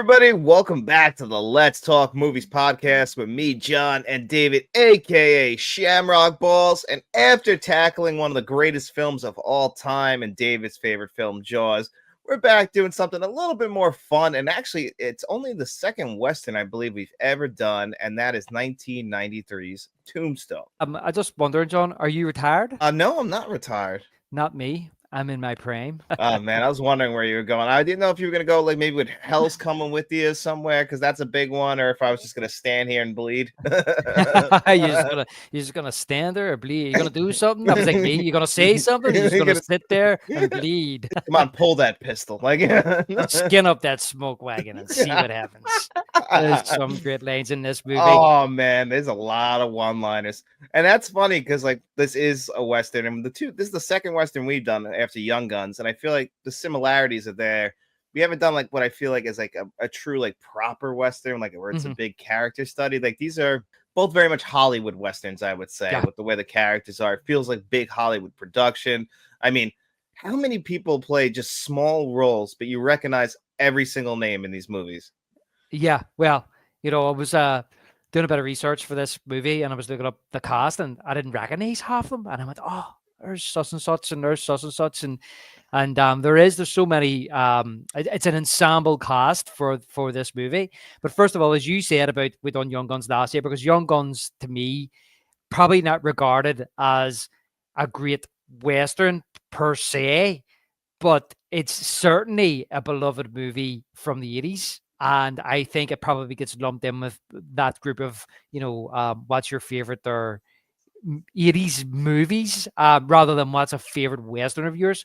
everybody. Welcome back to the Let's Talk Movies podcast with me, John, and David, aka Shamrock Balls. And after tackling one of the greatest films of all time and David's favorite film, Jaws, we're back doing something a little bit more fun. And actually, it's only the second Western I believe we've ever done, and that is 1993's Tombstone. I just wondering, John, are you retired? No, I'm not retired. Not me. I'm in my prime. Oh man, I was wondering where you were going. I didn't know if you were gonna go like maybe with Hell's Coming with you somewhere because that's a big one, or if I was just gonna stand here and bleed. You're just gonna stand there or bleed. You're gonna do something. That was like me. You're gonna say something. You're just You're gonna gonna sit there and bleed. come on, pull that pistol. Like Skin up that smoke wagon and see what happens. There's some great lines in this movie. Oh man, there's a lot of one-liners, and that's funny because like this is a Western, and this is the second Western we've done after Young Guns, and I feel like the similarities are there. We haven't done like what I feel like is like a true like proper Western, like where it's a big character study. Like these are both very much Hollywood Westerns, I would say, with the way the characters are. It feels like big Hollywood production. I mean, how many people play just small roles, but you recognize every single name in these movies? Yeah, well, I was doing a bit of research for this movie, and I was looking up the cast, and I didn't recognize half of them, and I went, "Oh, there's such and such, and there's such and such," and there's so many. It's an ensemble cast for this movie. But first of all, as you said about we done Young Guns last year, because Young Guns to me probably not regarded as a great Western per se, but it's certainly a beloved movie from the 80s. And I think it probably gets lumped in with that group of, what's your favorite or 80s movies rather than what's a favorite Western of yours.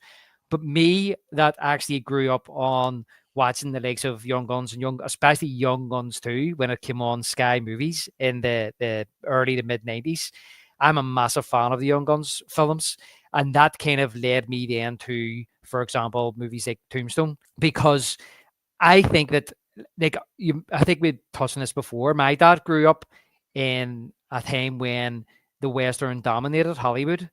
But me, that actually grew up on watching the likes of Young Guns and especially Young Guns 2 when it came on Sky Movies in the early to mid 90s. I'm a massive fan of the Young Guns films. And that kind of led me then to, for example, movies like Tombstone, because I think that I think we touched on this before. My dad grew up in a time when the Western dominated Hollywood,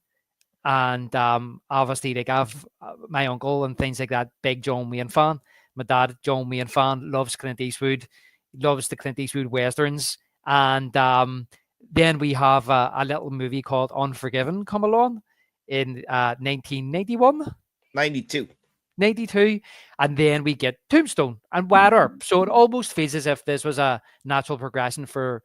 and obviously, like I've my uncle and things like that, big John Wayne fan. My dad, John Wayne fan, loves Clint Eastwood, loves the Clint Eastwood westerns, and then we have a little movie called Unforgiven come along in 1991, 92. 92, and then we get Tombstone and Wyatt Earp. So it almost feels as if this was a natural progression for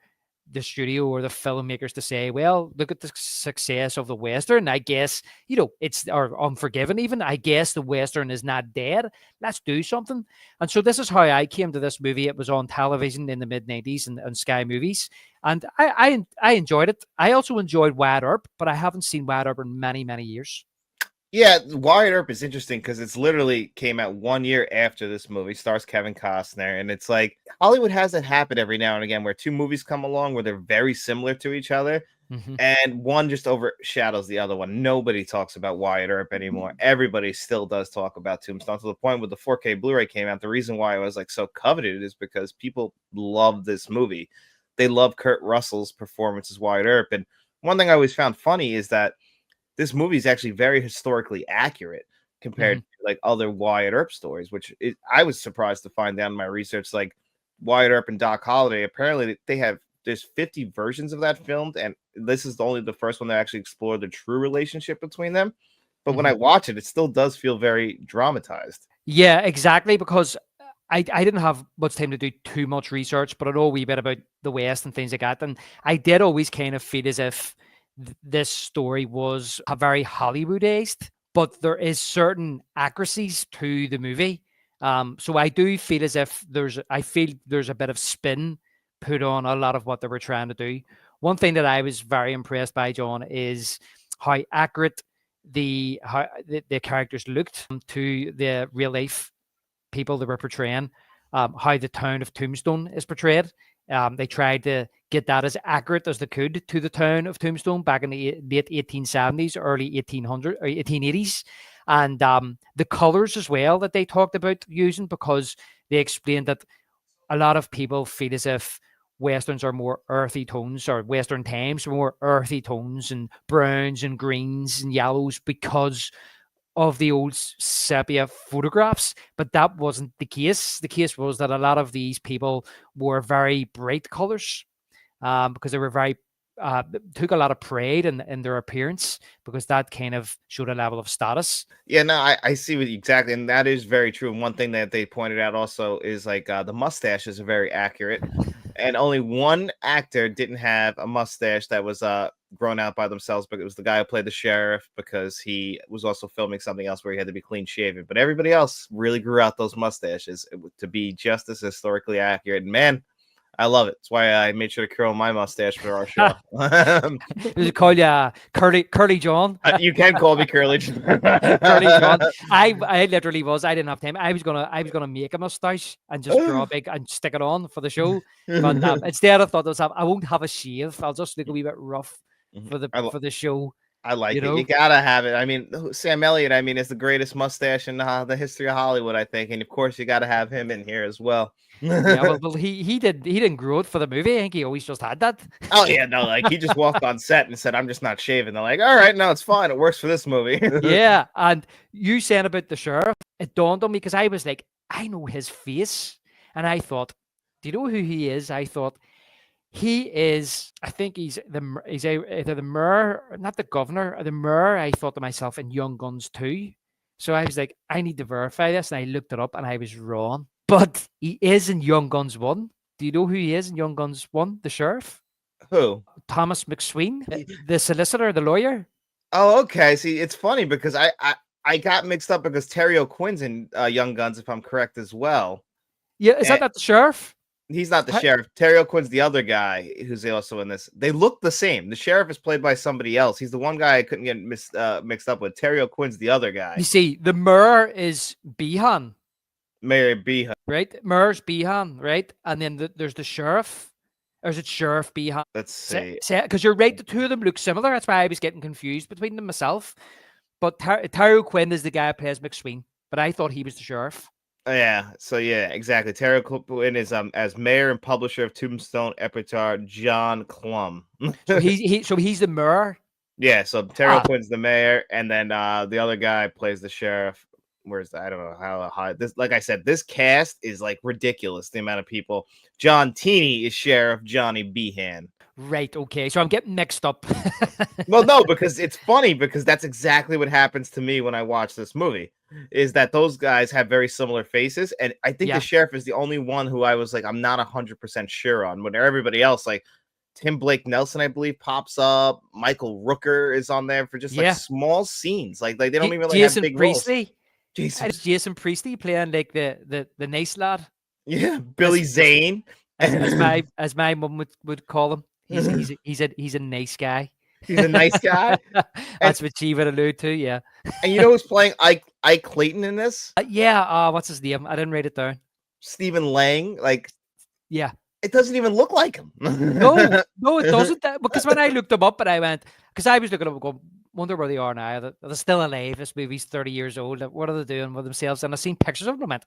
the studio or the filmmakers to say, well, look at the success of the Western. I guess, it's or Unforgiven even. I guess the Western is not dead. Let's do something. And so this is how I came to this movie. It was on television in the mid-90s and Sky Movies. And I enjoyed it. I also enjoyed Wyatt Earp, but I haven't seen Wyatt Earp in many, many years. Yeah, Wyatt Earp is interesting because it's literally came out 1 year after this movie, stars Kevin Costner, and it's like Hollywood has it happen every now and again where two movies come along where they're very similar to each other, and one just overshadows the other one. Nobody talks about Wyatt Earp anymore. Everybody still does talk about Tombstone, to the point with the 4K Blu-ray came out. The reason why it was like so coveted is because people love this movie. They love Kurt Russell's performance as Wyatt Earp, and one thing I always found funny is that this movie is actually very historically accurate compared to like other Wyatt Earp stories, which I was surprised to find out in my research. Like Wyatt Earp and Doc Holliday, apparently there's 50 versions of that filmed, and this is only the first one that actually explored the true relationship between them. But when I watch it, it still does feel very dramatized. Yeah, exactly, because I didn't have much time to do too much research, but I know a wee bit about the West and things like that. And I did always kind of feel as if this story was a very Hollywoodized, but there is certain accuracies to the movie. So I do feel as if there's a bit of spin put on a lot of what they were trying to do. One thing that I was very impressed by, John, is how accurate the characters looked to the real life people they were portraying. How the town of Tombstone is portrayed. They tried to get that as accurate as they could to the town of Tombstone back in the late 1870s, early 1800s or 1880s. And the colors as well that they talked about using, because they explained that a lot of people feel as if Westerns are more earthy tones, or Western times are more earthy tones and browns and greens and yellows, because of the old sepia photographs, but that wasn't the case. The case was that a lot of these people wore very bright colors, because they were very took a lot of pride in their appearance, because that kind of showed a level of status. Yeah, no, I see what exactly, and that is very true. And one thing that they pointed out also is like the mustaches are very accurate, and only one actor didn't have a mustache that was grown out by themselves, but it was the guy who played the sheriff, because he was also filming something else where he had to be clean shaven. But everybody else really grew out those mustaches to be just as historically accurate. And man, I love it. That's why I made sure to curl my mustache for our show. They call you Curly John. You can call me Curly. Curly John. I literally was. I didn't have time. I was gonna make a mustache and just draw big and stick it on for the show. But instead, I thought I won't have a shave. I'll just look a wee bit rough for the show. I like you it. know? You gotta have it. I mean, Sam Elliott, I mean, is the greatest mustache in the history of Hollywood, I think. And of course, you got to have him in here as well. Yeah, well, he didn't grow it for the movie. I think he always just had that. Oh yeah, no, like he just walked on set and said, "I'm just not shaving." They're like, "All right, no, it's fine. It works for this movie." Yeah, and you saying about the sheriff, it dawned on me, because I was like, I know his face, and I thought, do you know who he is? I thought he is. I think he's either the mayor, not the governor, or the mayor. I thought to myself, in Young Guns 2. So I was like, I need to verify this, and I looked it up, and I was wrong. But he is in Young Guns 1. Do you know who he is in Young Guns 1? The sheriff? Who? Thomas McSween, the solicitor, the lawyer. Oh, okay. See, it's funny because I got mixed up because Terry O'Quinn's in Young Guns, if I'm correct as well. Yeah, is that the sheriff? He's not the sheriff. Terry O'Quinn's the other guy who's also in this. They look the same. The sheriff is played by somebody else. He's the one guy I couldn't get mixed up with. Terry O'Quinn's the other guy. You see, the mayor is Behan. Mayor Behan. Right? Mayor's Behan, right? And then there's the sheriff. Or is it Sheriff Behan? Let's see. Because you're right, the two of them look similar. That's why I was getting confused between them myself. But Terry O'Quinn is the guy who plays McSween. But I thought he was the sheriff. Yeah, so yeah, exactly. Terry O'Quinn is as mayor and publisher of Tombstone Epitaph, John Clum. So he's the mayor. Yeah, so Terry O'Quinn's the mayor, and then the other guy plays the sheriff. Where's that? I don't know how high this. Like I said, this cast is like ridiculous. The amount of people. John Teeny is Sheriff Johnny Behan. Right. Okay. So I'm getting mixed up. Well, no, because it's funny because that's exactly what happens to me when I watch this movie. Is that those guys have very similar faces, and I think the sheriff is the only one who I was like, I'm not 100% sure on. When everybody else, like Tim Blake Nelson, I believe, pops up. Michael Rooker is on there for just like small scenes. Like they don't even like Jason have big Priestley. roles. Jason Priestley playing like the nice lad. Yeah, Billy Zane, as my mum would call him. He's a nice guy. He's a nice guy. That's what she would allude to. Yeah. And you know who's playing Ike Clayton in this? What's his name? I didn't write it down. Stephen Lang. Like, yeah, it doesn't even look like him. No, it doesn't. Because when I looked him up and I went, because I was looking up, going, wonder where they are now. They're still alive. This movie's 30 years old. What are they doing with themselves? And I've seen pictures of them. I went,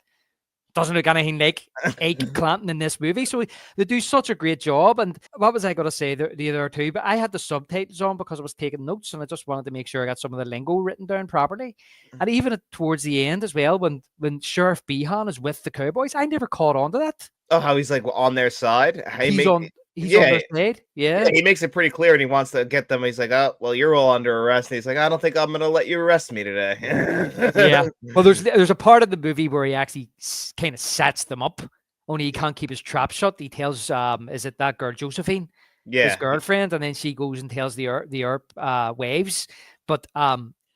doesn't look anything like Ike Clanton in this movie. So they do such a great job. And what was I going to say the other two? But I had the subtitles on because I was taking notes and I just wanted to make sure I got some of the lingo written down properly. And even towards the end as well, when Sheriff Behan is with the cowboys, I never caught on to that. Oh, how he's like on their side. He's on their side. Yeah, he makes it pretty clear, and he wants to get them. He's like, "Oh, well, you're all under arrest." And he's like, "I don't think I'm going to let you arrest me today." Yeah. Well, there's a part of the movie where he actually kind of sets them up. Only he can't keep his trap shut. He tells, is it that girl Josephine, his girlfriend, and then she goes and tells the Earp waves. But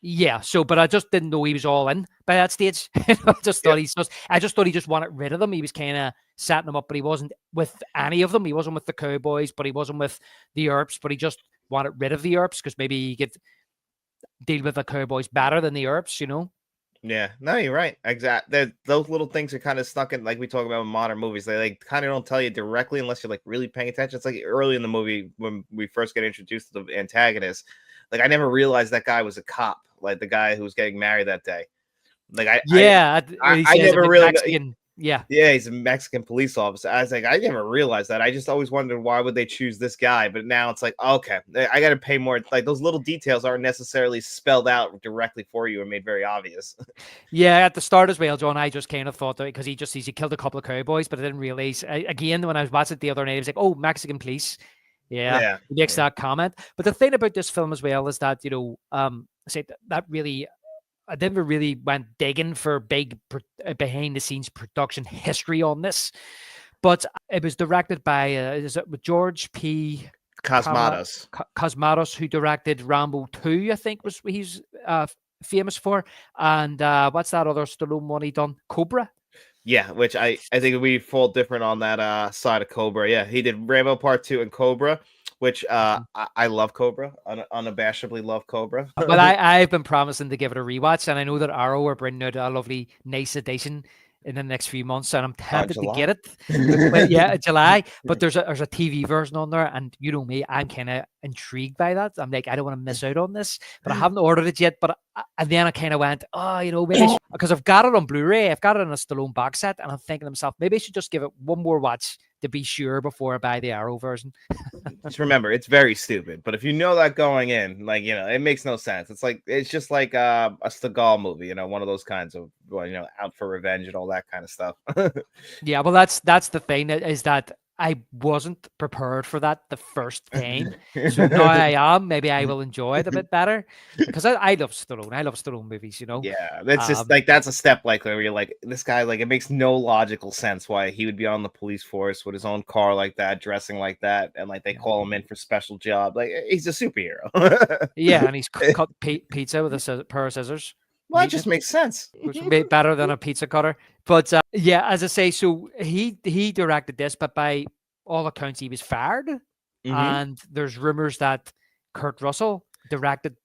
yeah. So, but I just didn't know he was all in by that stage. I just thought he just wanted rid of them. He was kind of setting them up, but he wasn't with any of them. He wasn't with the cowboys, but he wasn't with the Earps. But he just wanted rid of the Earps because maybe he could deal with the cowboys better than the Earps, you know. Yeah, no, you're right. Exactly. Those little things are kind of stuck in, like we talk about in modern movies. They like kind of don't tell you directly unless you're like really paying attention. It's like early in the movie when we first get introduced to the antagonist. Like I never realized that guy was a cop, like the guy who was getting married that day. Like I never really. Yeah. Yeah, he's a Mexican police officer. I was like, I never realized that. I just always wondered why would they choose this guy, but now it's like, okay, I got to pay more. Like those little details aren't necessarily spelled out directly for you and made very obvious. Yeah, at the start as well, John, I just kind of thought that because he killed a couple of cowboys, but I didn't realize. Again, when I was watching it the other night, I was like, oh, Mexican police. Yeah, Yeah, he makes yeah. that comment. But the thing about this film as well is that, say that really, I never really went digging for big behind the scenes production history on this, but it was directed by is it George P. Cosmatos. Cosmatos, who directed Rambo 2, I think was he's famous for. And what's that other Stallone one he done? Cobra. Yeah, which I think we fall different on that side of Cobra. Yeah, he did Rambo Part 2 and Cobra, which I love Cobra. Unabashedly love Cobra. Well, I've been promising to give it a rewatch, and I know that Arrow are bringing out a lovely, nice edition in the next few months, and I'm tempted to get July. it. But yeah, July. But there's a TV version on there, and you know me, I'm kind of intrigued by that. I'm like, I don't want to miss out on this, but I haven't ordered it yet. But and then I kind of went, oh, maybe because I've got it on Blu-ray, I've got it in a Stallone box set, and I'm thinking to myself, maybe I should just give it one more watch to be sure before I buy the Arrow version. Just remember, it's very stupid. But if you know that going in, like it makes no sense. It's just like a Seagal movie, one of those kinds of out for revenge and all that kind of stuff. Yeah, well, that's the thing is that I wasn't prepared for that the first time. So now I am. Maybe I will enjoy it a bit better because I love Stallone. I love Stallone movies, Yeah, that's just like that's a step like where you're like this guy, like it makes no logical sense why he would be on the police force with his own car like that, dressing like that, and like they call him in for special job. Like he's a superhero. Yeah, and he's cut pizza with a pair of scissors. Well, it just makes sense. Which would be better than a pizza cutter. But yeah, as I say, so he directed this, but by all accounts, he was fired. And there's rumors that Kurt Russell directed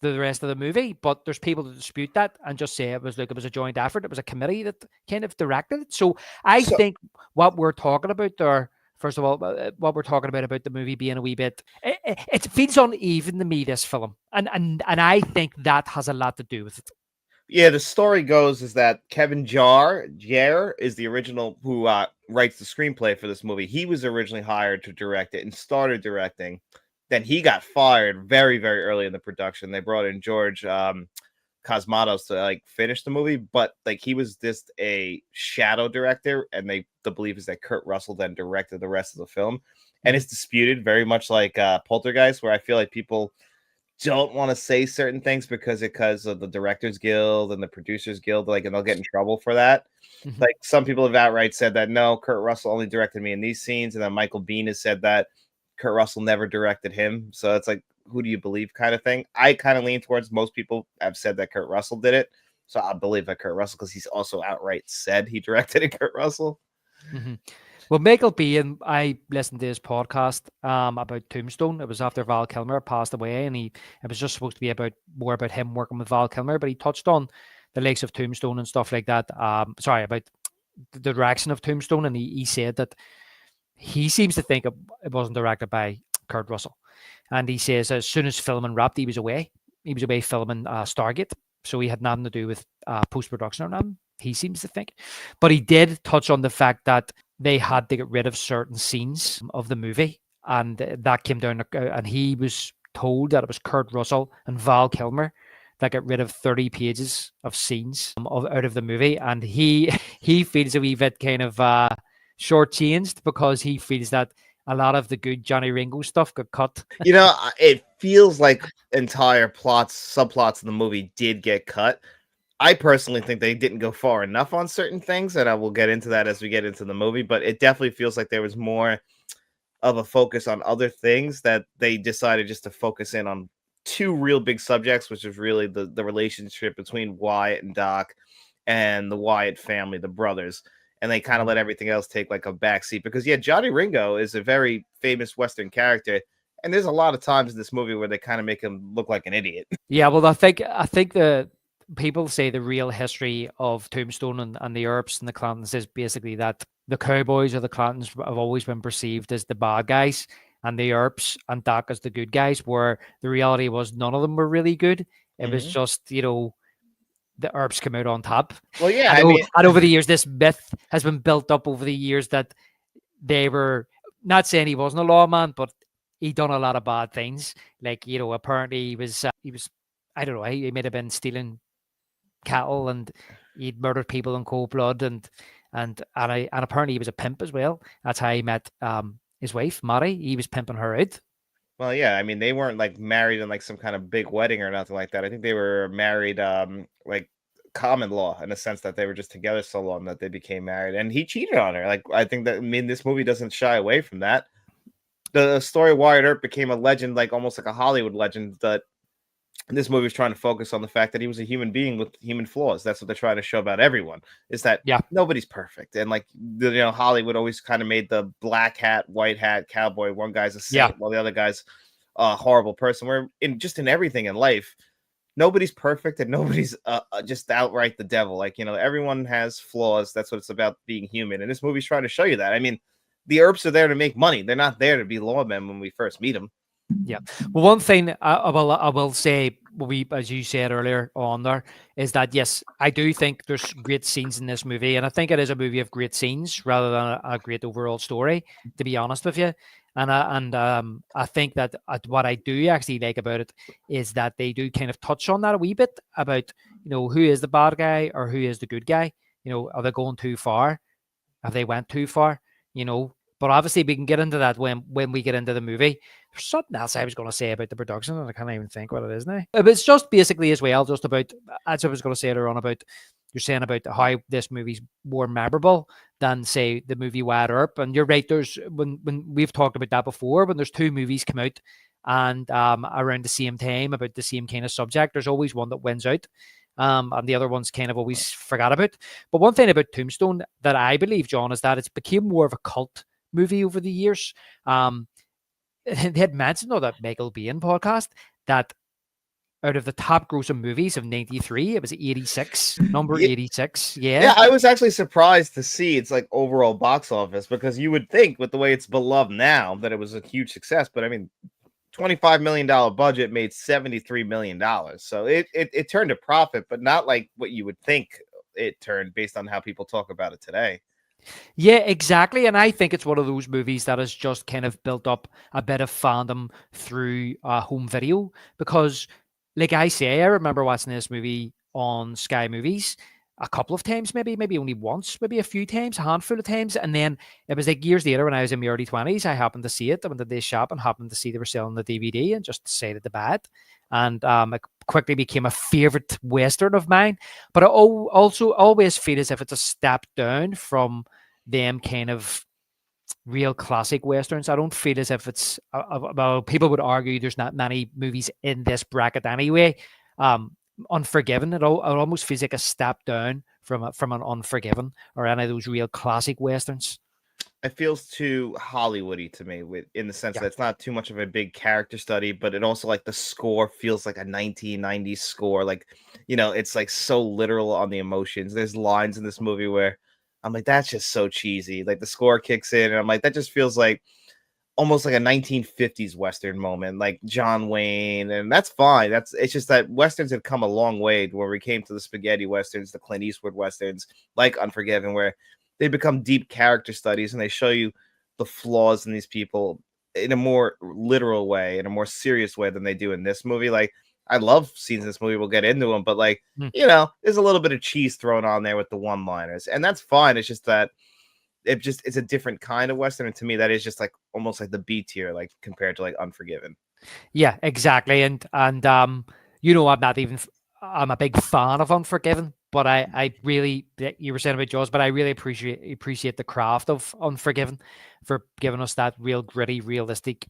the rest of the movie, but there's people that dispute that and just say it was a joint effort. It was a committee that kind of directed it. So I think what we're talking about there, first of all, what we're talking about the movie being a wee bit, it feels uneven to me, this film, and I think that has a lot to do with it. Yeah, the story goes is that Kevin Jarre is the original who writes the screenplay for this movie. He was originally hired to direct it and started directing. Then he got fired very, very early in the production. They brought in George Cosmatos to like finish the movie, but like he was just a shadow director, and the belief is that Kurt Russell then directed the rest of the film. And it's disputed, very much like Poltergeist, where I feel like people don't want to say certain things because of the Directors Guild and the Producers Guild, like, and they'll get in trouble for that. Like some people have outright said that no, Kurt Russell only directed me in these scenes, and then Michael Biehn has said that Kurt Russell never directed him. So it's like, who do you believe kind of thing? I kind of lean towards most people have said that Kurt Russell did it. So I believe that Kurt Russell, because he's also outright said he directed it, Kurt Russell. Well, Michael Biehn, I listened to his podcast about Tombstone. It was after Val Kilmer passed away, and it was just supposed to be more about him working with Val Kilmer, but he touched on the likes of Tombstone and stuff like that. About the direction of Tombstone, and he said that he seems to think it wasn't directed by Kurt Russell. And he says as soon as filming wrapped, he was away. He was away filming Stargate. So he had nothing to do with post-production or nothing, he seems to think. But he did touch on the fact that they had to get rid of certain scenes of the movie. And that came down, and he was told that it was Kurt Russell and Val Kilmer that got rid of 30 pages of scenes out of the movie. And he feels a wee bit kind of shortchanged because he feels that a lot of the good Johnny Ringo stuff got cut. It feels like entire subplots in the movie did get cut. I personally think they didn't go far enough on certain things, and I will get into that as we get into the movie, but it definitely feels like there was more of a focus on other things that they decided just to focus in on two real big subjects, which is really the relationship between Wyatt and Doc and the Wyatt family, the brothers. And they kind of let everything else take like a backseat because, yeah, Johnny Ringo is a very famous Western character. And there's a lot of times in this movie where they kind of make him look like an idiot. Yeah, well, I think the people say the real history of Tombstone and the Earps and the Clantons is basically that the Cowboys or the Clantons have always been perceived as the bad guys, and the Earps and Doc as the good guys, where the reality was none of them were really good. It was just, the Earps come out on top. Well, yeah, I I know, mean, and over the years, this myth has been built up over the years that they were not saying he wasn't a lawman, but he done a lot of bad things. Like, apparently he was I don't know, he might have been stealing cattle and he'd murdered people in cold blood and apparently he was a pimp as well. That's how he met his wife, Mary. He was pimping her out. well, yeah, I mean, they weren't like married in like some kind of big wedding or nothing like that. I think they were married, like common law in the sense that they were just together so long that they became married, and he cheated on her. Like, I think that, I mean, this movie doesn't shy away from that. The story of Wyatt Earp became a legend, like almost like a Hollywood legend. That this movie is trying to focus on the fact that he was a human being with human flaws. That's what they're trying to show about everyone, is that Yeah. nobody's perfect. And like, Hollywood always kind of made the black hat, white hat cowboy. One guy's a saint, Yeah. while the other guy's a horrible person. Where in everything in life, nobody's perfect and nobody's just outright the devil. Like, everyone has flaws. That's what it's about, being human. And this movie's trying to show you that. I mean, the Earps are there to make money. They're not there to be lawmen when we first meet them. Yeah. Well, one thing I will say, as you said earlier on there, is that yes, I do think there's great scenes in this movie, and I think it is a movie of great scenes rather than a great overall story. To be honest with you, I think that what I do actually like about it is that they do kind of touch on that a wee bit about who is the bad guy or who is the good guy. Are they going too far? Have they went too far? But obviously we can get into that when we get into the movie. There's something else I was going to say about the production, and I can't even think what it is now. But it's just basically as well, just about, as I was going to say earlier on, about you're saying about how this movie's more memorable than, say, the movie Wyatt Earp. And you're right. There's when we've talked about that before. When there's two movies come out and around the same time about the same kind of subject, there's always one that wins out. And the other one's kind of always forgot about. But one thing about Tombstone that I believe, John, is that it's became more of a cult movie over the years. They had mentioned on that Michael Biehn podcast that out of the top grossing movies of 93, it was 86, number Yeah, 86. yeah, Yeah. I was actually surprised to see its like overall box office, because you would think with the way it's beloved now that it was a huge success. But I mean, $25 million budget made $73 million. So it turned a profit, but not like what you would think it turned based on how people talk about it today. Yeah, exactly. And I think it's one of those movies that has just kind of built up a bit of fandom through home video. Because, like I say, I remember watching this movie on Sky Movies a couple of times, maybe only once, maybe a few times, a handful of times. And then it was like years later when I was in my early 20s, I happened to see it. I went to the shop and happened to see they were selling the DVD and just decided to buy it. And it quickly became a favorite Western of mine. But I also always feel as if it's a step down from them kind of real classic westerns. I don't feel as if it's well, people would argue there's not many movies in this bracket anyway. Unforgiven, it almost feels like a step down from an Unforgiven or any of those real classic westerns. It feels too Hollywoody to me, in the sense Yeah. that it's not too much of a big character study, but it also, like, the score feels like a 1990s score. Like, it's like so literal on the emotions. There's lines in this movie where I'm like, that's just so cheesy. Like, the score kicks in, and I'm like, that just feels like almost like a 1950s Western moment, like John Wayne, and that's fine. It's just that Westerns have come a long way where we came to the spaghetti Westerns, the Clint Eastwood Westerns, like Unforgiven, where they become deep character studies and they show you the flaws in these people in a more literal way, in a more serious way than they do in this movie. Like, I love scenes in this movie. We'll get into them, but like, Hmm. there's a little bit of cheese thrown on there with the one-liners, and that's fine. It's just that it's a different kind of Western. And to me, that is just like almost like the B tier, like compared to like Unforgiven. Yeah, exactly. And I'm a big fan of Unforgiven, but I really, you were saying about Jaws, but I really appreciate the craft of Unforgiven for giving us that real gritty, realistic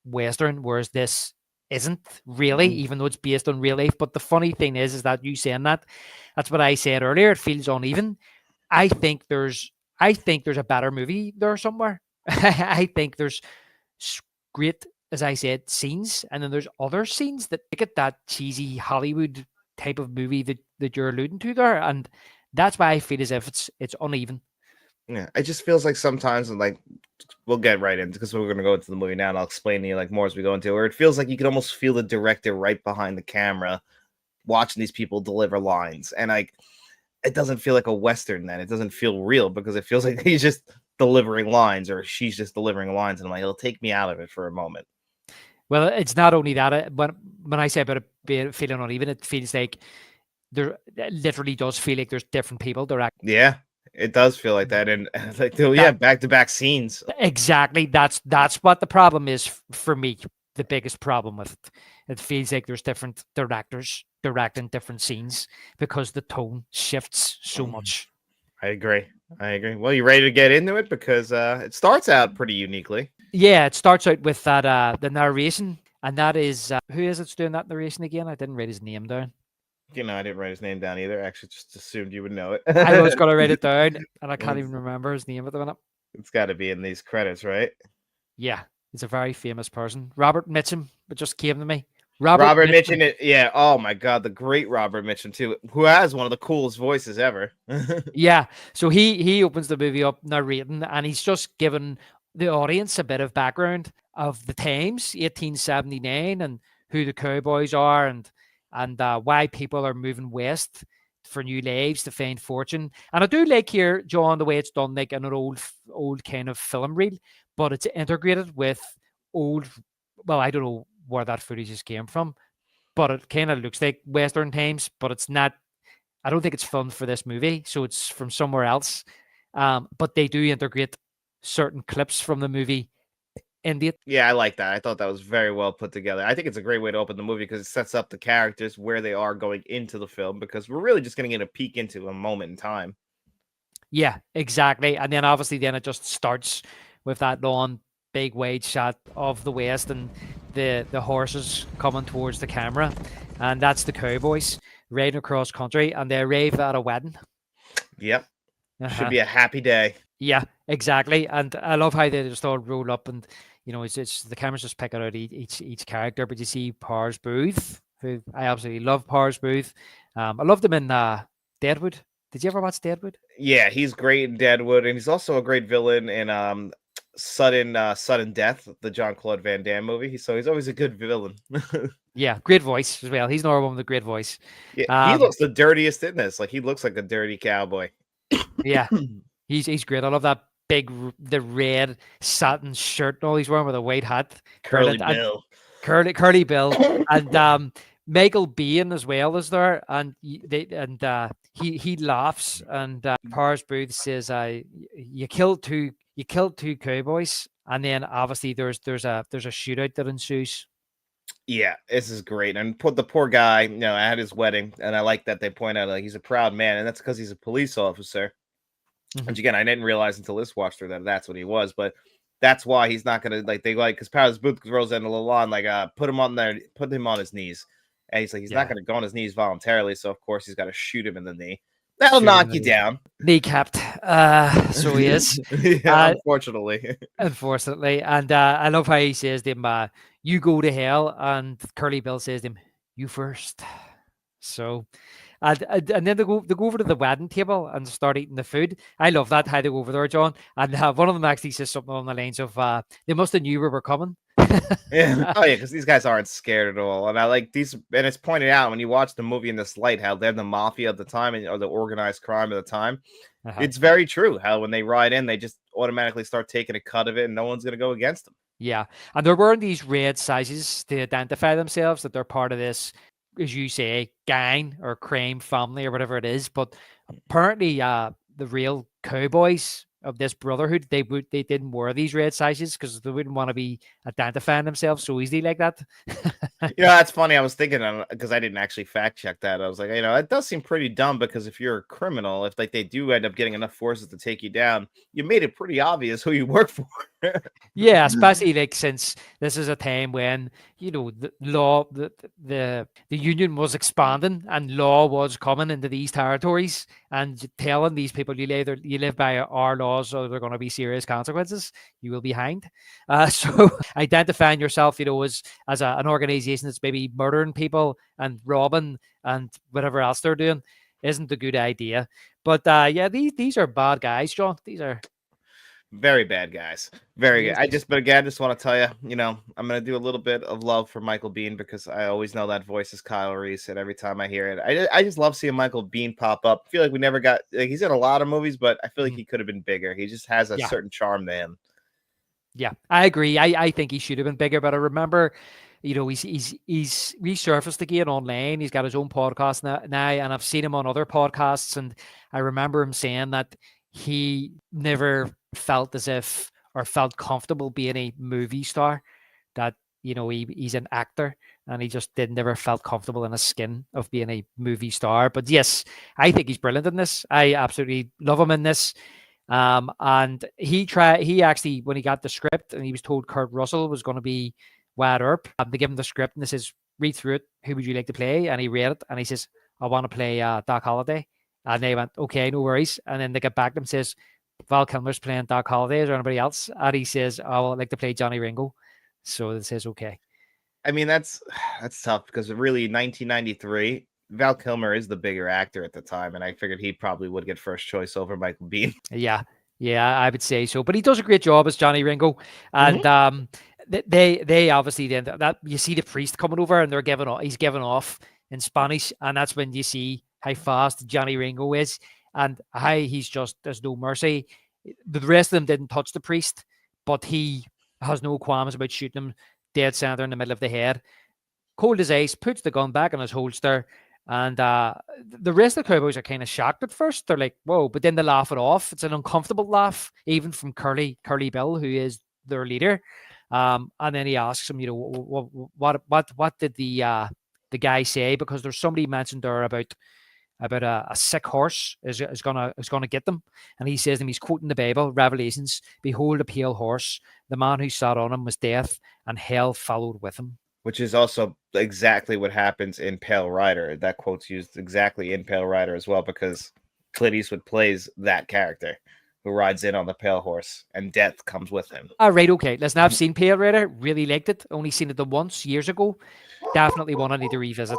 Western, whereas this isn't really, even though it's based on real life. But the funny thing is that you saying that's what I said earlier. It feels uneven. I think there's a better movie there somewhere. I think there's great, as I said, scenes, and then there's other scenes that make it that cheesy Hollywood type of movie that you're alluding to there, and that's why I feel as if it's uneven. Yeah, it just feels like sometimes, and like, we'll get right into, because we're going to go into the movie now, and I'll explain to you like more as we go into it, where it feels like you can almost feel the director right behind the camera watching these people deliver lines, and like it doesn't feel like a Western. Then it doesn't feel real because it feels like he's just delivering lines or she's just delivering lines, and I'm like, it'll take me out of it for a moment. Well, it's not only that. When I say about it feeling uneven, it feels like it literally does feel like there's different people directing. Yeah, it does feel like that, and like yeah, That back to back scenes. exactly. That's what the problem is for me. The biggest problem with it. It feels like there's different directors directing different scenes because the tone shifts so much. I agree. I agree. Well, you ready to get into it because it starts out pretty uniquely. Yeah, it starts out with that the narration, and that is who is it's doing that narration again? I didn't write his name down. You know, I didn't write his name down either. Actually, just assumed you would know it. I was gonna write it down, and I can't it's even remember his name at the minute. it's got to be in these credits, right? Yeah, he's a very famous person. Robert Mitchum. It just came to me. Robert Robert Mitchum. Mitchum, yeah. Oh my God, the great Robert Mitchum too, who has one of the coolest voices ever. Yeah, so he opens the movie up narrating, and he's just given the audience a bit of background of the times, 1879, and who the cowboys are, and why people are moving west for new lives to find fortune. And I do like here, John, the way it's done, like in an old kind of film reel, but it's integrated with old. Well, I don't know where that footage just came from, but it kind of looks like Western times, but it's not. I don't think it's filmed for this movie, so it's from somewhere else. But they do integrate certain clips from the movie in it. Yeah, I like that. I thought that was very well put together. I think it's a great way to open the movie because it sets up the characters where they are going into the film because we're really just going to get a peek into a moment in time. Yeah, exactly. And then obviously, then it just starts with that long, big, wide shot of the West and the horses coming towards the camera, and that's the cowboys riding across country, and they arrive at a wedding. Yep, should Uh-huh. be a happy day. Yeah, exactly. And I love how they just all roll up, and it's the cameras just picking out each character. But you see Powers Booth, who I absolutely love. Powers Booth. I loved him in Deadwood. Did you ever watch Deadwood? Yeah, he's great in Deadwood, and he's also a great villain in Sudden Death, the Jean-Claude Van Damme movie. So he's always a good villain. Yeah, great voice as well. He's another one with a great voice. Yeah, he Um, looks the dirtiest in this. Like he looks like a dirty cowboy. yeah, he's great. I love that the red satin shirt and all he's wearing with a white hat. Curly Brilliant. And Bill. Curly Bill and Michael Biehn as well is there, and he laughs, and Powers Booth says, you killed two cowboys," and then obviously there's a shootout that ensues. Yeah, this is great. And put the poor guy, at his wedding, and I like that they point out like he's a proud man, and that's because he's a police officer. Mhm. Which again, I didn't realize until this watch through that that's what he was, but that's why he's not gonna because Powers Booth throws in a little line put him on his knees, and he's like he's not Yeah, gonna go on his knees voluntarily, so of course he's got to shoot him in the knee. That'll shoot him knock in you the down. kneecapped. So he is. Yeah, unfortunately. Unfortunately. And I love how he says to him, "You go to hell," and Curly Bill says to him, "You first." So, and then they go over to the wedding table and start eating the food. I love that how they go over there, John. And one of them actually says something along the lines of, "They must have knew we were coming." Yeah. Oh yeah, because these guys aren't scared at all. And I like these, and it's pointed out when you watch the movie in this light how they're the mafia at the time or the organized crime at the time. Uh-huh. It's very true how when they ride in, they just automatically start taking a cut of it and no one's gonna go against them. Yeah, and they're wearing these red sizes to identify themselves that they're part of this, as you say, gang or crime family or whatever it is. But apparently, the real cowboys of this brotherhood, they didn't wear these red sizes because they wouldn't want to be identifying themselves so easily like that. That's funny. I was thinking because I didn't actually fact check that. I was like, it does seem pretty dumb because if you're a criminal, if like they do end up getting enough forces to take you down, you made it pretty obvious who you work for. Yeah, especially like since this is a time when the law, the union was expanding and law was coming into these territories and telling these people you live by our laws or there are going to be serious consequences. You will be hanged. So identifying yourself, as an organization that's maybe murdering people and robbing and whatever else they're doing isn't a good idea. But yeah, these are bad guys, John. These are. Very bad guys. Very good. Yes. But again, just want to tell you, I'm gonna do a little bit of love for Michael Bean because I always know that voice is Kyle Reese, and every time I hear it, I just love seeing Michael Bean pop up. I feel like we never got like he's in a lot of movies, but I feel like Mhm. he could have been bigger. He just has a Yeah. certain charm to him. Yeah, I agree. I think he should have been bigger, but I remember, he's resurfaced again online. He's got his own podcast now, and I've seen him on other podcasts, and I remember him saying that he never felt as if or felt comfortable being a movie star. That he's an actor, and he just did never felt comfortable in his skin of being a movie star. But yes, I think he's brilliant in this. I absolutely love him in this. And he actually, when he got the script and he was told Kurt Russell was going to be Wyatt Earp, they give him the script and they says, read through it. Who would you like to play? And he read it and he says, I want to play Doc Holliday. And they went, okay, no worries. And then they get back to him and says, Val Kilmer's playing Doc Holliday. Is there anybody else? And he says, I would like to play Johnny Ringo. So it says, okay. I mean, that's tough because really 1993, Val Kilmer is the bigger actor at the time, and I figured he probably would get first choice over Michael Bean. Yeah, yeah, I would say so. But he does a great job as Johnny Ringo, and they obviously then that you see the priest coming over and he's giving off in Spanish, and that's when you see how fast Johnny Ringo is and how he's just there's no mercy. The rest of them didn't touch the priest, but he has no qualms about shooting him dead center in the middle of the head. Cold as ice, puts the gun back in his holster. And the rest of the Cowboys are kind of shocked at first. They're like, whoa, but then they laugh it off. It's an uncomfortable laugh, even from Curly Bill, who is their leader. And then he asks him, what did the guy say? Because there's somebody mentioned there about a sick horse is gonna get them. And he says to him, he's quoting the Bible, Revelations, behold a pale horse. The man who sat on him was death, and hell followed with him. Which is also exactly what happens in Pale Rider. That quote's used exactly in Pale Rider as well, because Clint Eastwood plays that character who rides in on the pale horse, and death comes with him. All right, okay. Listen, I've seen Pale Rider, really liked it. Only seen it once years ago. Definitely one I need to revisit.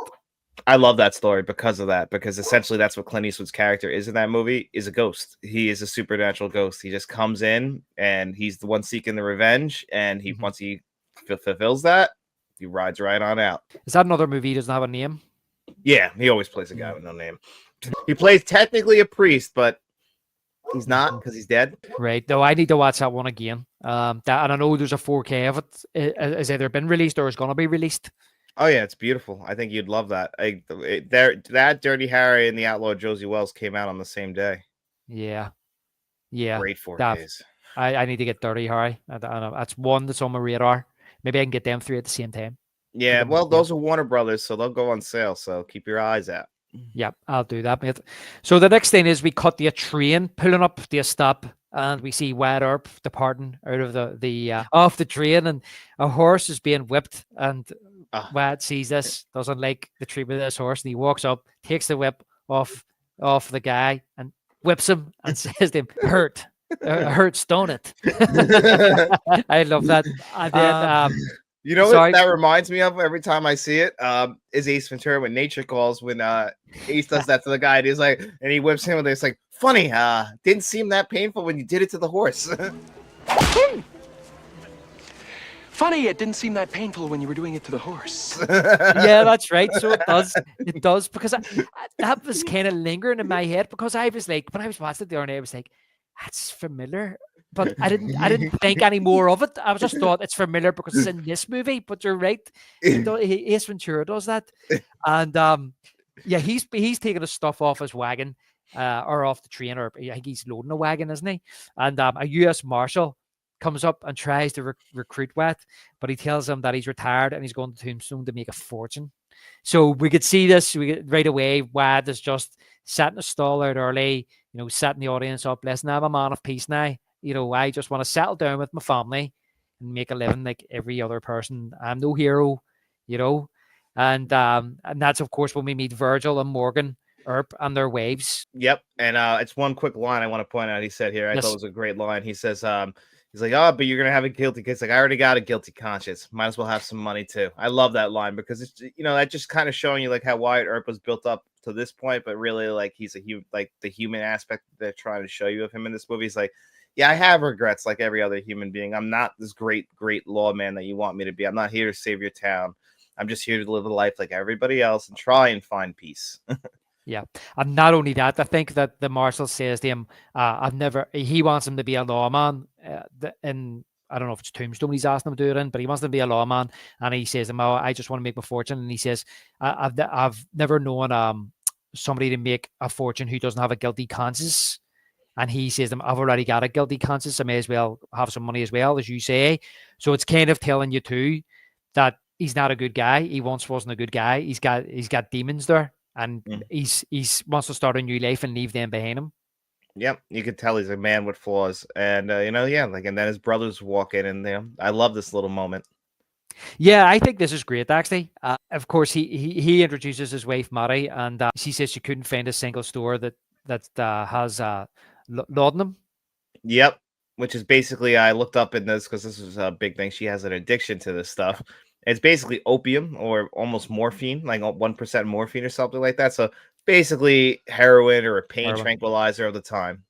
I love that story because of that, because essentially that's what Clint Eastwood's character is in that movie, is a ghost. He is a supernatural ghost. He just comes in and he's the one seeking the revenge, and once he fulfills that, he rides right on out. Is that another movie? He doesn't have a name? Yeah, he always plays a guy with no name. He plays technically a priest, but he's not because he's dead. Right. No, I need to watch that one again. And I know there's a 4K of it. Has either been released or is going to be released. Oh yeah, it's beautiful. I think you'd love that. That Dirty Harry and the Outlaw Josie Wells came out on the same day. Yeah. Great 4Ks. I need to get Dirty Harry. That's one that's on my radar. Maybe I can get them three at the same time. Yeah, well, those are Warner Brothers, so they'll go on sale. So keep your eyes out. Yeah, I'll do that, mate. So the next thing is we cut the train pulling up to a stop, and we see Wyatt Earp departing out of the off the train, and a horse is being whipped, and Wyatt sees this, doesn't like the treatment of this horse, and he walks up, takes the whip off the guy, and whips him, and says to him, "Hurt." Hurts, don't it? I love that. And then, you know what that reminds me of every time I see it? Is Ace Ventura when Nature Calls, when Ace does that to the guy, and he's like, and he whips him, and it's like, funny, didn't seem that painful when you did it to the horse. Funny, it didn't seem that painful when you were doing it to the horse. Yeah, that's right. So it does. It does, because that was kind of lingering in my head, because I was like, when I was watching it the other night, I was like, that's familiar, but I didn't think any more of it. I just thought it's familiar because it's in this movie. But you're right, Ace Ventura does that, and yeah, he's taking his stuff off his wagon, or off the train, or I think he's loading a wagon, isn't he? And a U.S. Marshal comes up and tries to recruit Wyatt, but he tells him that he's retired and he's going to Tombstone to make a fortune. So we could see this right away. Wyatt is just setting a stall out early, setting the audience up. Listen, I'm a man of peace now. I just want to settle down with my family and make a living like every other person. I'm no hero, and that's, of course, when we meet Virgil and Morgan Earp and their wives. Yep, and it's one quick line I want to point out. He said here, I thought it was a great line. He says, he's like, oh, but you're gonna have a guilty conscience. Like, I already got a guilty conscience. Might as well have some money too. I love that line, because it's that just kind of showing you like how Wyatt Earp was built up to this point, but really like he's like the human aspect they're trying to show you of him in this movie. He's like, Yeah, I have regrets like every other human being. I'm not this great lawman that you want me to be. I'm not here to save your town. I'm just here to live a life like everybody else and try and find peace. Yeah, and not only that, I think that the marshal says to him, "I've never." He wants him to be a lawman, in I don't know if it's Tombstone he's asking him to do it in, but he wants him to be a lawman, and he says to him, "Oh, I just want to make my fortune," and he says, "I've never known somebody to make a fortune who doesn't have a guilty conscience." And he says to him, "I've already got a guilty conscience. I may as well have some money as well, as you say." So it's kind of telling you too that he's not a good guy. He once wasn't a good guy. He's got demons there, and Mm. he's wants to start a new life and leave them behind him. Yep, you could tell he's a man with flaws, and yeah, like, and then his brothers walk in, and I love this little moment. Yeah, I think this is great actually. Of course, he introduces his wife Mary, and she says she couldn't find a single store that has laudanum. Yep, which is basically I looked up in this because this is a big thing. She has an addiction to this stuff. It's basically opium or almost morphine, like 1% morphine or something like that. So basically heroin or a pain Heroin. tranquilizer of the time.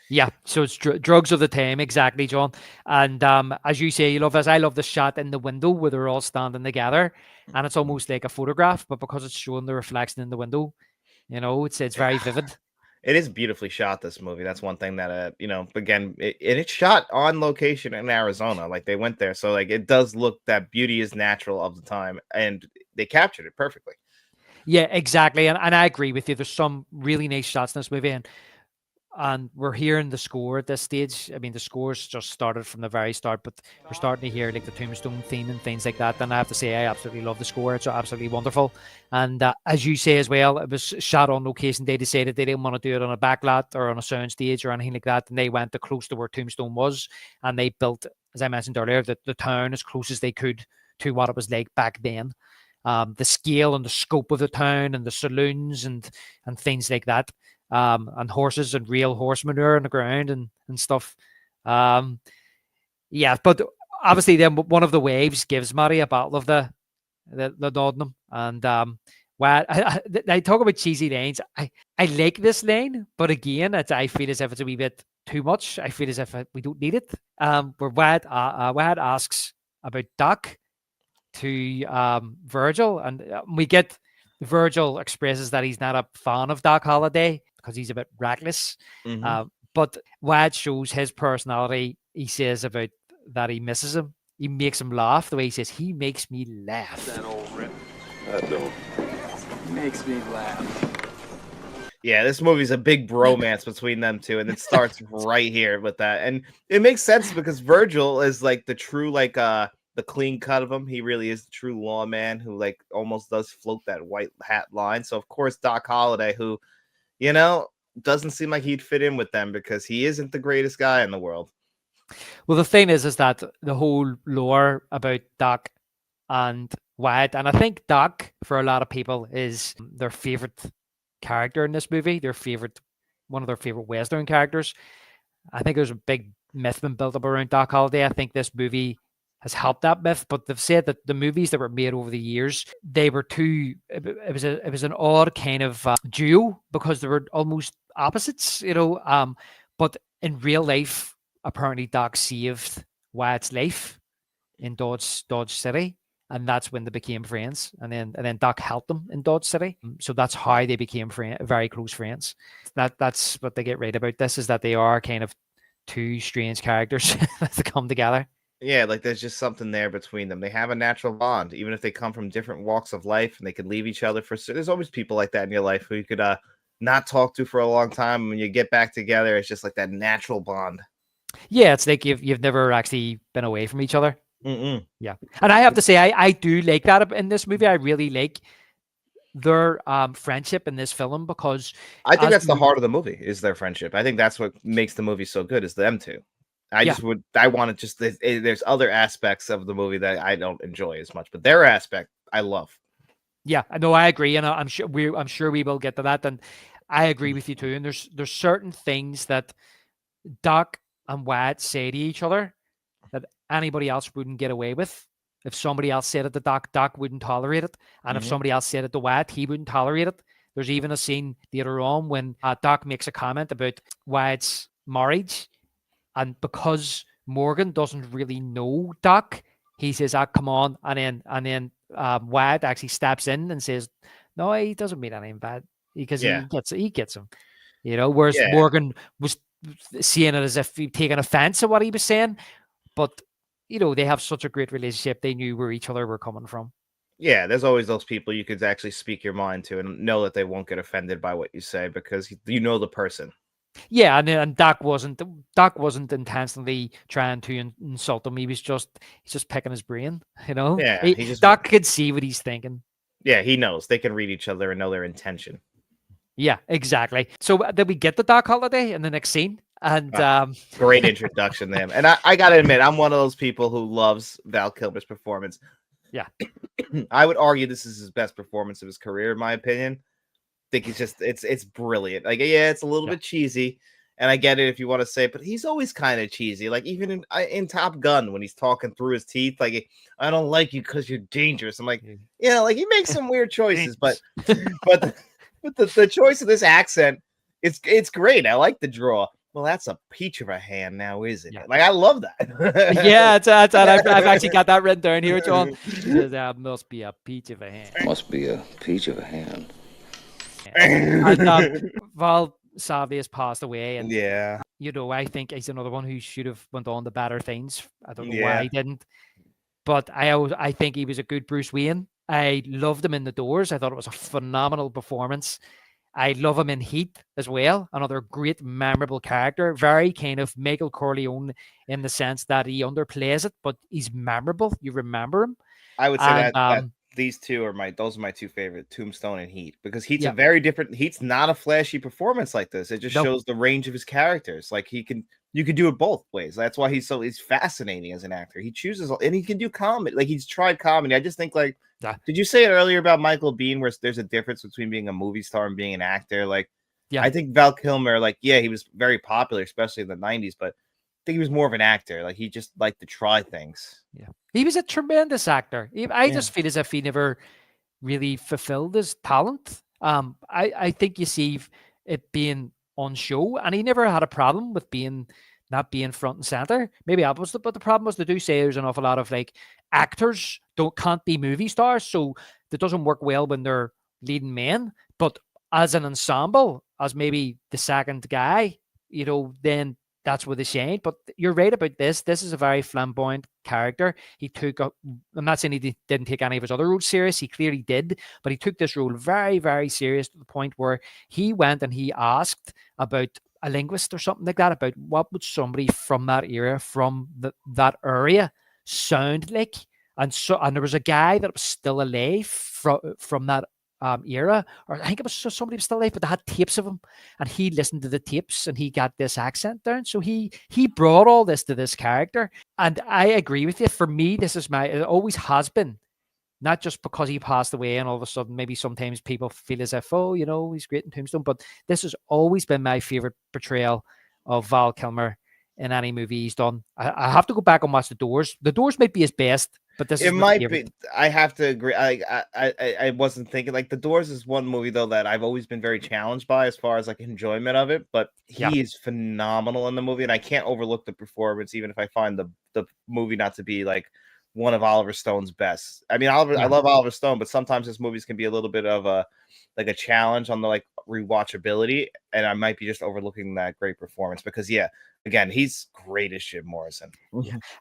Yeah, so it's drugs of the time, exactly, John. And as you say, you love this. I love the shot in the window where they're all standing together, and it's almost like a photograph, but because it's showing the reflection in the window, it's very vivid. It is beautifully shot, this movie. That's one thing that again, it's shot on location in Arizona. Like they went there, so like it does look that beauty is natural of the time, and they captured it perfectly. Yeah, exactly. And I agree with you. There's some really nice shots in this movie, and we're hearing the score at this stage. I mean, the score's just started from the very start, but we're starting to hear like the Tombstone theme and things like that. And I have to say, I absolutely love the score. It's absolutely wonderful. And as you say as well, it was shot on location. They decided they didn't want to do it on a backlot or on a sound stage or anything like that. And they went the close to where Tombstone was, and they built, as I mentioned earlier, the town as close as they could to what it was like back then. The scale and the scope of the town and the saloons and things like that, and horses and real horse manure on the ground and stuff. Yeah, but obviously then one of the waves gives Mary a bottle of the laudanum, and I talk about cheesy lines. I like this line, but again, I feel as if it's a wee bit too much. I feel as if we don't need it. Where Wad asks about Doc to Virgil, and we get Virgil expresses that he's not a fan of Doc Holliday because he's a bit reckless. But Wad shows his personality. He says about that he misses him. He makes him laugh the way he says, "He makes me laugh." That old rip I don't. makes me laugh. Yeah, this movie's a big bromance between them two, and it starts right here with that. And it makes sense because Virgil is like the true, like the clean cut of him. He really is the true lawman who like almost does float that white hat line. So of course Doc Holliday, who, doesn't seem like he'd fit in with them because he isn't the greatest guy in the world. Well, the thing is that the whole lore about Doc and Wyatt, and I think Doc for a lot of people is their favorite character in this movie, one of their favorite Western characters. I think there's a big myth been built up around Doc Holliday. I think this movie has helped that myth, but they've said that the movies that were made over the years, they were too. It was an odd kind of duo because they were almost opposites, But in real life, apparently Doc saved Wyatt's life in Dodge City, and that's when they became friends. And then Doc helped them in Dodge City, so that's how they became very close friends. That's what they get right about this, is that they are kind of two strange characters that come together. Yeah, like there's just something there between them. They have a natural bond, even if they come from different walks of life, and they could leave each other for. There's always people like that in your life who you could not talk to for a long time. When you get back together, it's just like that natural bond. Yeah, it's like you've never actually been away from each other. Mm-mm. Yeah, and I have to say, I do like that in this movie. I really like their friendship in this film because I think that's the heart of the movie is their friendship. I think that's what makes the movie so good is them two. I want to just, there's other aspects of the movie that I don't enjoy as much, but their aspect I love. Yeah, no, I agree, and I'm sure we will get to that, and I agree with you too. And there's certain things that Doc and Wyatt say to each other that anybody else wouldn't get away with. If somebody else said it to Doc, Doc wouldn't tolerate it, and if somebody else said it to Wyatt, he wouldn't tolerate it. There's even a scene later on when Doc makes a comment about Wyatt's marriage. and because Morgan doesn't really know Doc, he says, "Ah, come on," and then Wyatt actually steps in and says, "No, he doesn't mean anything bad because Yeah. he gets him." Whereas Yeah. Morgan was seeing it as if he'd taken offense at what he was saying, but they have such a great relationship. They knew where each other were coming from. Yeah, there's always those people you could actually speak your mind to and know that they won't get offended by what you say because you know the person. Yeah, and Doc wasn't intentionally trying to insult him. He's just picking his brain. Yeah, he just Doc could see what he's thinking. yeah, he knows. They can read each other and know their intention. Yeah, exactly. So then we get the Doc holiday in the next scene, and Great introduction to him. And I gotta admit, I'm one of those people who loves Val Kilmer's performance. Yeah. I would argue this is his best performance of his career, in my opinion. Think it's brilliant. Like, yeah, it's a little bit cheesy, and I get it if you want to say it, but he's always kind of cheesy. Like even in Top Gun when he's talking through his teeth, like I don't like you because you're dangerous. I'm like, like he makes some weird choices, but the choice of this accent, it's great. I like the draw. Well, that's a peach of a hand now, is it? Yeah. Like I love that. Yeah, I've actually got that written down here, John. That must be a peach of a hand. Must be a peach of a hand. And Val sadly has passed away, and yeah, I think he's another one who should have went on to better things. I don't know why Yeah. he didn't, but I think he was a good Bruce Wayne. I loved him in The Doors. I thought it was a phenomenal performance. I love him in Heat as well. Another great, memorable character. Very kind of Michael Corleone in the sense that he underplays it, but he's memorable. You remember him. I would say And, that these two are my two favorite, Tombstone and Heat, because Heat's Yeah. a very different. Heat's not a flashy performance like this. It just Nope. shows the range of his characters. Like you can do it both ways. That's why he's fascinating as an actor. He chooses and he can do comedy. Like he's tried comedy. I just think like, Yeah. did you say it earlier about Michael Biehn, where there's a difference between being a movie star and being an actor? Like, Yeah. I think Val Kilmer, like, yeah, he was very popular, especially in the '90s, but I think he was more of an actor. Like he just liked to try things. Yeah. He was a tremendous actor. I just feel as if he never really fulfilled his talent. I think you see it being on show, and he never had a problem with not being front and center. Maybe that was but the problem was they do say there's an awful lot of like actors can't be movie stars, so it doesn't work well when they're leading men. But as an ensemble, as maybe the second guy, then that's what they shine. But you're right about this. This is a very flamboyant character. He took I'm not saying he didn't take any of his other roles serious. He clearly did, but he took this role very, very serious to the point where he went and he asked about a linguist or something like that about what would somebody from that era, from that area, sound like. And there was a guy that was still alive from that era, or I think it was somebody was still alive, but they had tapes of him, and he listened to the tapes and he got this accent down. So he brought all this to this character, and I agree with you. For me, it always has been, not just because he passed away and all of a sudden maybe sometimes people feel as if he's great in Tombstone, but this has always been my favorite portrayal of Val Kilmer in any movie he's done. I have to go back and watch The Doors. The Doors might be his best. But this It might be. I have to agree. I wasn't thinking like The Doors is one movie though that I've always been very challenged by as far as like enjoyment of it. But he is phenomenal in the movie, and I can't overlook the performance, even if I find the movie not to be like one of Oliver Stone's best. I mean, I love Oliver Stone, but sometimes his movies can be a little bit of a challenge on the like rewatchability, and I might be just overlooking that great performance because again, he's great as Jim Morrison.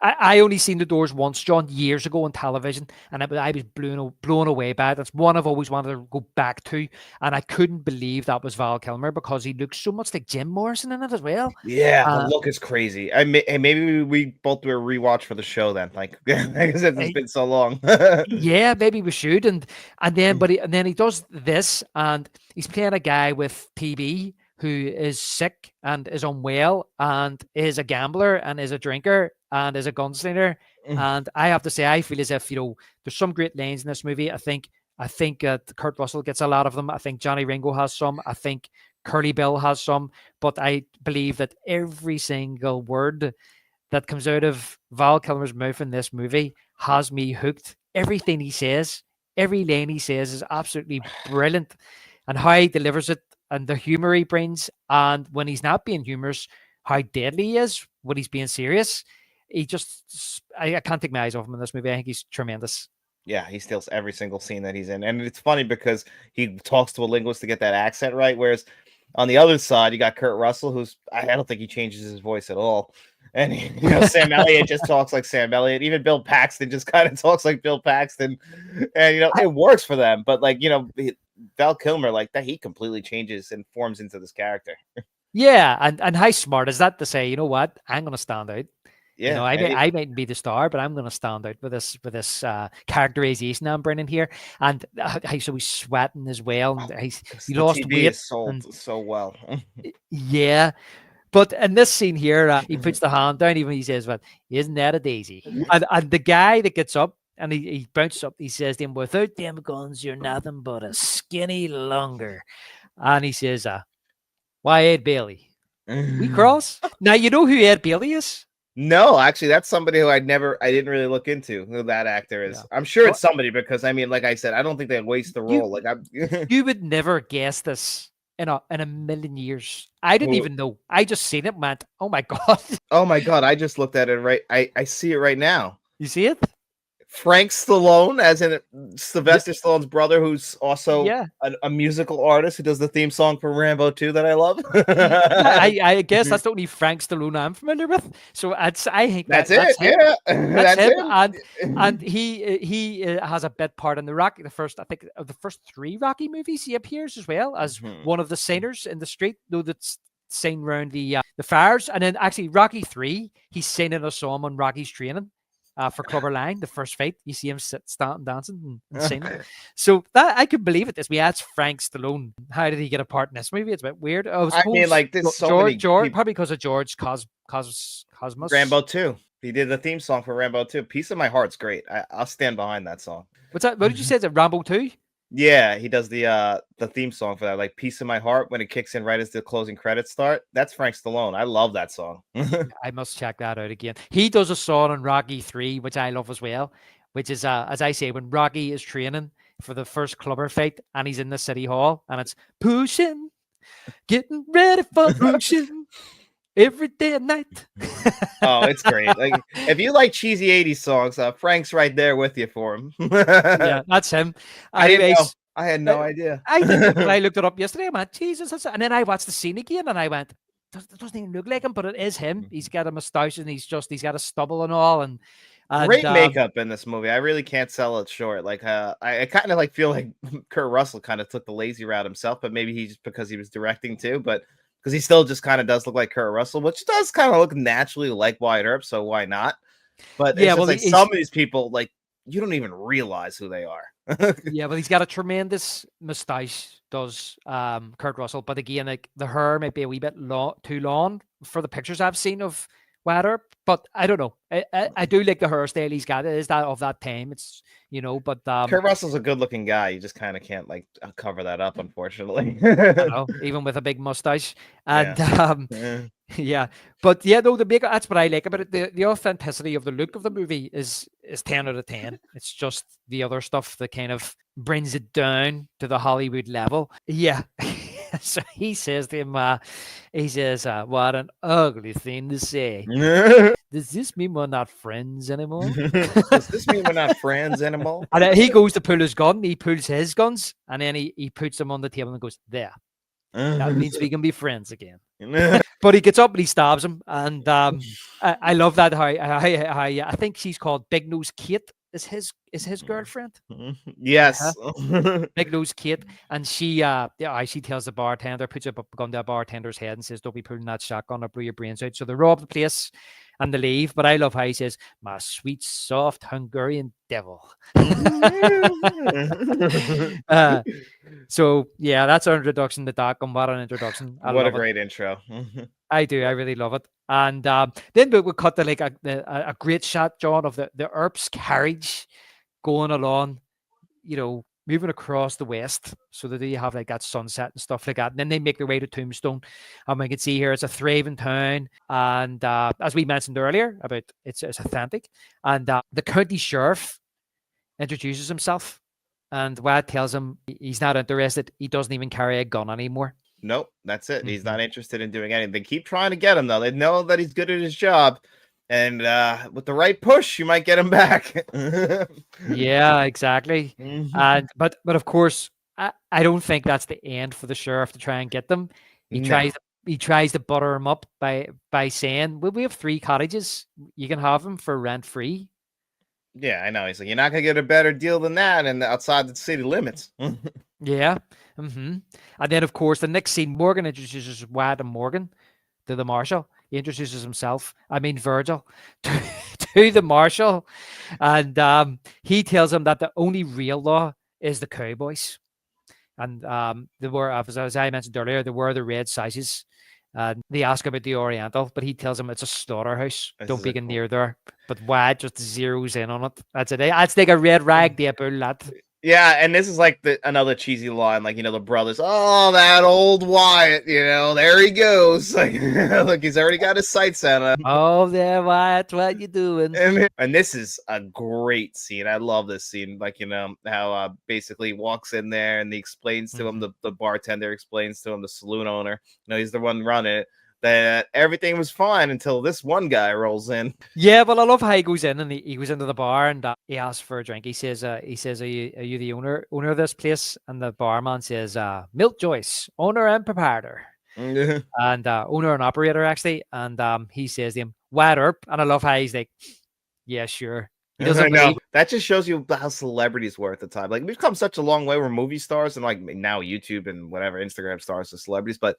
I only seen The Doors once, John, years ago on television, and I was blown away by it. That's one I've always wanted to go back to, and I couldn't believe that was Val Kilmer because he looks so much like Jim Morrison in it as well. Yeah, the look is crazy. Maybe we both do a rewatch for the show then, like because it's been so long. Yeah, maybe we should, and then he does this, and he's playing a guy with PB who is sick and is unwell and is a gambler and is a drinker and is a gunslinger. And I have to say, I feel as if, there's some great lines in this movie. I think Kurt Russell gets a lot of them. I think Johnny Ringo has some. I think Curly Bill has some. But I believe that every single word that comes out of Val Kilmer's mouth in this movie has me hooked. Everything he says, every line he says is absolutely brilliant. And how he delivers it, and the humor he brings, and when he's not being humorous, how deadly he is when he's being serious, I can't take my eyes off him in this movie. I think he's tremendous. Yeah, he steals every single scene that he's in. And it's funny because he talks to a linguist to get that accent right. Whereas on the other side, you got Kurt Russell, who's I don't think he changes his voice at all. And Sam Elliott just talks like Sam Elliott. Even Bill Paxton just kind of talks like Bill Paxton. And it works for them. But Val Kilmer, like that, he completely changes and forms into this character. Yeah, and how smart is that to say, you know what, I'm going to stand out. Yeah, I might be the star, but I'm going to stand out with this characterization I'm bringing here, and he's always sweating as well, and he lost TV weight. is sold so well. Yeah, but in this scene here, he puts the hand down, even he says, "Well, isn't that a daisy?" And the guy that gets up and he bounces up, he says to him, "Without them guns, you're nothing but a skinny lunger," and he says, "Why Ed Bailey? We cross." Now you know who Ed Bailey is. No, actually, that's somebody who I didn't really look into who that actor is. Yeah. I'm sure it's somebody because I mean, like I said, I don't think they waste the role. You would never guess this in a million years. I didn't even know. I just seen it and went, oh my God. Oh my God, I just looked at it right. I see it right now. You see it? Frank Stallone, as in Sylvester Stallone's brother, who's also a musical artist who does the theme song for Rambo 2 that I love. I guess that's the only Frank Stallone I'm familiar with. So I think that's him. Yeah, that's him. And he has a bit part in the Rocky. The first 3 Rocky movies, he appears as well as one of the singers in the street. Though that's sing around the fires, and then actually Rocky 3, he's singing a song on Rocky's training. For Clubber Lang, the first fight, you see him standing dancing and singing. So that I could believe it. That's Frank Stallone. How did he get a part in this movie? It's a bit weird. I mean, like this, George, probably because of George Cosmos. Rambo 2. He did the theme song for Rambo 2. Piece of My Heart's great. I'll stand behind that song. What's that? What did you say? Is it Rambo 2? Yeah, he does the theme song for that, like Piece of My Heart, when it kicks in right as the closing credits start. That's Frank Stallone. I love that song. I must check that out again. He does a song on Rocky 3, which I love as well, which is as I say, when Rocky is training for the first clubber fight and he's in the city hall and it's pushing, getting ready for pushing every day and night. Oh, it's great. Like if you like cheesy 80s songs, Frank's right there with you for him. Yeah, that's him. I didn't know. I had no idea. I did when I looked it up yesterday. I went, Jesus, and then I watched the scene again and I went, it doesn't even look like him, but it is him. He's got a mustache and he's got a stubble and all, and great makeup in this movie. I really can't sell it short. Like I kind of like feel like Kurt Russell kind of took the lazy route himself, but maybe he's because he was directing too, but because he still just kind of does look like Kurt Russell, which does kind of look naturally like Wyatt Earp, so why not? But yeah, well, like some of these people, like you don't even realize who they are. Yeah, well, he's got a tremendous mustache, does Kurt Russell. But again, like the hair might be a wee bit too long for the pictures I've seen of Wyatt Earp. But I don't know. I do like the hairstyle he's got. It is that of that time. It's but Kurt Russell's a good-looking guy. You just kind of can't like cover that up, unfortunately. I know, even with a big mustache. And yeah, but yeah, no, that's what I like about it. The authenticity of the look of the movie is 10 out of 10. It's just the other stuff that kind of brings it down to the Hollywood level. Yeah. So he says to him, what an ugly thing to say. Does this mean we're not friends anymore? Does this mean we're not friends anymore? And he goes to pull his gun. He pulls his guns and then he puts them on the table and goes, there. That means we can be friends again. But he gets up and he stabs him. And I love that. How I think she's called Big Nose Kate is his girlfriend. Yes. Big Nose Kate. And she tells the bartender, puts a gun to a bartender's head and says, don't be pulling that shotgun or blow your brains out. So they rob the place and they leave. But I love how he says, my sweet, soft Hungarian devil. So yeah, that's our introduction to Doc, and what an introduction. What a great intro. I do. I really love it. And then we cut to like a great shot, John, of the Earp's carriage going along, moving across the west, so that you have like that sunset and stuff like that. And then they make their way to Tombstone, and we can see here it's a thriving town. And as we mentioned earlier, about it's authentic. And the county sheriff introduces himself, and Wyatt tells him he's not interested. He doesn't even carry a gun anymore. Nope, that's it. He's not interested in doing anything. They keep trying to get him though. They know that he's good at his job, and with the right push, you might get him back. Yeah, exactly. Mhm. And but of course, I don't think that's the end for the sheriff to try and get them. He No. tries to butter him up by saying, "Well, we have 3 cottages. You can have them for rent free." Yeah, I know. He's like, you're not gonna get a better deal than that, and outside the city limits. Yeah. And then, of course, the next scene, Morgan introduces Wyatt and Morgan to the marshal. He introduces himself, I mean Virgil, to the marshal, and he tells him that the only real law is the cowboys. And there were, as I mentioned earlier, there were the red sizes. They ask about the Oriental, but he tells them it's a slaughterhouse. This Don't is be a getting cool- near there. But Wyatt just zeroes in on it. That's it. That's like a red rag there, bull, lad. Yeah, and this is like another cheesy line, like the brothers. Oh, that old Wyatt, there he goes. Like, look, he's already got his sights on him. Oh, there, Wyatt, what you doing? And this is a great scene. I love this scene. Like, how basically walks in there and he explains to him, the bartender explains to him, the saloon owner, he's the one running it, that everything was fine until this one guy rolls in. Yeah, well, I love how he goes in and he goes into the bar and he asks for a drink. He says, "Are you the owner of this place?" And the barman says, "Milt Joyce, owner and proprietor." And owner and operator, actually. And he says to him, "Wyatt Earp." And I love how he's like, "Yeah, sure." He doesn't know. believe. That just shows you how celebrities were at the time. Like, we've come such a long way. We're movie stars and like now YouTube and whatever Instagram stars are celebrities, but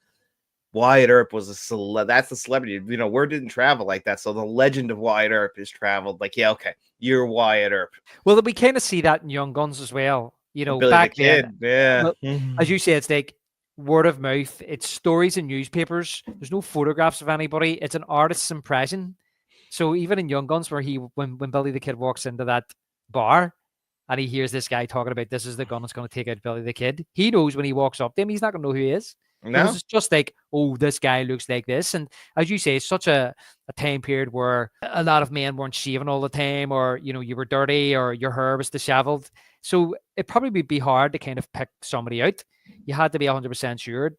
Wyatt Earp was that's the celebrity. Word didn't travel like that. So the legend of Wyatt Earp is traveled. Like, yeah, okay, you're Wyatt Earp. Well, we kind of see that in Young Guns as well. Billy back the Kid, then, yeah. as you say, it's like word of mouth. It's stories in newspapers. There's no photographs of anybody. It's an artist's impression. So even in Young Guns, where when Billy the Kid walks into that bar and he hears this guy talking about this is the gun that's going to take out Billy the Kid, he knows when he walks up to him, he's not going to know who he is. No, because it's just like, oh, this guy looks like this. And as you say, it's such a time period where a lot of men weren't shaving all the time, or you were dirty, or your hair was disheveled. So it probably would be hard to kind of pick somebody out. You had to be 100% sure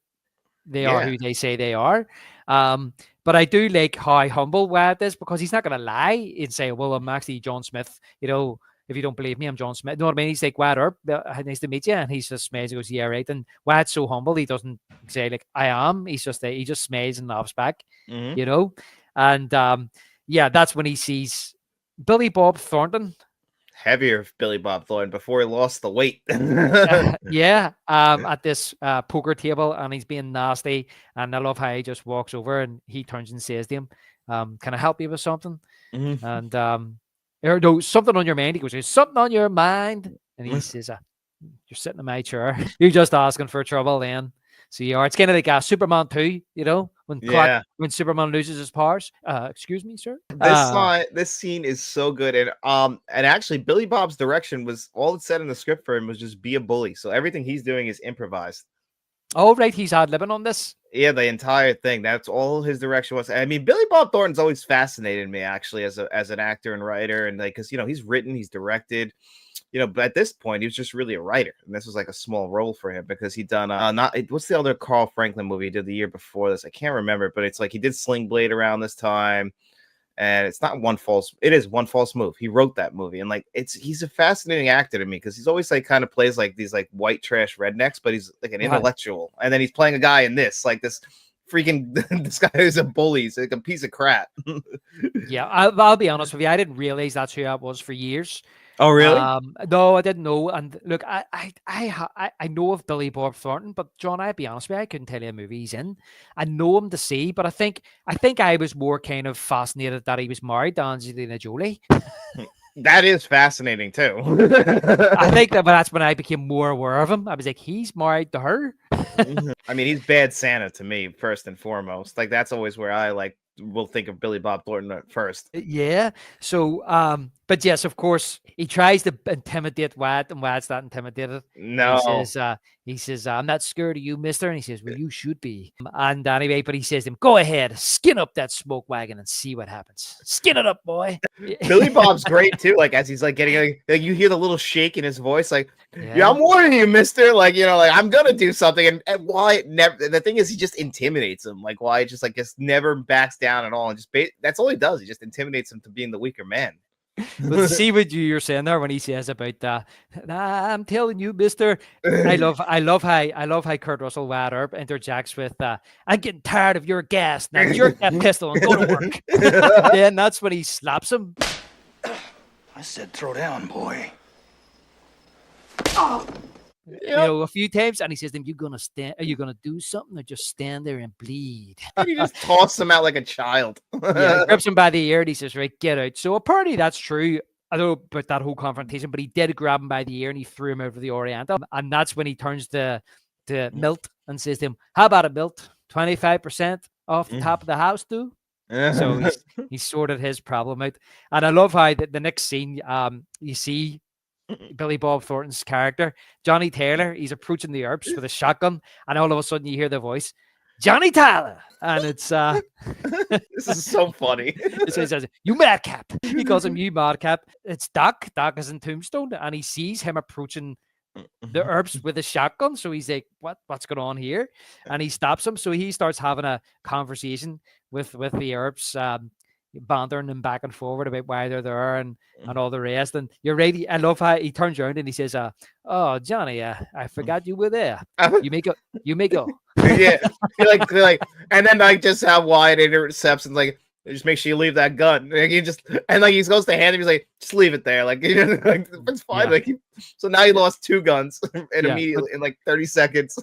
they are who they say they are. But I do like how humble Wyatt is, because he's not going to lie and say, well, I'm actually John Smith. If you don't believe me, I'm John Smith. You know what I mean? He's like, Wyatt Earp, nice to meet you. And he's just smiles and goes, yeah, right. And Wyatt's so humble, he doesn't say like, I am. He just smiles and laughs back, And that's when he sees Billy Bob Thornton. Heavier Billy Bob Thornton before he lost the weight. At this poker table, and he's being nasty. And I love how he just walks over and he turns and says to him, can I help you with something? And or no, something on your mind. He goes, there's something on your mind. And he says, you're sitting in my chair. You're just asking for trouble then. So you are. It's kind of like Superman 2, when Superman loses his powers. Excuse me, sir. This scene is so good. And actually Billy Bob's direction was all it said in the script for him was just be a bully. So everything he's doing is improvised. Oh, right. He's ad-libbing on this. Yeah, the entire thing. That's all his direction was. I mean, Billy Bob Thornton's always fascinated me, actually, as an actor and writer, and like, because he's written, he's directed, but at this point he was just really a writer, and this was like a small role for him because he'd done what's the other Carl Franklin movie he did the year before this? I can't remember, but it's like he did Sling Blade around this time. And it is One False Move. He wrote that movie. And like, he's a fascinating actor to me because he's always like kind of plays like these like white trash rednecks, but he's like an intellectual. And then he's playing a guy in this, like this freaking, this guy who's a bully. He's like a piece of crap. Yeah, I'll be honest with you. I didn't realize that's who I was for years. Oh, really? No, I didn't know. And look, I know of Billy Bob Thornton, but John, I'd be honest with you, I couldn't tell you a movie he's in. I know him to see, but I think I was more kind of fascinated that he was married to Angelina Jolie. That is fascinating too. I think that's when I became more aware of him. I was like, he's married to her. I mean, he's Bad Santa to me, first and foremost. Like, that's always where I will think of Billy Bob Thornton at first. Yeah. So, but yes, of course, he tries to intimidate Wyatt, and Wyatt's not intimidated. No. He says, I'm not scared of you, mister. And he says, well, you should be. And anyway, but he says to him, go ahead, skin up that smoke wagon and see what happens. Skin it up, boy. Billy Bob's great too. Like, as he's like getting, like you hear the little shake in his voice, like Yeah, I'm warning you, mister. Like, like I'm gonna do something. And Wyatt never, the thing is, he just intimidates him. Like, Wyatt just never backs down at all. And that's all he does. He just intimidates him to being the weaker man. But see what you're saying there when he says about I'm telling you, mister. I love how Kurt Russell Wyatt Earp interjects with I'm getting tired of your gas. Now jerk that pistol and go to work. Then that's when he slaps him. I said throw down, boy. A few times, and he says to him, "You gonna stand? Are you gonna do something, or just stand there and bleed?" And he just tosses him out like a child. Yeah, he grips him by the ear and he says, "Right, get out." So apparently that's true. I don't know about that whole confrontation, but he did grab him by the ear and he threw him over the Oriental, and that's when he turns to Milt and says to him, "How about it, Milt? 25% off the top of the house, too." So he's sorted his problem out, and I love how the next scene, you see Billy Bob Thornton's character, Johnny Taylor, he's approaching the Earps with a shotgun, and all of a sudden you hear the voice, "Johnny Tyler," and it's this is so funny. So he says, "You madcap." He calls him "you madcap." It's Doc. Doc is in Tombstone, and he sees him approaching the Earps with a shotgun. So he's like, what's going on here? And he stops him. So he starts having a conversation with the Earps, bantering them back and forward about why they're there and all the rest. And you're right. I love how he turns around and he says, "Oh, Johnny, I forgot you were there. You may go. You may go." Yeah, like, and then like just how Wyatt intercepts and like, just make sure you leave that gun. Like he goes to hand him, he's like, just leave it there. Like, like it's fine. Yeah. Like so now he lost 2 guns and immediately in like 30 seconds.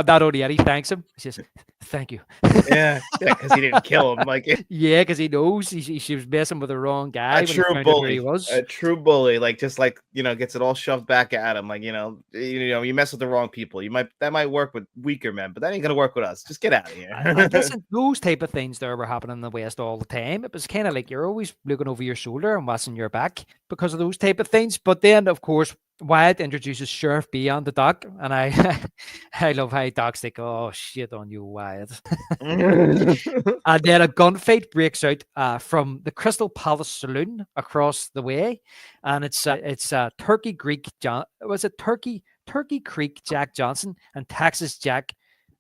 Not only that, he thanks him. He says, "Thank you." Yeah, because he didn't kill him. Like, yeah, because he knows she was messing with the wrong guy. A true bully. He was. A true bully. Like just like gets it all shoved back at him. Like you mess with the wrong people. That might work with weaker men, but that ain't gonna work with us. Just get out of here. And listen, those type of things there were happening in the West all the time. It was kind of like you're always looking over your shoulder and watching your back because of those type of things. But then, of course, Wyatt introduces Sheriff B on the Doc, and I love how Doc's like, "Oh shit on you, Wyatt." And then a gunfight breaks out from the Crystal Palace Saloon across the way, and it's Turkey Creek Turkey Creek Jack Johnson and Texas Jack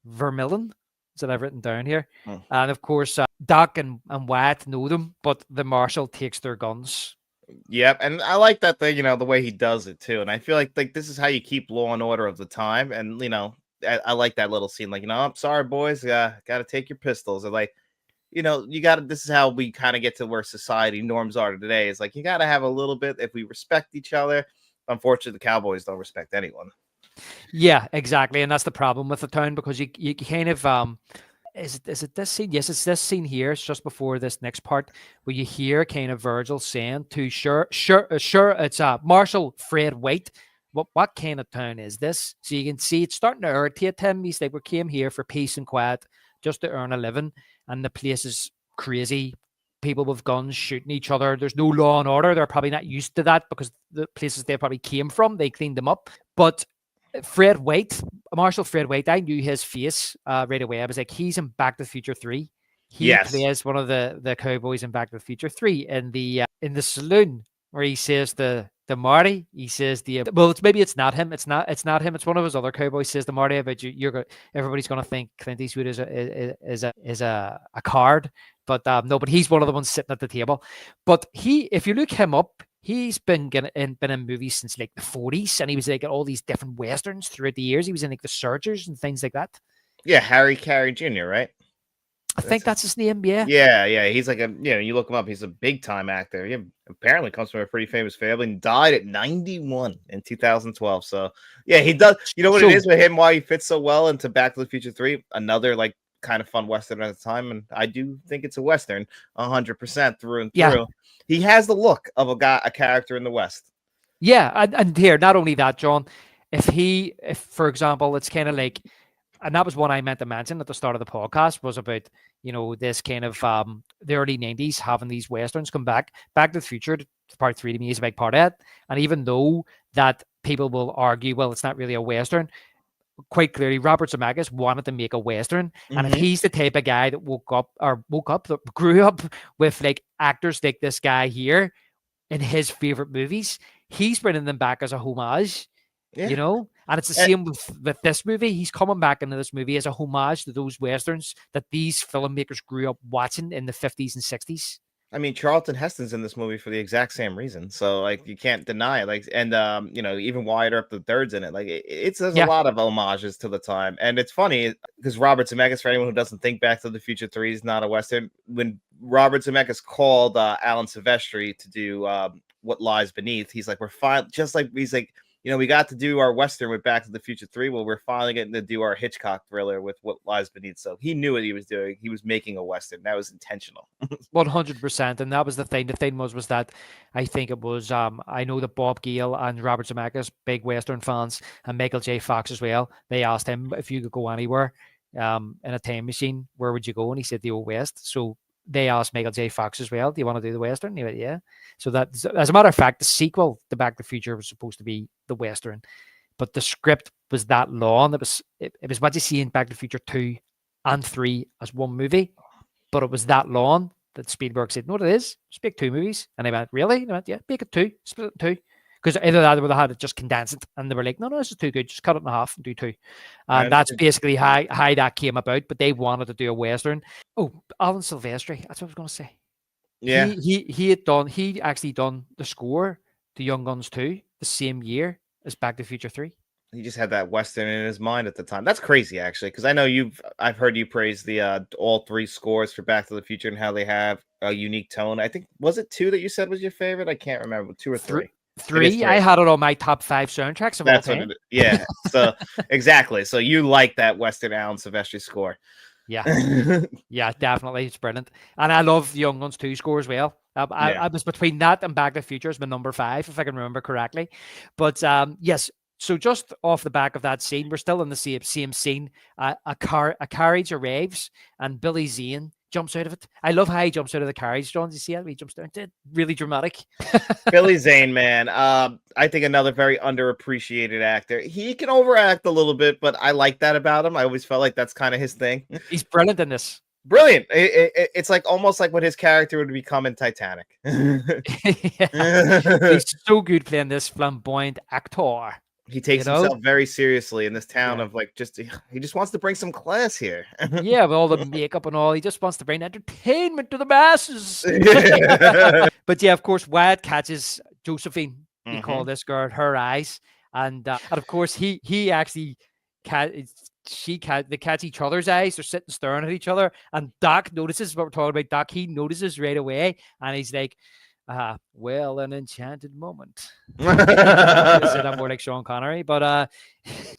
Vermillion. That I've written down here. And of course, Doc and Wyatt know them, but the marshal takes their guns. Yep, and I like that thing, the way he does it too. And I feel like this is how you keep law and order of the time. And I like that little scene. Like, I'm sorry, boys, got to take your pistols. And like, you got to. This is how we kind of get to where society norms are today. It's like you got to have a little bit if we respect each other. Unfortunately, the Cowboys don't respect anyone. Yeah, exactly, and that's the problem with the town because you kind of is it this scene? Yes, it's this scene here. It's just before this next part where you hear kind of Virgil saying to sure, it's Marshal Fred White. What kind of town is this? So you can see it's starting to irritate him. He's like, we came here for peace and quiet, just to earn a living, and the place is crazy. People with guns shooting each other. There's no law and order. They're probably not used to that because the places they probably came from, they cleaned them up. But Fred White, Marshal Fred White, I knew his face right away. I was like, he's in Back to the Future 3. He plays one of the cowboys in Back to the Future 3 in the saloon where he says the Marty, he says it's not him. It's not him. It's one of his other cowboys says to Marty about you. Everybody's gonna think Clint Eastwood is a card, but no, but he's one of the ones sitting at the table. But if you look him up, he's been in movies since like the 40s, and he was like in all these different westerns throughout the years. He was in like The Searchers and things like that. Yeah, Harry Carey Jr., right? I think that's his name. Yeah. Yeah. He's like you look him up. He's a big time actor. He apparently comes from a pretty famous family and died at 91 in 2012. So yeah, he does. You know what it is with him? Why he fits so well into Back to the Future 3? Another like kind of fun western at the time, and I do think it's a western 100% through and through. Yeah. He has the look of a character in the West. Yeah, and here, not only that, John, if for example, it's kind of like, and that was one I meant to mention at the start of the podcast, was about, this kind of the early 90s having these westerns come back. Back to the Future, part 3 to me is a big part of it. And even though that people will argue, well, it's not really a western, quite clearly Robert Zemeckis wanted to make a western. And if he's the type of guy that grew up with like actors like this guy here in his favorite movies, he's bringing them back as a homage. Yeah. You know, and it's the same with this movie. He's coming back into this movie as a homage to those westerns that these filmmakers grew up watching in the 50s and 60s. I mean, Charlton Heston's in this movie for the exact same reason. So like you can't deny it. Like and even Wyatt Earp the third's in it. Like there's a Yeah. lot of homages to the time. And it's funny because Robert Zemeckis, for anyone who doesn't think Back to the Future 3 is not a Western, when Robert Zemeckis called Alan Silvestri to do What Lies Beneath, he's like, we're fine, just like he's like, we got to do our Western with Back to the Future 3. Well, we're finally getting to do our Hitchcock thriller with What Lies Beneath. So he knew what he was doing. He was making a Western. That was intentional. 100%. And that was the thing. The thing was that I think it was, I know that Bob Gale and Robert Zemeckis, big Western fans, and Michael J. Fox as well, they asked him if you could go anywhere in a time machine, where would you go? And he said the Old West. So they asked Michael J. Fox as well, do you want to do the Western? And he went, yeah. So that, as a matter of fact, the sequel to Back to the Future was supposed to be the Western, but the script was that long. It was what you see in Back to the Future 2 and 3 as one movie, but it was that long that Spielberg said, no, it is. Just make 2 movies. And they went, really? And they went, yeah, make it 2, split it in 2. Because either that or they had it just condense it, and they were like, no, this is too good. Just cut it in half and do 2. And that's basically how that came about. But they wanted to do a Western. Oh, Alan Silvestri. That's what I was going to say. Yeah. He actually done the score to Young Guns 2 the same year as Back to the Future 3. He just had that Western in his mind at the time. That's crazy, actually, because I know I've heard you praise the all 3 scores for Back to the Future and how they have a unique tone. I think, was it 2 that you said was your favorite? I can't remember, 2 or 3. 3. I had it on my top 5 soundtracks of all time. What it is. Yeah. So exactly. So you like that Western Alan Silvestri score? Yeah. Yeah, definitely. It's brilliant. And I love Young Guns 2 score as well. I was between that and Back to the Future as my number 5, if I can remember correctly. But yes, so just off the back of that scene, we're still in the same scene. A carriage arrives and Billy Zane jumps out of it. I love how he jumps out of the carriage, John. Did you see it? He jumps down. It's really dramatic. Billy Zane, man. I think another very underappreciated actor. He can overact a little bit, but I like that about him. I always felt like that's kind of his thing. He's brilliant in this. Brilliant. It's like almost like what his character would become in Titanic. He's so good playing this flamboyant actor. He takes himself very seriously in this town of like he just wants to bring some class here. Yeah, with all the makeup and all, he just wants to bring entertainment to the masses. But yeah, of course, Wyatt catches Josephine. He called this girl her eyes, and of course he actually they catch each other's eyes. They're sitting staring at each other, and Doc notices what we're talking about. Doc, he notices right away, and he's like, well, an enchanted moment. I'm more like Sean Connery, but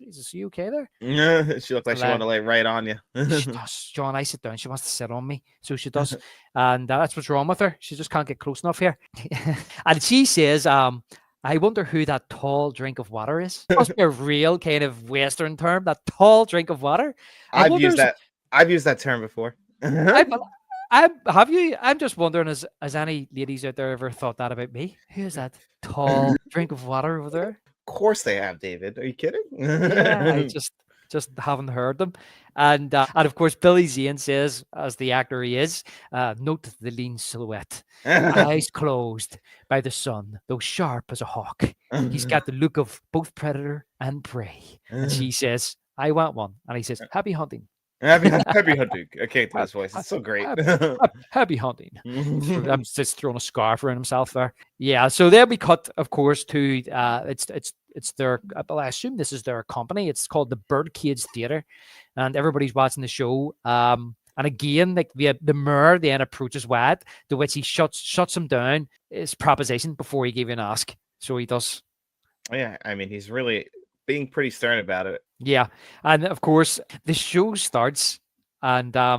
is she okay there? Yeah, she looked like she wanted to lay right on you. She does, John. I sit down. She wants to sit on me, so she does, and that's what's wrong with her. She just can't get close enough here. And she says, I wonder who that tall drink of water is. It must be a real kind of Western term, that tall drink of water. I've used that term before. Have you? I'm just wondering, has any ladies out there ever thought that about me? Who is that tall drink of water over there? Of course they have, David. Are you kidding? Yeah, I just haven't heard them. And of course, Billy Zane says, as the actor he is, note the lean silhouette, eyes closed by the sun, though sharp as a hawk. He's got the look of both predator and prey. And she says, I want one. And he says, happy hunting. Happy hunting. I can't do his voice. It's so great. Happy hunting. I'm just throwing a scarf around himself there. Yeah. So then we cut, of course, to it's their. Well, I assume this is their company. It's called the Birdcage Theater, and everybody's watching the show. And again, like the mayor then approaches Wyatt, to which he shuts him down. His proposition before he gave you an ask. So he does. Yeah, I mean, he's really being pretty stern about it. Yeah, and of course the show starts, and I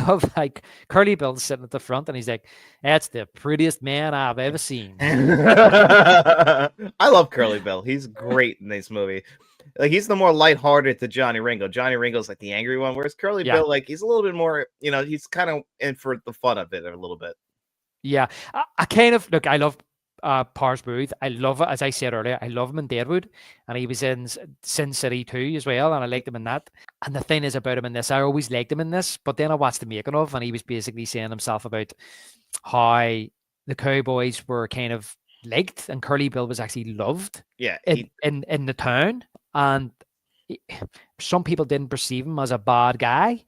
love like Curly Bill's sitting at the front, and he's like, "That's the prettiest man I've ever seen." I love Curly Bill. He's great in this movie. Like he's the more lighthearted to Johnny Ringo. Johnny Ringo's like the angry one, whereas Curly Bill, like he's a little bit more, he's kind of in for the fun of it a little bit. Yeah, I kind of look. I love Powers Booth. I love it, as I said earlier. I love him in Deadwood, and he was in Sin City 2 as well, and I liked him in that. And the thing is about him in this, I always liked him in this, but then I watched the making of, and he was basically saying himself about how the Cowboys were kind of liked, and Curly Bill was actually loved Yeah, in the town, and he- some people didn't perceive him as a bad guy,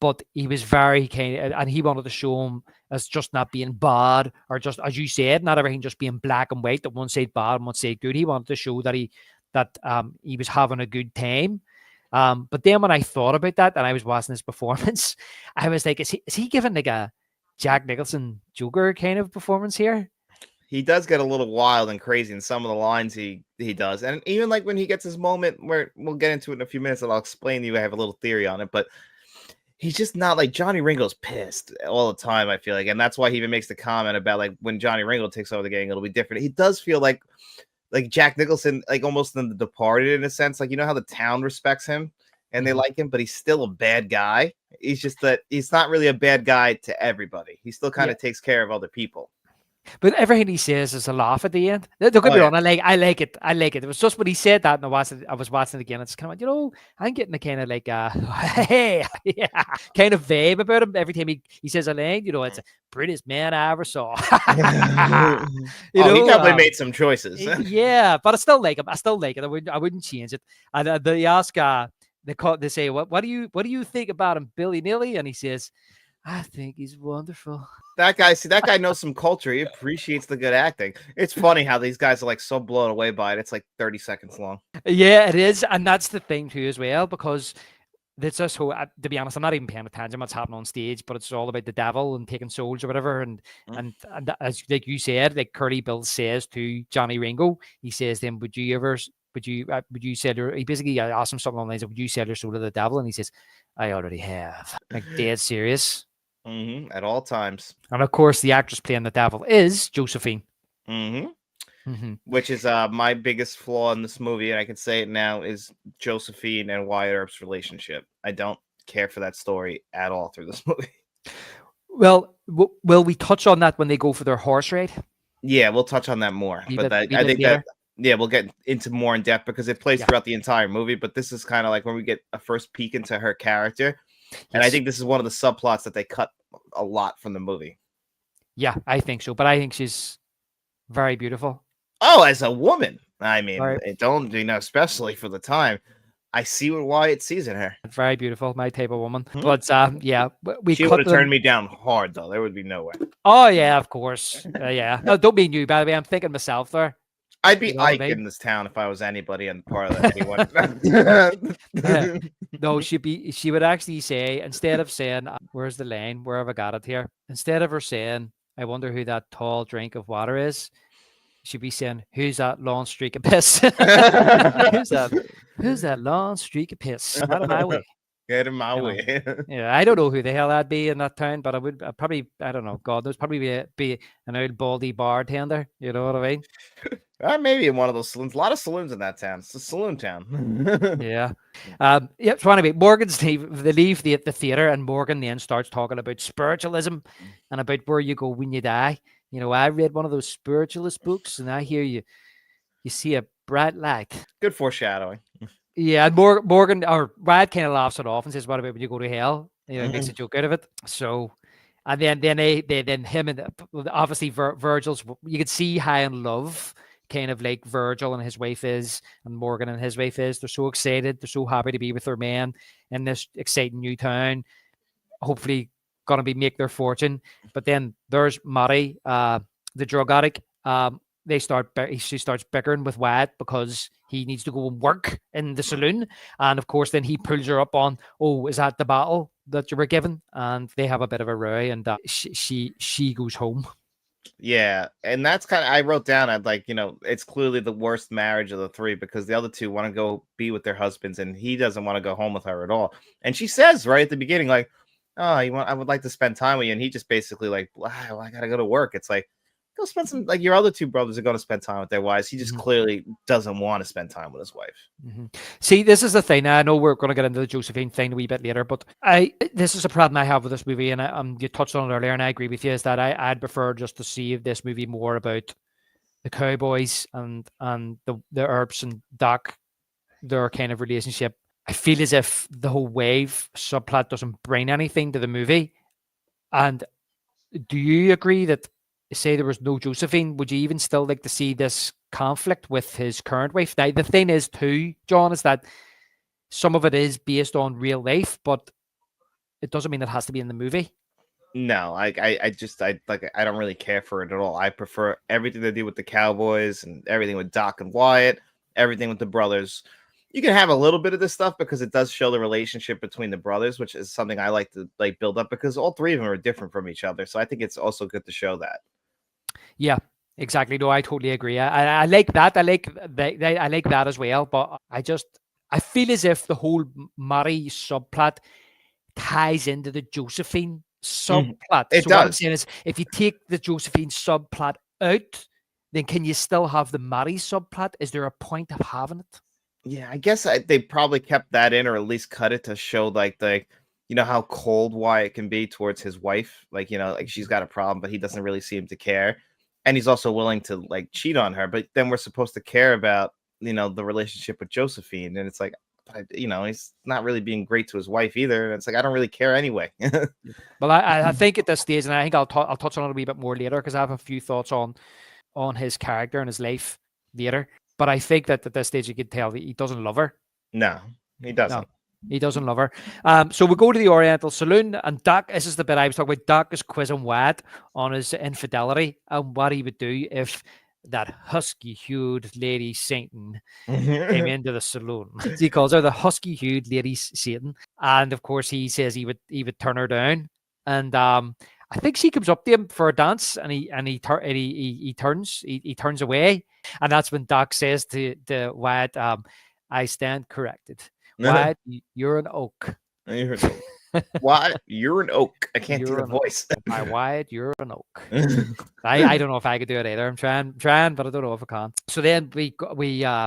but he was very kind of, and he wanted to show him as just not being bad, or just as you said, not everything just being black and white, that one side bad and one side good. He wanted to show that he was having a good time. But then when I thought about that and I was watching this performance, I was like, is he giving like a Jack Nicholson Joker kind of performance here? he does get a little wild and crazy in some of the lines he does, and even like when he gets his moment, where we'll get into it in a few minutes, and I'll explain to you. I have a little theory on it, but he's just not like Johnny Ringo's pissed all the time, I feel like, and that's why he even makes the comment about like when Johnny Ringo takes over the gang, it'll be different. He does feel like Jack Nicholson, like almost in The Departed, in a sense, like, you know how the town respects him and they like him, but he's still a bad guy. He's just that he's not really a bad guy to everybody. He still kind of takes care of other people. But everything he says is a laugh at the end. Don't get me wrong, I like it. I like it. It was just when he said that, and I was watching it again. It's kind of, I'm getting a kind of like hey, yeah, kind of vibe about him every time he says a line. It's the prettiest man I ever saw. He probably made some choices. Yeah, but I still like him. I still like it. I wouldn't change it. And they ask, they say, what do you think about him, Billy Nilly? And he says, I think he's wonderful. That guy knows some culture. He appreciates the good acting. It's funny how these guys are like so blown away by it. It's like 30 seconds long. Yeah, it is. And that's the thing too, as well, because it's just so, to be honest, I'm not even paying attention to what's happening on stage, but it's all about the devil and taking souls or whatever. And as like you said, like Curly Bill says to Johnny Ringo, he says to him, would you sell your, he basically asked him something along the lines of, would you sell your soul to the devil? And he says, I already have. Like dead serious. At all times. And of course, the actress playing the devil is Josephine. Which is my biggest flaw in this movie, and I can say it now, is Josephine and Wyatt Earp's relationship. I don't care for that story at all through this movie. Well, will we touch on that when they go for their horse ride? Yeah, we'll touch on that more. But I think that, yeah, we'll get into more in depth because it plays throughout the entire movie. But this is kind of like when we get a first peek into her character. And I think this is one of the subplots that they cut a lot from the movie. Yeah, I think so. But I think she's very beautiful. Oh, as a woman. I mean, don't, especially for the time. I see what Wyatt sees in her. Very beautiful, my type of woman. But yeah, she would have turned me down hard, though. There would be no way. Oh, yeah, of course. Yeah. No, don't mean you, by the way. I'm thinking myself there. I'd be Ike in this town if I was anybody and part of that anyone. No, she would actually say, instead of saying, where's the line? Where have I got it here? Instead of her saying, I wonder who that tall drink of water is, she'd be saying, who's that long streak of piss? Who's that long streak of piss? Out of my way. Get in my way. Yeah, I don't know who the hell I'd be in that town, but I'd probably, I don't know, God, there's probably be an old baldy bartender. You know what I mean? Maybe in one of those saloons. A lot of saloons in that town. It's a saloon town. Yeah. So anyway, they leave the theater, and Morgan then starts talking about spiritualism and about where you go when you die. I read one of those spiritualist books, and I hear you see a bright light. Good foreshadowing. Yeah, and Morgan or Brad kind of laughs it off and says, "What about when you go to hell?" He makes a joke out of it. So, and then him and obviously Virgil's. You could see how in love, kind of like Virgil and his wife is, and Morgan and his wife is. They're so excited. They're so happy to be with their man in this exciting new town. Hopefully, gonna make their fortune. But then there's Matty, the drug addict. She starts bickering with Wyatt because he needs to go and work in the saloon, and of course then he pulls her up on, oh, is that the battle that you were given? And they have a bit of a row, and she goes home. Yeah, and that's kind of, I wrote down, I'd like, it's clearly the worst marriage of the three, because the other two want to go be with their husbands and he doesn't want to go home with her at all. And she says right at the beginning, like, oh, I would like to spend time with you, and he just basically like, well, I gotta go to work. It's like, go spend some, like, your other two brothers are going to spend time with their wives. He just clearly doesn't want to spend time with his wife. See, this is the thing. Now, I know we're going to get into the Josephine thing a wee bit later, but this is a problem I have with this movie, and you touched on it earlier, and I agree with you, is that I'd prefer just to see this movie more about the cowboys and the Earps and Doc, their kind of relationship. I feel as if the whole wave subplot doesn't bring anything to the movie. And do you agree that say there was no Josephine, would you even still like to see this conflict with his current wife? Now, the thing is, too, John, is that some of it is based on real life, but it doesn't mean it has to be in the movie. No, I don't really care for it at all. I prefer everything they do with the Cowboys and everything with Doc and Wyatt, everything with the brothers. You can have a little bit of this stuff because it does show the relationship between the brothers, which is something I like to like build up because all three of them are different from each other. So I think it's also good to show that. Yeah, exactly. No, I totally agree. I like that. I like that as well. But I feel as if the whole Murray subplot ties into the Josephine subplot. It So what I'm does. saying is, if you take the Josephine subplot out, then can you still have the Murray subplot? Is there a point of having it? Yeah, I guess they probably kept that in, or at least cut it to show like how cold Wyatt can be towards his wife. Like like she's got a problem, but he doesn't really seem to care, and he's also willing to like cheat on her. But then we're supposed to care about the relationship with Josephine, and it's like, he's not really being great to his wife either. And it's like I don't really care anyway. Well, I think at this stage, and I think I'll touch on it a wee bit more later because I have a few thoughts on his character and his life later. But I think that at this stage you could tell that he doesn't love her. No, he No, doesn't. he doesn't love her. So we go to the Oriental Saloon, and Doc, this is the bit I was talking about. Doc is quizzing Wyatt on his infidelity and what he would do if that husky-hued lady Satan came into the saloon. He calls her the husky-hued lady Satan, and of course he says he would turn her down. And I think she comes up to him for a dance, and he turns away, and that's when Doc says to Wyatt, "I stand corrected. Wyatt, you're an oak." Why? You're an oak. I can't do You're the an oak. voice. By Wyatt, you're an oak. I don't know if I could do it either. I'm trying, but I don't know if I can. So then we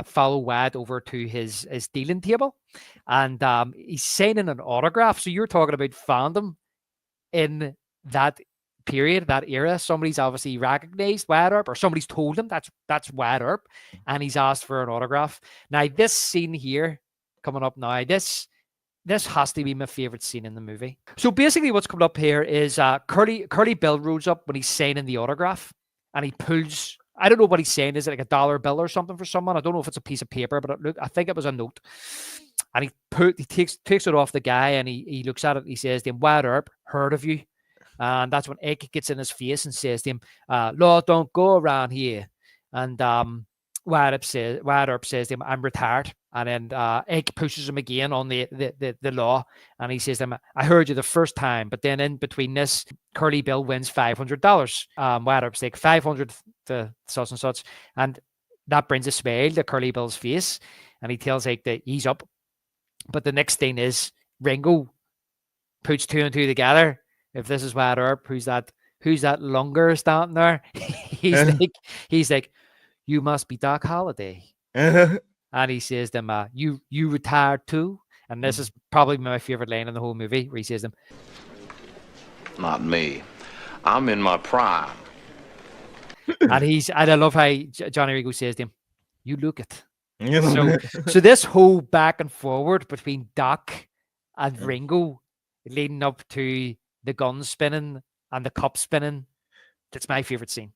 follow Wyatt over to his dealing table, and he's signing an autograph. So you're talking about fandom in that period, that era. Somebody's obviously recognized Wyatt Earp, or somebody's told him that's Wyatt Earp, and he's asked for an autograph. Now this scene here coming up now, this has to be my favorite scene in the movie. So basically what's coming up here is Curly Bill rolls up when he's signing the autograph, and he pulls, I don't know what he's saying. Is it like a dollar bill or something for someone? I don't know if it's a piece of paper, but I think it was a note. And he takes it off the guy, and he looks at it and he says to him, "Wyatt Earp, heard of you?" And that's when Egg gets in his face and says to him, "Lord, don't go around here." And Wyatt Earp says to him, "I'm retired." And then Egg pushes him again on the law, and he says to him, "I heard you the first time, but then in between this, Curly Bill wins $500. Wyatt Earp's like 500 to such and such, and that brings a smile to Curly Bill's face, and he tells Egg that he's up. But the next thing is Ringo puts two and two together. If this is Wyatt Earp, who's that longer standing there? he's like, "You must be Doc Holliday." And he says to him, you retired too? And this is probably my favorite line in the whole movie, where he says to him, "Not me. I'm in my prime." and I love how Johnny Ringo says to him, "You look it." So this whole back and forward between Doc and Ringo leading up to the gun spinning and the cup spinning, that's my favorite scene.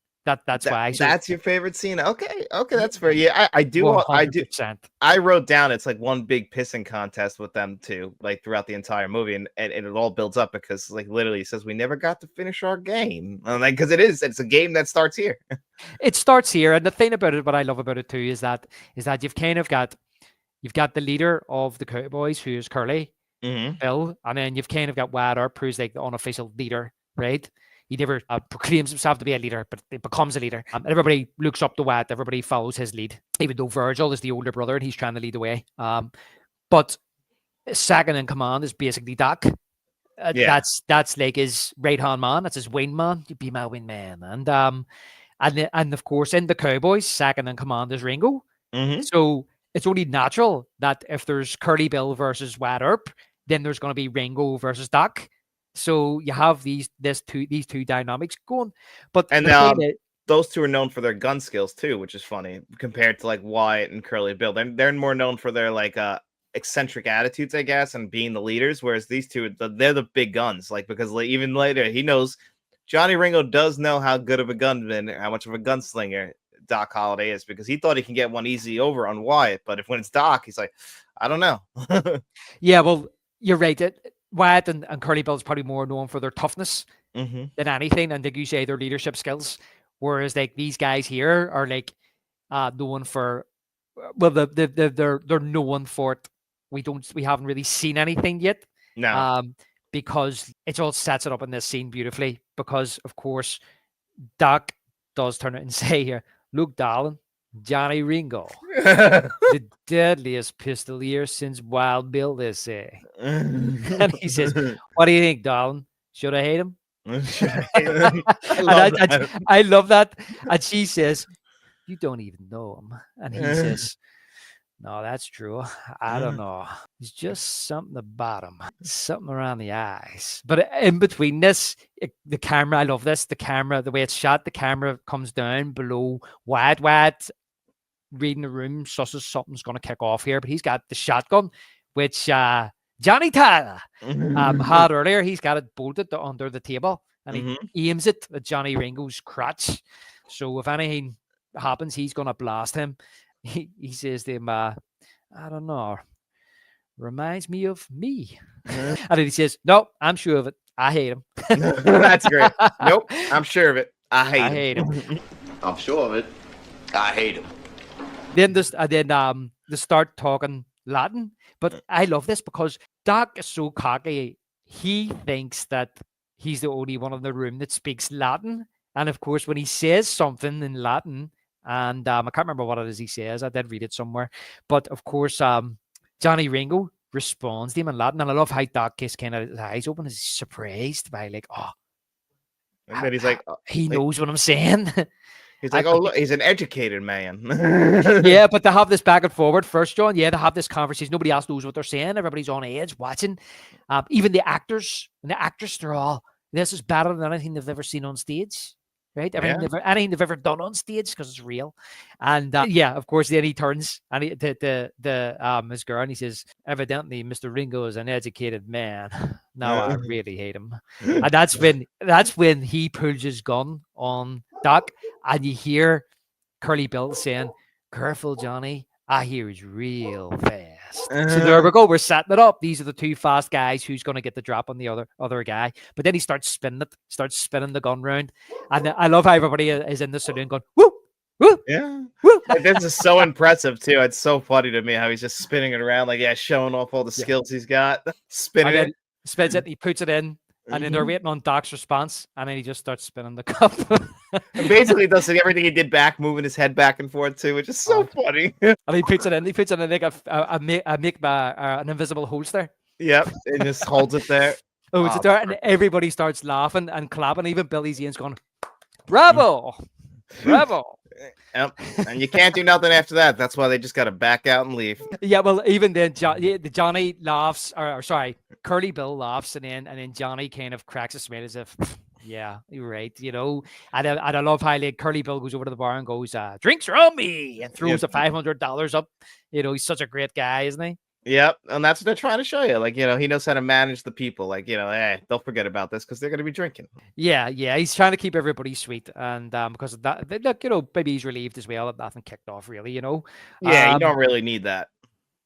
That's why. That's your favorite scene. Okay, that's fair. Yeah, I do. 100%. I wrote down it's like one big pissing contest with them too, like throughout the entire movie, and it all builds up because like literally he says we never got to finish our game, and like because it's a game that starts here. It starts here, and the thing about it, what I love about it too, is that you've kind of got the leader of the Cowboys, who is Curly Bill, and then you've kind of got Wyatt Earp, who's like the unofficial leader, right? He never proclaims himself to be a leader, but he becomes a leader. And everybody looks up to Wyatt. Everybody follows his lead, even though Virgil is the older brother and he's trying to lead the way. But second in command is basically Doc. That's like his right-hand man. That's his wing man. You be my wing man. And of course, in the Cowboys, second in command is Ringo. So it's only natural that if there's Curly Bill versus Wyatt Earp, then there's going to be Ringo versus Doc. So you have these two dynamics going, but those two are known for their gun skills too, which is funny compared to like Wyatt and Curly Bill. They're more known for their like eccentric attitudes, I guess, and being the leaders. Whereas these two, they're the big guns. Like because like, even later he knows Johnny Ringo does know how good of a gunman, how much of a gunslinger Doc Holliday is, because he thought he can get one easy over on Wyatt, but when it's Doc, he's like, I don't know. Yeah, well, you're right. Wyatt and Curly Bill's probably more known for their toughness Mhm. than anything, and like you say, their leadership skills. Whereas like these guys here are like known for, well, they're known for it. We haven't really seen anything yet. No. Because it all sets it up in this scene beautifully. Because of course, Doc does turn it and say here, "Look, darling, Johnny Ringo, the deadliest pistolier since Wild Bill, they say." And he says, "What do you think, darling? Should I hate him?" I And love that. I love that. And she says, "You don't even know him." And he says, "No, that's true. I don't know. There's just something about him, something around the eyes." But in between this, the camera, I love this. The camera, the way it's shot, the camera comes down below Wyatt reading the room, susses something's going to kick off here. But he's got the shotgun, which Johnny Tyler had earlier. He's got it bolted under the table, and he aims it at Johnny Ringo's crotch. So if anything happens, he's going to blast him. He says to him, "I don't know, reminds me of me." And then he says, "No, I'm sure of it. I hate him." That's great. Nope, I'm sure of it. I hate him. I'm sure of it. I hate him. Then they start talking Latin. But I love this because Doc is so cocky. He thinks that he's the only one in the room that speaks Latin. And of course, when he says something in Latin, and I can't remember what it is he says. I did read it somewhere. But of course, Johnny Ringo responds to him in Latin. And I love how Doc is kind of his eyes open, is surprised by like, oh, And then he's like, he knows what I'm saying. He's like, oh, look, he's an educated man. Yeah, but they have this back and forward first, John. Yeah, they have this conversation. Nobody else knows what they're saying. Everybody's on edge watching. Even the actors and the actors, they're all, this is better than anything they've ever seen on stage. Right? Anything they've ever done on stage, because it's real. And yeah, of course, then he turns and his girl, and he says, "Evidently, Mr. Ringo is an educated man. Now I really hate him." And that's when he pulls his gun on Doc, and you hear Curly Bill saying, "Careful, Johnny. I hear he's real fast." So there we go. We're setting it up. These are the two fast guys. Who's going to get the drop on the other guy? But then he starts spinning the gun round. And I love how everybody is in the saloon going, "Woo, woo." Yeah. Woo. Like, this is so impressive, too. It's so funny to me how he's just spinning it around, like, showing off all the skills he's got. Spinning it. Spins it, he puts it in. And then they're waiting on Doc's response, and then he just starts spinning the cup. And basically does everything he did back, moving his head back and forth too, which is so funny. And he puts it in. He puts it in like an invisible holster. Yep, and just holds it there. Oh, it's there, and everybody starts laughing and clapping. Even Billy Zane's going, "Bravo, bravo!" Yep, and you can't do nothing after that. That's why they just got to back out and leave. Yeah, well, even then, Johnny laughs, or sorry, Curly Bill laughs, and then Johnny kind of cracks a smile as if, "Yeah, you're right," you know. And I love how like Curly Bill goes over to the bar and goes, "Drinks are on me," and throws the $500 up. You know, he's such a great guy, isn't he? Yep, and that's what they're trying to show you. Like, he knows how to manage the people. Like, they'll forget about this because they're going to be drinking. Yeah, he's trying to keep everybody sweet, and because of that, look, maybe he's relieved as well that nothing kicked off, really, Yeah, you don't really need that.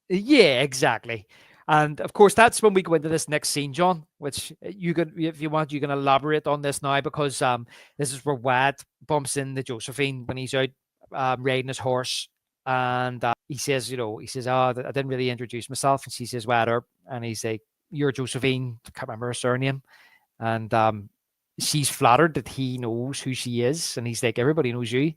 Yeah, exactly. And of course, that's when we go into this next scene, John, which you can, if you want, you can elaborate on this now, because this is where Wyatt bumps into Josephine when he's out riding his horse. And he says, "Oh, I didn't really introduce myself." And she says, "Wyatt Earp." And he's like, "You're Josephine." I can't remember her surname. And she's flattered that he knows who she is. And he's like, "Everybody knows you,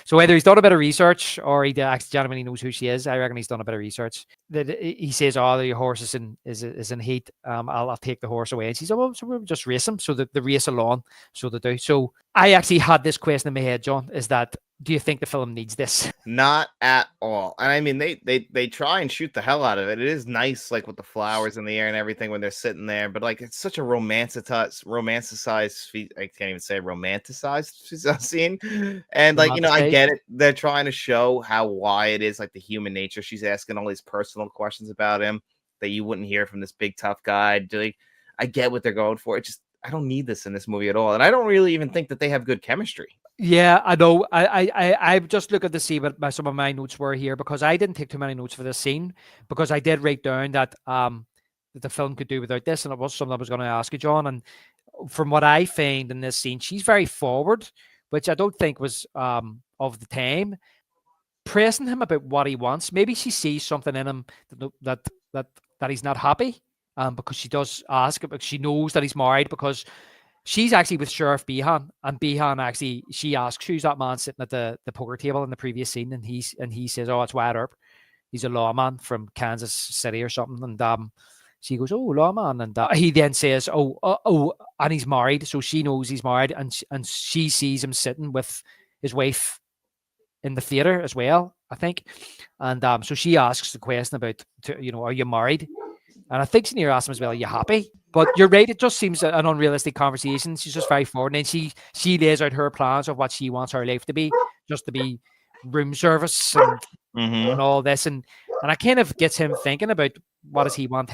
So whether he's done a bit of research or he actually genuinely knows who she is, I reckon he's done a bit of research. That he says, "Oh, your horse is in heat. I'll take the horse away." And she said, "Well, so we'll just race him." So the race along. So they do. So I actually had this question in my head, John, is that, do you think the film needs this? Not at all. And I mean, they try and shoot the hell out of it. It is nice, like with the flowers in the air and everything when they're sitting there. But like, it's such a romanticized, I can't even say romanticized scene. And like, I get it. They're trying to show how Wyatt is, like the human nature. She's asking all these personal questions about him that you wouldn't hear from this big tough guy. Like, I get what they're going for. I don't need this in this movie at all. And I don't really even think that they have good chemistry. Yeah, I know. I just looking to see what some of my notes were here, because I didn't take too many notes for this scene, because I did write down that that the film could do without this, and it was something I was going to ask you, John. And from what I find in this scene, she's very forward, which I don't think was of the time, pressing him about what he wants. Maybe she sees something in him that he's not happy, because she does ask, but she knows that he's married, because she's actually with Sheriff Behan, and Behan actually, she asks, who's that man sitting at the poker table in the previous scene, and he says, oh, it's Wyatt Earp. He's a lawman from Kansas City or something, and she goes, oh, lawman, and he then says, oh, and he's married, so she knows he's married, and she sees him sitting with his wife in the theater as well, I think, and so she asks the question about, are you married? And I think she near asked him as well, are you happy? But you're right, it just seems an unrealistic conversation. She's just very forward. And then she lays out her plans of what she wants her life to be, just to be room service and all this. And it kind of gets him thinking about what does he want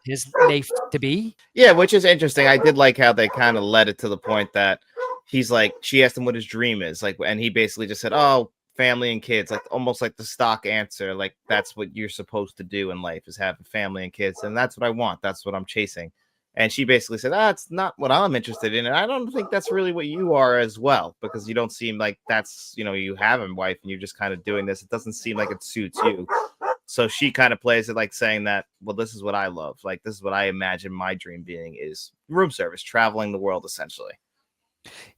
his life to be? Yeah, which is interesting. I did like how they kind of led it to the point that he's like, she asked him what his dream is, like, and he basically just said, oh, family and kids, like almost like the stock answer, like that's what you're supposed to do in life, is have a family and kids, and that's what I want, that's what I'm chasing. And she basically said, that's not what I'm interested in, and I don't think that's really what you are as well, because you don't seem like that's, you have a wife and you're just kind of doing this. It doesn't seem like it suits you. So she kind of plays it like saying that, well, this is what I love, like this is what I imagine my dream being is, room service, traveling the world essentially.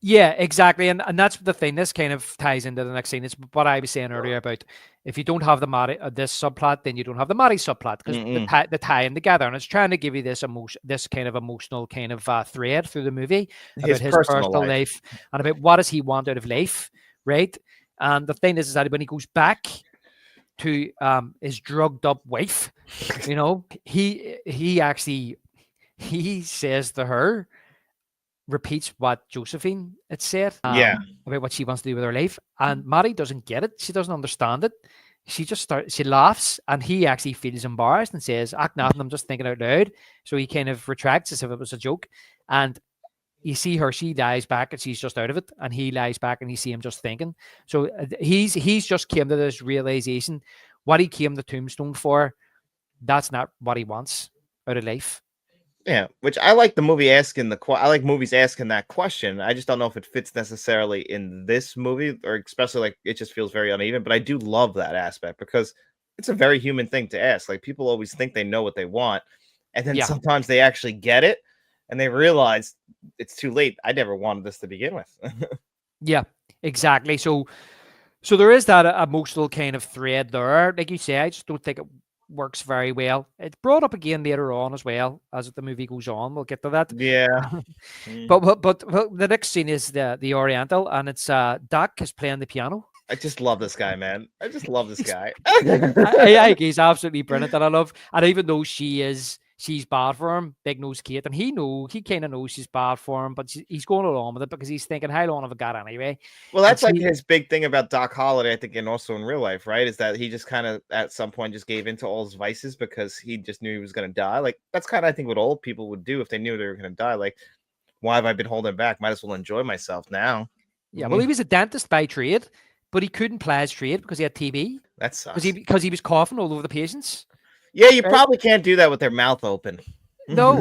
Yeah, exactly. And that's the thing. This kind of ties into the next scene. It's what I was saying earlier about, if you don't have the this subplot, then you don't have the Maddie subplot, because the tying together, and it's trying to give you this kind of emotional kind of thread through the movie about his personal life and about what does he want out of life, right? And the thing is that when he goes back to his drugged up wife, he actually says to her, repeats what Josephine had said about what she wants to do with her life, and Maddie doesn't get it. She doesn't understand it. She just she laughs, and he actually feels embarrassed and says, act nothing, I'm just thinking out loud. So he kind of retracts as if it was a joke, and you see her, she lies back and she's just out of it, and he lies back and you see him just thinking. So he's just came to this realization, what he came to Tombstone for, that's not what he wants out of life. Yeah, which I like the movie asking I like movies asking that question. I just don't know if it fits necessarily in this movie, or especially like it just feels very uneven. But I do love that aspect, because it's a very human thing to ask. Like, people always think they know what they want, and then sometimes they actually get it and they realize it's too late. I never wanted this to begin with. Yeah, exactly. So there is that emotional kind of thread there. Like you say, I just don't think it works very well. It's brought up again later on as well as the movie goes on. We'll get to that. Yeah. But the next scene is the Oriental, and it's Doc is playing the piano. I just love this guy, man. I just love this guy. I he's absolutely brilliant, and I love. And even though she's bad for him, Big Nose Kate, and he kind of knows she's bad for him, but he's going along with it because he's thinking, how long have I got anyway? Well, that's like his big thing about Doc Holliday, I think, and also in real life, right? Is that he just kind of at some point just gave into all his vices because he just knew he was going to die. Like, that's kind of, I think, what old people would do if they knew they were going to die. Like, why have I been holding back? Might as well enjoy myself now. Yeah, well, he was a dentist by trade, but he couldn't play his trade because he had TB. That sucks. Because he was coughing all over the patients. Yeah, you probably can't do that with their mouth open. No.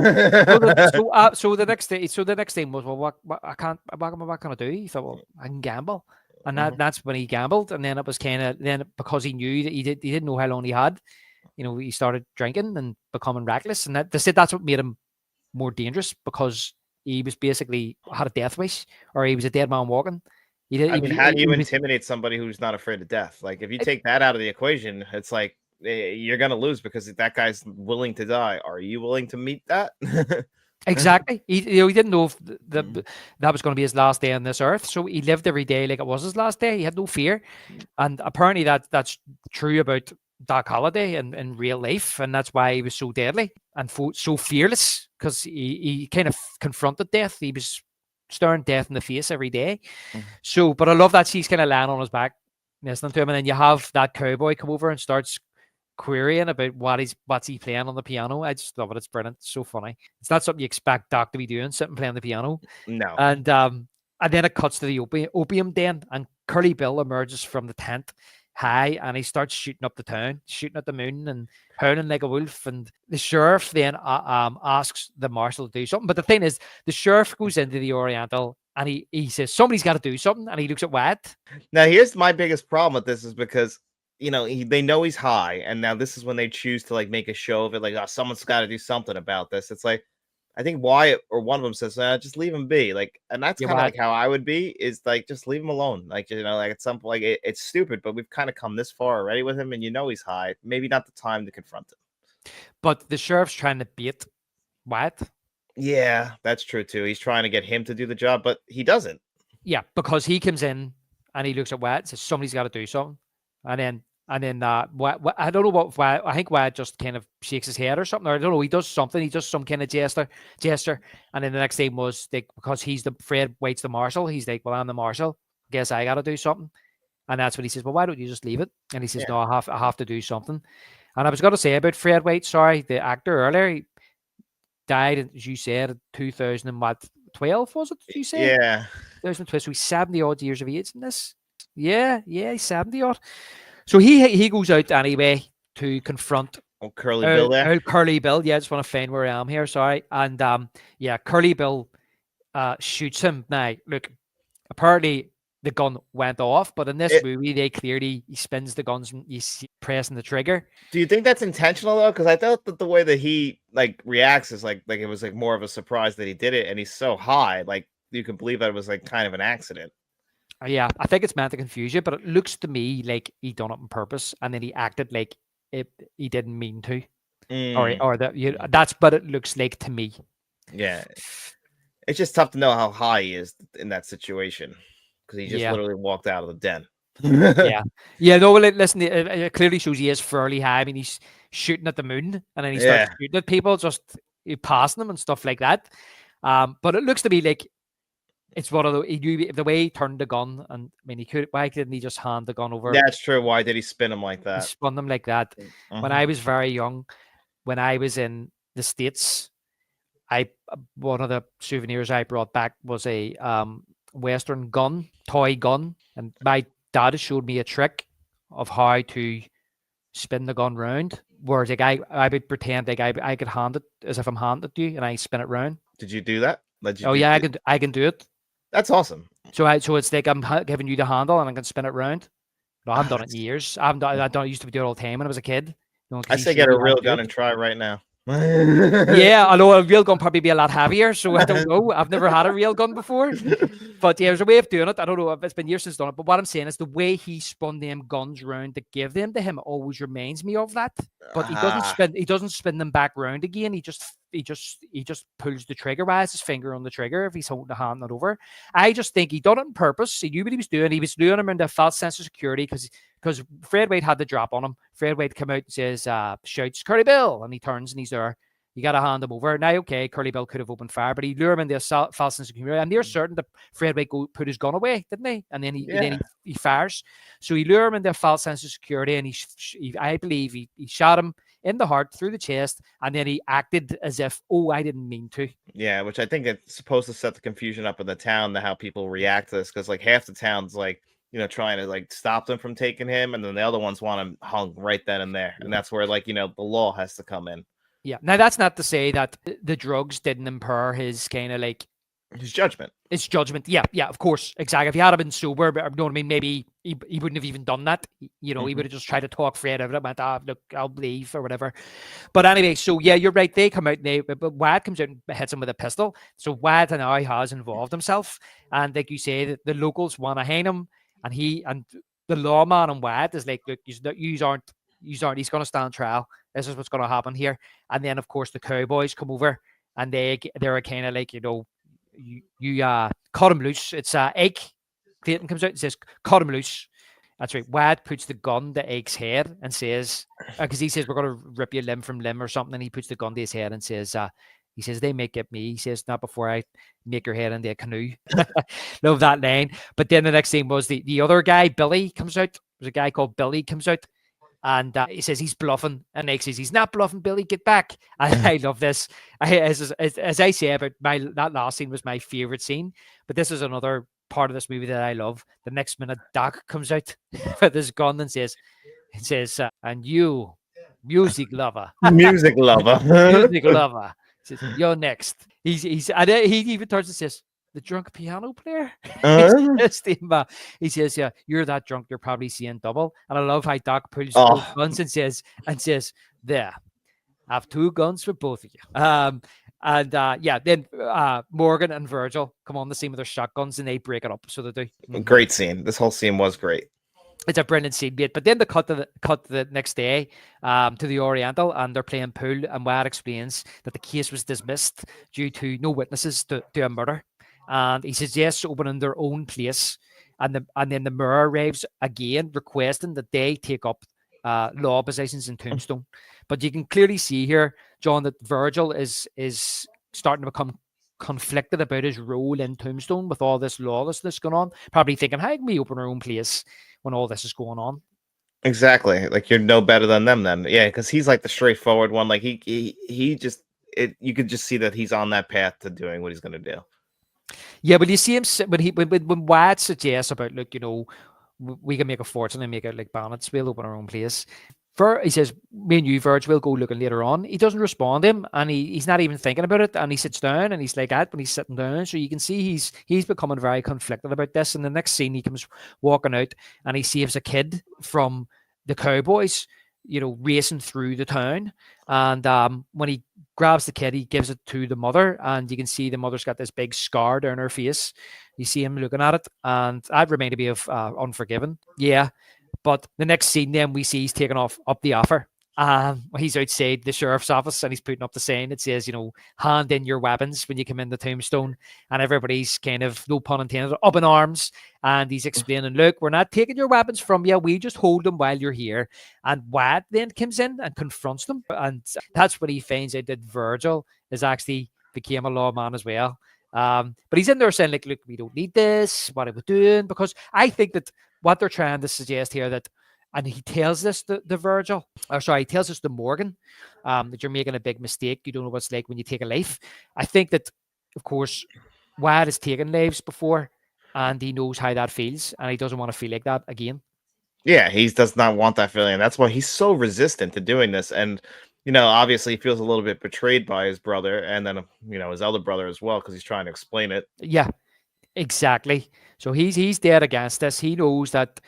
So the next thing was, well, what am I going to do? He thought, well, I can gamble, and that's when he gambled, and then it was kind of because he knew that he didn't know how long he had. He started drinking and becoming reckless, and they said that's what made him more dangerous, because he was basically had a death wish, or he was a dead man walking. How do you intimidate somebody who's not afraid of death? Like, if you take that out of the equation, it's like, you're gonna lose because that guy's willing to die. Are you willing to meet that? Exactly. He didn't know if that was going to be his last day on this earth, so he lived every day like it was his last day. He had no fear, and apparently that's true about Doc Holliday in real life, and that's why he was so deadly and so fearless, because he kind of confronted death. He was staring death in the face every day. So, but I love that she's kind of laying on his back, listening to him, and then you have that cowboy come over and starts querying about what's he playing on the piano. I just love it. It's brilliant. It's so funny. It's not something you expect Doc to be doing, sitting playing the piano. No. And then it cuts to the opium den, and Curly Bill emerges from the tent high, and he starts shooting up the town, shooting at the moon and howling like a wolf. And the sheriff then asks the marshal to do something. But the thing is, the sheriff goes into the Oriental and he says, somebody's got to do something. And he looks at Wyatt. Now, here's my biggest problem with this is because, you know, they know he's high. And now this is when they choose to like make a show of it. Like, oh, someone's got to do something about this. It's like, I think Wyatt or one of them says, just leave him be. Like, and that's kind of like how I would be, is like, just leave him alone. Like, you know, like at some point, like it's stupid, but we've kind of come this far already with him, and you know he's high. Maybe not the time to confront him. But the sheriff's trying to bait Wyatt. Yeah, that's true too. He's trying to get him to do the job, but he doesn't. Yeah, because he comes in and he looks at Wyatt and says, somebody's got to do something. And then I don't know what Wyatt, I think Wyatt just kind of shakes his head or something. Or I don't know, he does something. He does some kind of gesture. And then the next thing was, like, because Fred White's the marshal, he's like, well, I'm the marshal. Guess I got to do something. And that's when he says, well, why don't you just leave it? And he says, no, I have to do something. And I was going to say about Fred White, sorry, the actor earlier, he died, as you said, 2012, was it? Did you say? Yeah. 2012, so he's 70 odd years of age in this. Yeah, he's 70 odd. So he goes out anyway to confront Curly Bill there. Curly Bill. Yeah, I just want to find where I am here. Sorry. And Curly Bill shoots him. Now, look, apparently the gun went off, but in this movie, he spins the guns and he's pressing the trigger. Do you think that's intentional though? Because I thought that the way that he like reacts is like it was like more of a surprise that he did it, and he's so high, like you can believe that it was like kind of an accident. Yeah, I think it's meant to confuse you, but it looks to me like he done it on purpose, and then he acted like he didn't mean to, or that that's. But it looks like to me. Yeah, it's just tough to know how high he is in that situation because he just literally walked out of the den. No. Listen, it clearly shows he is fairly high. I mean, he's shooting at the moon, and then he starts shooting at people, just passing them and stuff like that. But it looks to me like it's one of the way he turned the gun, and I mean, why didn't he just hand the gun over? That's true. Why did he spin him like that? He spun them like that. When I was very young, when I was in the States, one of the souvenirs I brought back was a Western toy gun, and my dad showed me a trick of how to spin the gun round, where like I would pretend like I could hand it as if I'm handing it to you, and I spin it round. Did you do that? I can do it. That's awesome. So it's like I'm giving you the handle and I can spin it round. No, I haven't done it in years. I used to do it all the time when I was a kid. I say get a real gun and try right now. Yeah, I know a real gun probably be a lot heavier, so I don't know. I've never had a real gun before. But yeah, there's a way of doing it. I don't know if it's been years since done it. But what I'm saying is the way he spun them guns round to give them to him always reminds me of that. But he doesn't spin them back round again. He just pulls the trigger. Why is his finger on the trigger if he's holding the hand not over? I just think he done it on purpose. He knew what he was doing. He was doing him under a false sense of security because Fred White had the drop on him. Fred White come out and says, shouts, Curly Bill, and he turns and he's there. You got to hand him over. Now, okay, Curly Bill could have opened fire, but he lured him into a false sense of security. And they're certain that Fred White put his gun away, didn't he? And then he fires. So he lured him into a false sense of security, and I believe he shot him in the heart, through the chest, and then he acted as if, I didn't mean to. Yeah, which I think it's supposed to set the confusion up in the town to how people react to this, because like half the town's like, trying to like stop them from taking him, and then the other ones want him hung right then and there. And that's where like, the law has to come in. Yeah. Now that's not to say that the drugs didn't impair his kind of like his judgment. It's judgment. Yeah, of course. Exactly. If he had been sober, you know what I mean, maybe he wouldn't have even done that. He would have just tried to talk Fred out of it, went, look, I'll leave or whatever. But anyway, so yeah, you're right. They come out but Wyatt comes out and hits him with a pistol. So Wyatt now has involved himself. And like you say, the locals want to hang him, and the lawman and Wyatt is like, look, you aren't, he's going to stand trial. This is what's going to happen here. And then of course the cowboys come over, and they're kind of like, you cut him loose. It's Egg. Clayton comes out and says, cut him loose. That's right. Wyatt puts the gun to Egg's head and says, because he says, we're going to rip you limb from limb or something. And he puts the gun to his head and says, they may get me. He says, not before I make your head into a canoe. Love that line. But then the next thing was the other guy, Billy, comes out. There's a guy called Billy comes out. And he says he's bluffing, and Nick says he's not bluffing. Billy, get back! And I love this. As I say about that last scene was my favorite scene, but this is another part of this movie that I love. The next minute, Doc comes out with his gun and says, "And you, music lover, Music lover. music lover." Says, "You're next." And he even turns and says, "The drunk piano player." Uh, He says, "Yeah, you're that drunk. You're probably seeing double." And I love how Doc pulls both oh, guns and says, "There, I have two guns for both of you." Yeah, then Morgan and Virgil come on the scene with their shotguns and they break it up. So they do. Mhm. great scene. This whole scene was great. It's a brilliant scene, mate. But then they cut the next day to the Oriental, and they're playing pool. And Wyatt explains that the case was dismissed due to no witnesses to a murder. And he suggests opening their own place. And then the mayor arrives again, requesting that they take up law positions in Tombstone. But you can clearly see here, John, that Virgil is starting to become conflicted about his role in Tombstone with all this lawlessness going on. Probably thinking, how can we open our own place when all this is going on? Exactly. Like you're no better than them then. Yeah, because he's like the straightforward one. Like he just you could just see that he's on that path to doing what he's gonna do. Yeah, but you see him when Wyatt suggests about, look, we can make a fortune and make it like bandits. We'll open our own place. He says, me and you, Verge, will go looking later on. He doesn't respond to him, and he's not even thinking about it. And he sits down, and he's like that when he's sitting down. So you can see he's becoming very conflicted about this. And the next scene, he comes walking out, and he saves a kid from the cowboys, racing through the town. And when he grabs the kid, he gives it to the mother, and you can see the mother's got this big scar down her face. You see him looking at it, and that reminded me of Unforgiven. Yeah. But the next scene, then we see he's taking up the offer. He's outside the sheriff's office, and he's putting up the sign. It says, hand in your weapons when you come into Tombstone. And everybody's kind of, no pun intended, up in arms. And he's explaining, look, we're not taking your weapons from you. We just hold them while you're here. And Wyatt then comes in and confronts them. And that's when he finds out that Virgil is actually became a lawman as well. But he's in there saying, like, look, we don't need this. What are we doing? Because I think that what they're trying to suggest here and he tells this to Virgil, he tells this to Morgan, that you're making a big mistake. You don't know what it's like when you take a life. I think that, of course, Wyatt has taken lives before, and he knows how that feels, and he doesn't want to feel like that again. Yeah, he does not want that feeling. That's why he's so resistant to doing this. And obviously he feels a little bit betrayed by his brother, and then his elder brother as well, because he's trying to explain it. Yeah, exactly. So he's dead against this. He knows that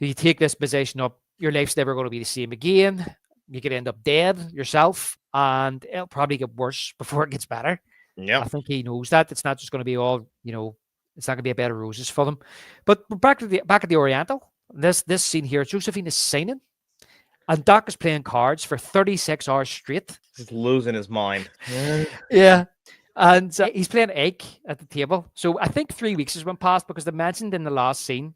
if you take this position up, your life's never going to be the same again. You could end up dead yourself, and it'll probably get worse before it gets better. Yeah, I think he knows that it's not just going to be all, it's not going to be a bed of roses for them. But back at the Oriental, this scene here, Josephine is signing, and Doc is playing cards for 36 hours straight. he's losing his mind. Yeah. And he's playing egg at the table. So I think 3 weeks has went past, because they mentioned in the last scene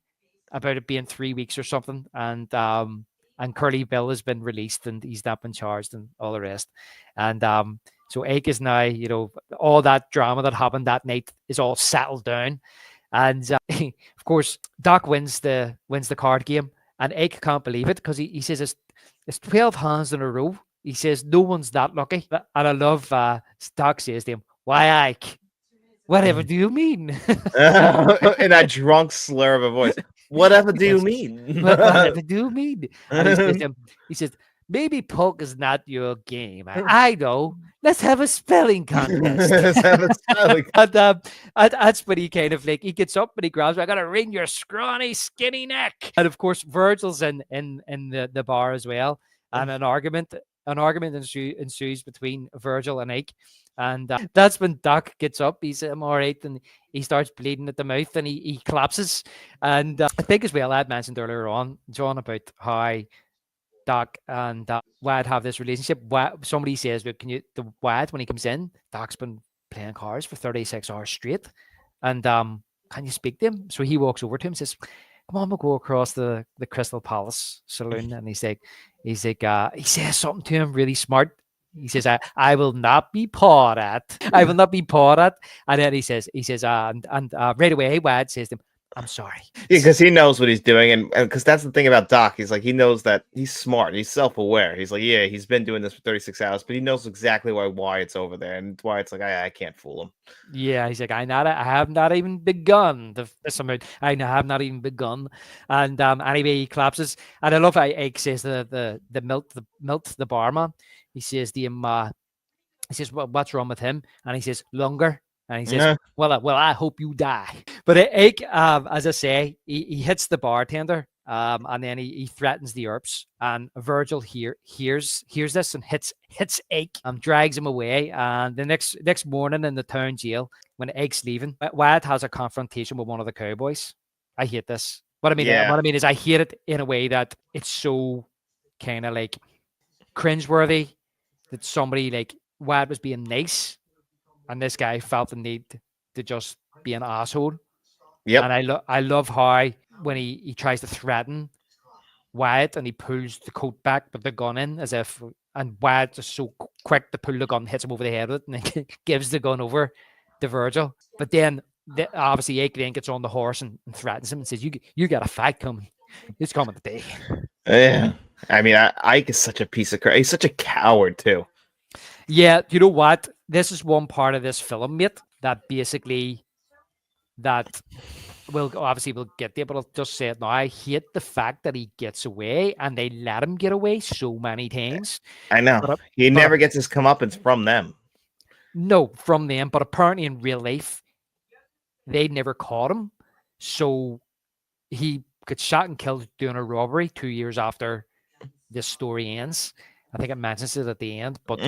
about it being 3 weeks or something. And Curly Bill has been released, and he's not been charged, and all the rest. And so Egg is now, all that drama that happened that night is all settled down. And of course, Doc wins the card game, and Egg can't believe it, because he says it's 12 hands in a row. He says no one's that lucky. And I love Doc says to him, "Why, Ike? Whatever do you mean?" In that drunk slur of a voice. Whatever do you mean? Whatever do you mean? And he says, maybe poker's not your game. I know. Let's have a spelling contest. Let's have a spelling And that's when he kind of he gets up and he grabs me. I gotta wring your scrawny, skinny neck. And of course, Virgil's in the bar as well. And an argument ensues between Virgil and Ike. And that's when Doc gets up. He's I'm all right, and he starts bleeding at the mouth, and he collapses. And I think as well, I had mentioned earlier on, John, about how Doc and Wyatt have this relationship. Somebody says, "Look, Wyatt, when he comes in, Doc's been playing cards for 36 hours straight, and can you speak to him?" So he walks over to him and says, "Come on, we'll go across the Crystal Palace saloon." And he says something to him really smart. He says, I will not be pawed at. I will not be pawed at. And then he says, and right away, Wyatt says to him, I'm sorry. because he knows what he's doing, and because that's the thing about Doc. He's like, he knows that he's smart, he's self-aware. He's like, yeah, he's been doing this for 36 hours, but he knows exactly why it's over there, and why it's like I can't fool him. Yeah, he's like, I have not even begun. I have not even begun. And anyway, he collapses. And I love how Ike says the milk the barman. He says he says, what's wrong with him? And he says, longer. And he says, Uh-huh. well, I hope you die. But Ike, as I say, he hits the bartender, and then he threatens the Earps. And Virgil hears this and hits Ike and drags him away. And the next morning in the town jail, when Ike's leaving, Wyatt has a confrontation with one of the cowboys. I hate this. What I mean is I hate it in a way that it's so kind of like cringeworthy that somebody like Wyatt was being nice, and this guy felt the need to just be an asshole. Yep. And I love how when he tries to threaten Wyatt and he pulls the coat back with the gun in as if, and Wyatt is so quick to pull the gun, hits him over the head with it, and then gives the gun over to Virgil. But then obviously Ike then gets on the horse and threatens him and says, "You got a fight coming. It's coming today." Yeah. I mean, Ike is such a piece of crap. He's such a coward too. Yeah, you know what? This is one part of this film, mate, that basically that we'll get there, but I'll just say it now. I hate the fact that he gets away and they let him get away so many times. I know. He never gets his comeuppance from them. No, from them, but apparently in real life, they never caught him. So he gets shot and killed doing a robbery 2 years after this story ends. I think it mentions it at the end, but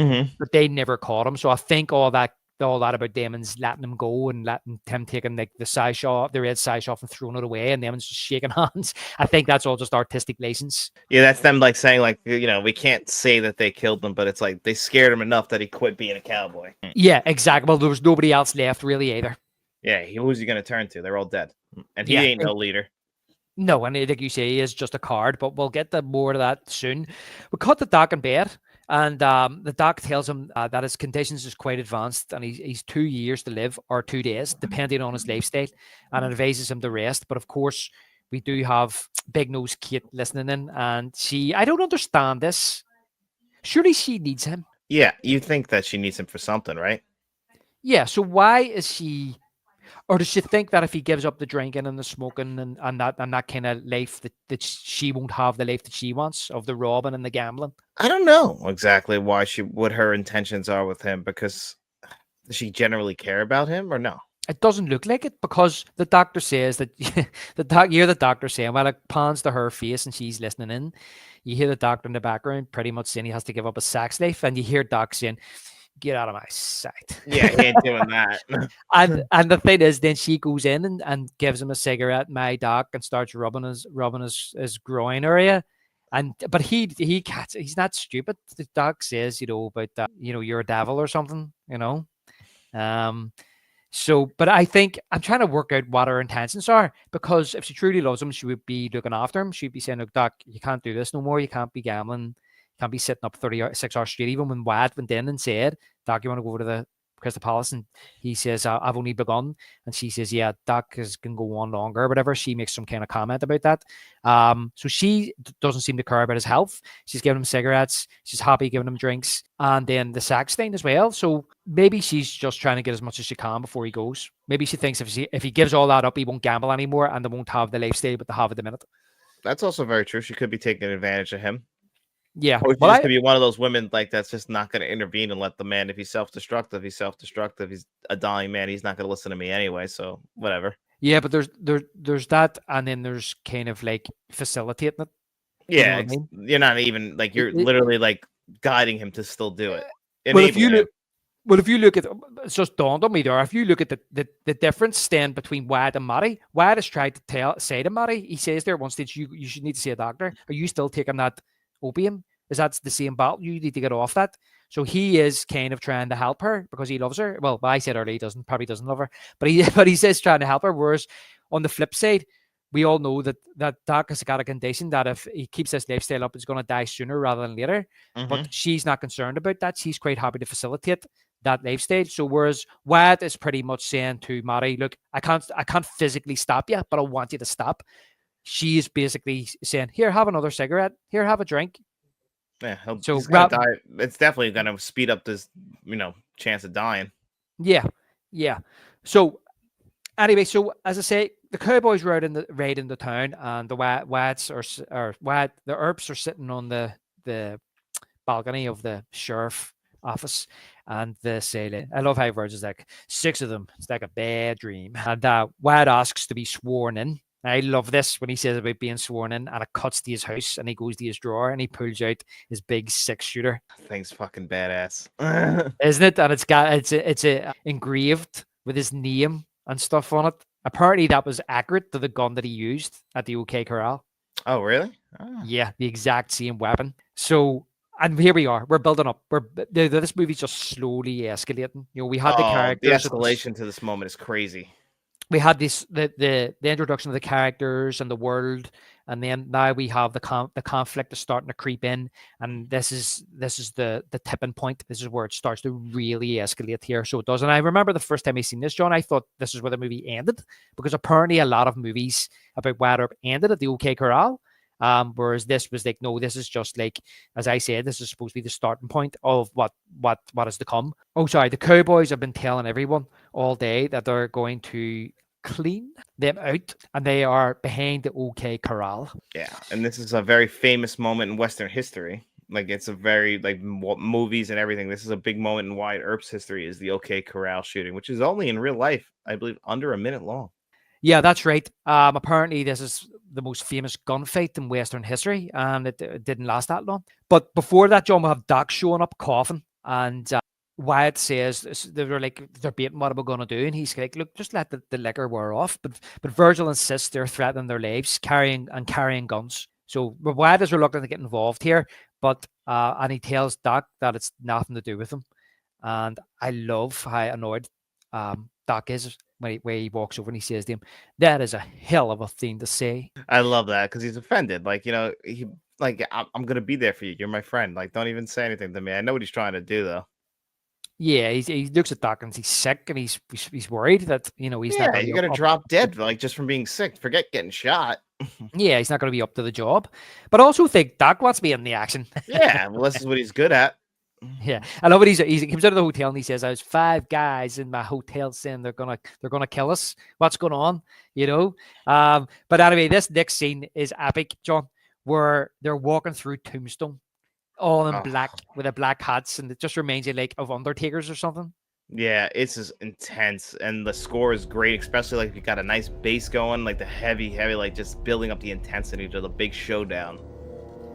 they never caught him. So I think all that about Damon's letting him go and letting him taking like the red sash off and throwing it away, and Damon's just shaking hands. I think that's all just artistic license. Yeah, that's them like saying like, you know, we can't say that they killed him, but it's like they scared him enough that he quit being a cowboy. Yeah, exactly. Well, there was nobody else left really either. Yeah, who's he gonna turn to? They're all dead, and he ain't no leader. No, and like you say, he is just a card, but we'll get to more of that soon. We cut the Doc in bed, and the Doc tells him that his conditions is quite advanced, and he's 2 years to live, or 2 days, depending on his lifestyle, and advises him to rest. But of course, we do have Big Nose Kate listening in, and I don't understand this. Surely she needs him. Yeah, you think that she needs him for something, right? Yeah, so why is she... Or does she think that if he gives up the drinking and the smoking and that kind of life that she won't have the life that she wants of the robbing and the gambling? I don't know exactly what her intentions are with him, because does she generally care about him or no? It doesn't look like it, because the doctor says that you hear the doctor saying, well, it pans to her face and she's listening in. You hear the doctor in the background pretty much saying he has to give up his sex life, and you hear Doc saying, "Get out of my sight." Yeah, he ain't doing that. and the thing is, then she goes in and gives him a cigarette, my Doc, and starts rubbing his groin area. But he's not stupid. The Doc says, about you're a devil or something, So, but I think I'm trying to work out what her intentions are, because if she truly loves him, she would be looking after him. She'd be saying, "Look, Doc, you can't do this no more. You can't be gambling. Can't be sitting up 36 hours straight." Even when Wyatt went in and said, "Doc, you want to go over to the Crystal Palace?" And he says, "I've only begun." And she says, "Yeah, Doc can go on longer," or whatever. She makes some kind of comment about that. So she doesn't seem to care about his health. She's giving him cigarettes. She's happy giving him drinks. And then the sex thing as well. So maybe she's just trying to get as much as she can before he goes. Maybe she thinks if he gives all that up, he won't gamble anymore, and they won't have the lifestyle, but they have at the minute. That's also very true. She could be taking advantage of him. Yeah. Or she's to be one of those women like that's just not going to intervene and let the man, if he's self-destructive, he's self-destructive. He's a dying man. He's not going to listen to me anyway. So whatever. Yeah, but there's that, and then there's kind of like facilitating it. Yeah, you know what I mean? You're not even like you're literally like guiding him to still do it. Well, if you look at it's just dawned on me there. If you look at the difference then between Wyatt and Matty, Wyatt has tried to say to Matty, he says there at one stage, you should need to see a doctor. Are you still taking that opium? Is that the same battle? You need to get off that. So he is kind of trying to help her because he loves her. Well, I said earlier he probably doesn't love her, but he says trying to help her. Whereas on the flip side, we all know that Doc has got a condition that if he keeps this lifestyle up, he's going to die sooner rather than later. Mm-hmm. But she's not concerned about that. She's quite happy to facilitate that life stage. So whereas Wyatt is pretty much saying to Maddie, look, I can't physically stop you, but I want you to stop. She is basically saying, here, have another cigarette. Here, have a drink. Yeah, So he's gonna die. It's definitely gonna speed up this, chance of dying. yeah, yeah. So anyway, so as I say, the cowboys raid in the town, and the the Earps are sitting on the balcony of the sheriff office, and they say, I love how Virgil's like, 6 of them. It's like a bad dream. And Wyatt asks to be sworn in. I love this when he says about being sworn in, and it cuts to his house, and he goes to his drawer and he pulls out his big 6-shooter. Thing's fucking badass, isn't it? And it's engraved with his name and stuff on it. Apparently, that was accurate to the gun that he used at the OK Corral. Oh, really? Oh. Yeah, the exact same weapon. So, and here we are. We're building up. This movie's just slowly escalating. We had the characters. The escalation to this moment is crazy. We had the introduction of the characters and the world, and then now we have the conflict is starting to creep in, and this is the tipping point. This is where it starts to really escalate here. So it does. And I remember the first time I seen this, John, I thought this is where the movie ended, because apparently a lot of movies about Wyatt Earp ended at the OK Corral. Whereas this was like, no, this is just like, as I said, this is supposed to be the starting point of what is to come. Oh, sorry, the cowboys have been telling everyone all day that they're going to clean them out, and they are behind the OK Corral. Yeah, and this is a very famous moment in Western history. Like, it's a very, movies and everything. This is a big moment in Wyatt Earp's history, is the OK Corral shooting, which is only in real life, I believe, under a minute long. Yeah, that's right. Apparently, this is the most famous gunfight in Western history, and it didn't last that long. But before that, John, we have Doc showing up coughing, and Wyatt says they're debating what we're going to do, and he's like, "Look, just let the liquor wear off." But Virgil insists they're threatening their lives, carrying guns. So Wyatt is reluctant to get involved here, but and he tells Doc that it's nothing to do with him. And I love how annoyed Doc is when he walks over and he says to him, "That is a hell of a thing to say." I love that, because he's offended. I'm gonna be there for you. You're my friend. Like, don't even say anything to me. I know what he's trying to do, though. Yeah, he looks at Doc and he's sick, and he's worried that he's not. Yeah, you're gonna drop dead just from being sick. Forget getting shot. Yeah, he's not going to be up to the job. But I also think Doc wants to be in the action. Yeah, well, this is what he's good at. Yeah, I love it. He comes out of the hotel and he says, "There's 5 guys in my hotel saying they're gonna kill us. What's going on?" But anyway, this next scene is epic, John, where they're walking through Tombstone, all in black with the black hats, and it just reminds you of Undertakers or something. Yeah, it's just intense, and the score is great, especially if you got a nice bass going, like the heavy, just building up the intensity to the big showdown.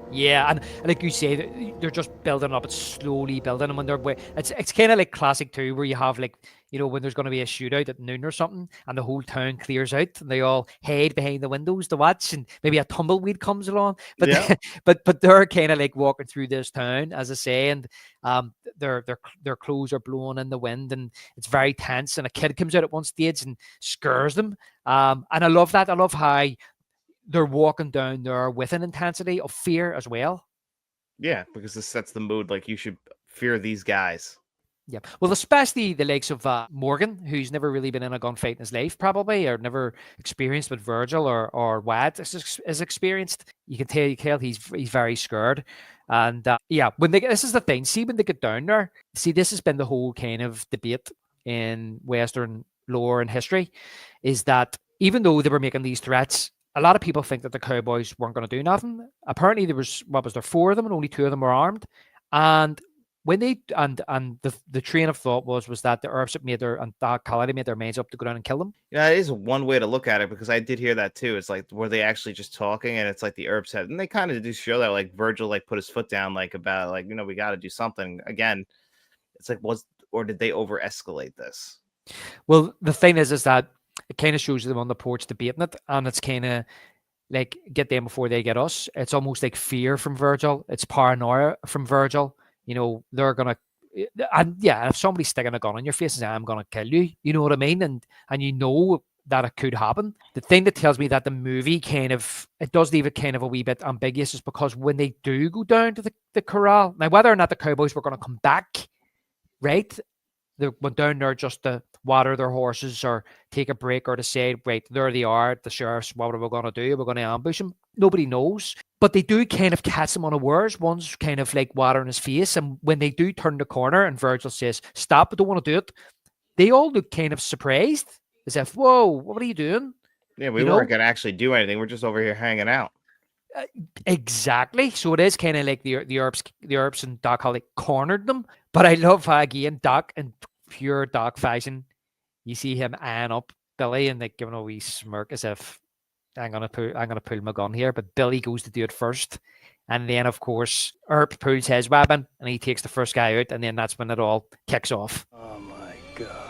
Yeah, and like you say, they're just building up. It's slowly building, and when it's kind of like classic too, where you have when there's going to be a shootout at noon or something, and the whole town clears out, and they all hide behind the windows to watch, and maybe a tumbleweed comes along. But yeah. but they're kind of like walking through this town, as I say, and their clothes are blowing in the wind, and it's very tense. And a kid comes out at one stage and scares them. And I love that. I love how they're walking down there with an intensity of fear as well. Yeah, because this sets the mood. Like, you should fear these guys. Yeah. Well, especially the likes of Morgan, who's never really been in a gunfight in his life, probably, or never experienced with Virgil or Wyatt is experienced. You can tell he's very scared. And yeah, this is the thing. See, when they get down there, this has been the whole kind of debate in Western lore and history, is that even though they were making these threats, a lot of people think that the cowboys weren't going to do nothing. Apparently, there 4 of them, and only 2 of them were armed. And when they the train of thought was that the Earps and Doc Calladay made their minds up to go down and kill them. Yeah, it is one way to look at it, because I did hear that too. It's like, were they actually just talking, and it's like the Earps had, and they kind of do show that, Virgil put his foot down, about we got to do something again. It's like, or did they over escalate this? Well, the thing is that it kind of shows them on the porch debating it, and it's kind of like, get them before they get us. It's almost like fear from Virgil. It's paranoia from Virgil. They're gonna, and yeah, if somebody's sticking a gun in your face and saying, "I'm gonna kill you," you know what I mean, and that it could happen. The thing that tells me that the movie it does leave it kind of a wee bit ambiguous is because when they do go down to the corral, now whether or not the cowboys were going to come back, right? They went down there just to water their horses or take a break or to say, wait, there they are, the sheriffs, what are we going to do? We're going to ambush them. Nobody knows. But they do kind of catch him unawares. One's kind of like watering his face. And when they do turn the corner and Virgil says, stop, I don't want to do it, they all look kind of surprised, as if, whoa, what are you doing? Yeah, we weren't going to actually do anything. We're just over here hanging out. Exactly. So it is kind of like the Earps and Doc Holly cornered them. But I love how, again, Doc, in pure Doc fashion, you see him eyeing up Billy and like giving a wee smirk as if I'm gonna pull my gun here. But Billy goes to do it first. And then, of course, Earp pulls his weapon and he takes the first guy out. And then that's when it all kicks off. Oh my God.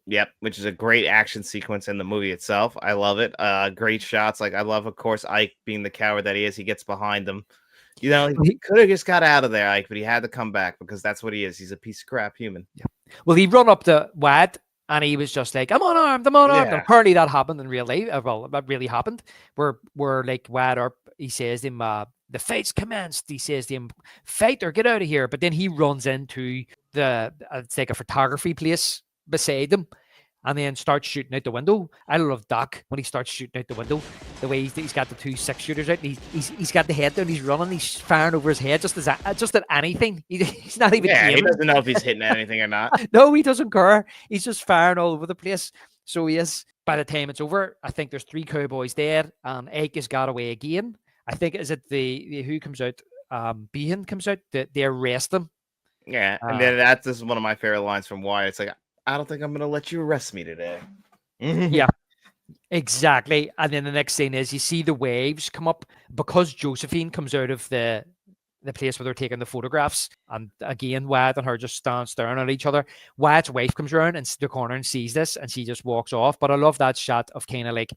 Yep, which is a great action sequence in the movie itself. I love it. Great shots. Like, I love, of course, Ike being the coward that he is. He gets behind them. You know, he could have just got out of there, Ike, but he had to come back because that's what he is. He's a piece of crap human. Yeah. Well, he run up to Wad and he was just like, I'm unarmed. Yeah. And apparently that happened in real life. Well, that really happened. Where like Wad, or he says to him, the fight's commenced. He says to him, fight or get out of here. But then he runs into it's like a photography place beside them and then starts shooting out the window. I love Doc when he starts shooting out the window, the way he's got the 2 6-shooters out and he's got the head down, he's running, he's firing over his head just at anything. He's not even he doesn't know if he's hitting anything or not. No, he doesn't care. He's just firing all over the place. So he is. By the time it's over, I think there's 3 cowboys dead and Ike has got away again. I think, is it the who comes out? Behan comes out. They arrest him. Yeah, and then this is one of my favorite lines from Wyatt. It's like, I don't think I'm going to let you arrest me today. Yeah, exactly. And then the next scene is you see the waves come up because Josephine comes out of the place where they're taking the photographs. And again, Wyatt and her just stand staring at each other. Wyatt's wife comes around and the corner and sees this and she just walks off. But I love that shot of kind of like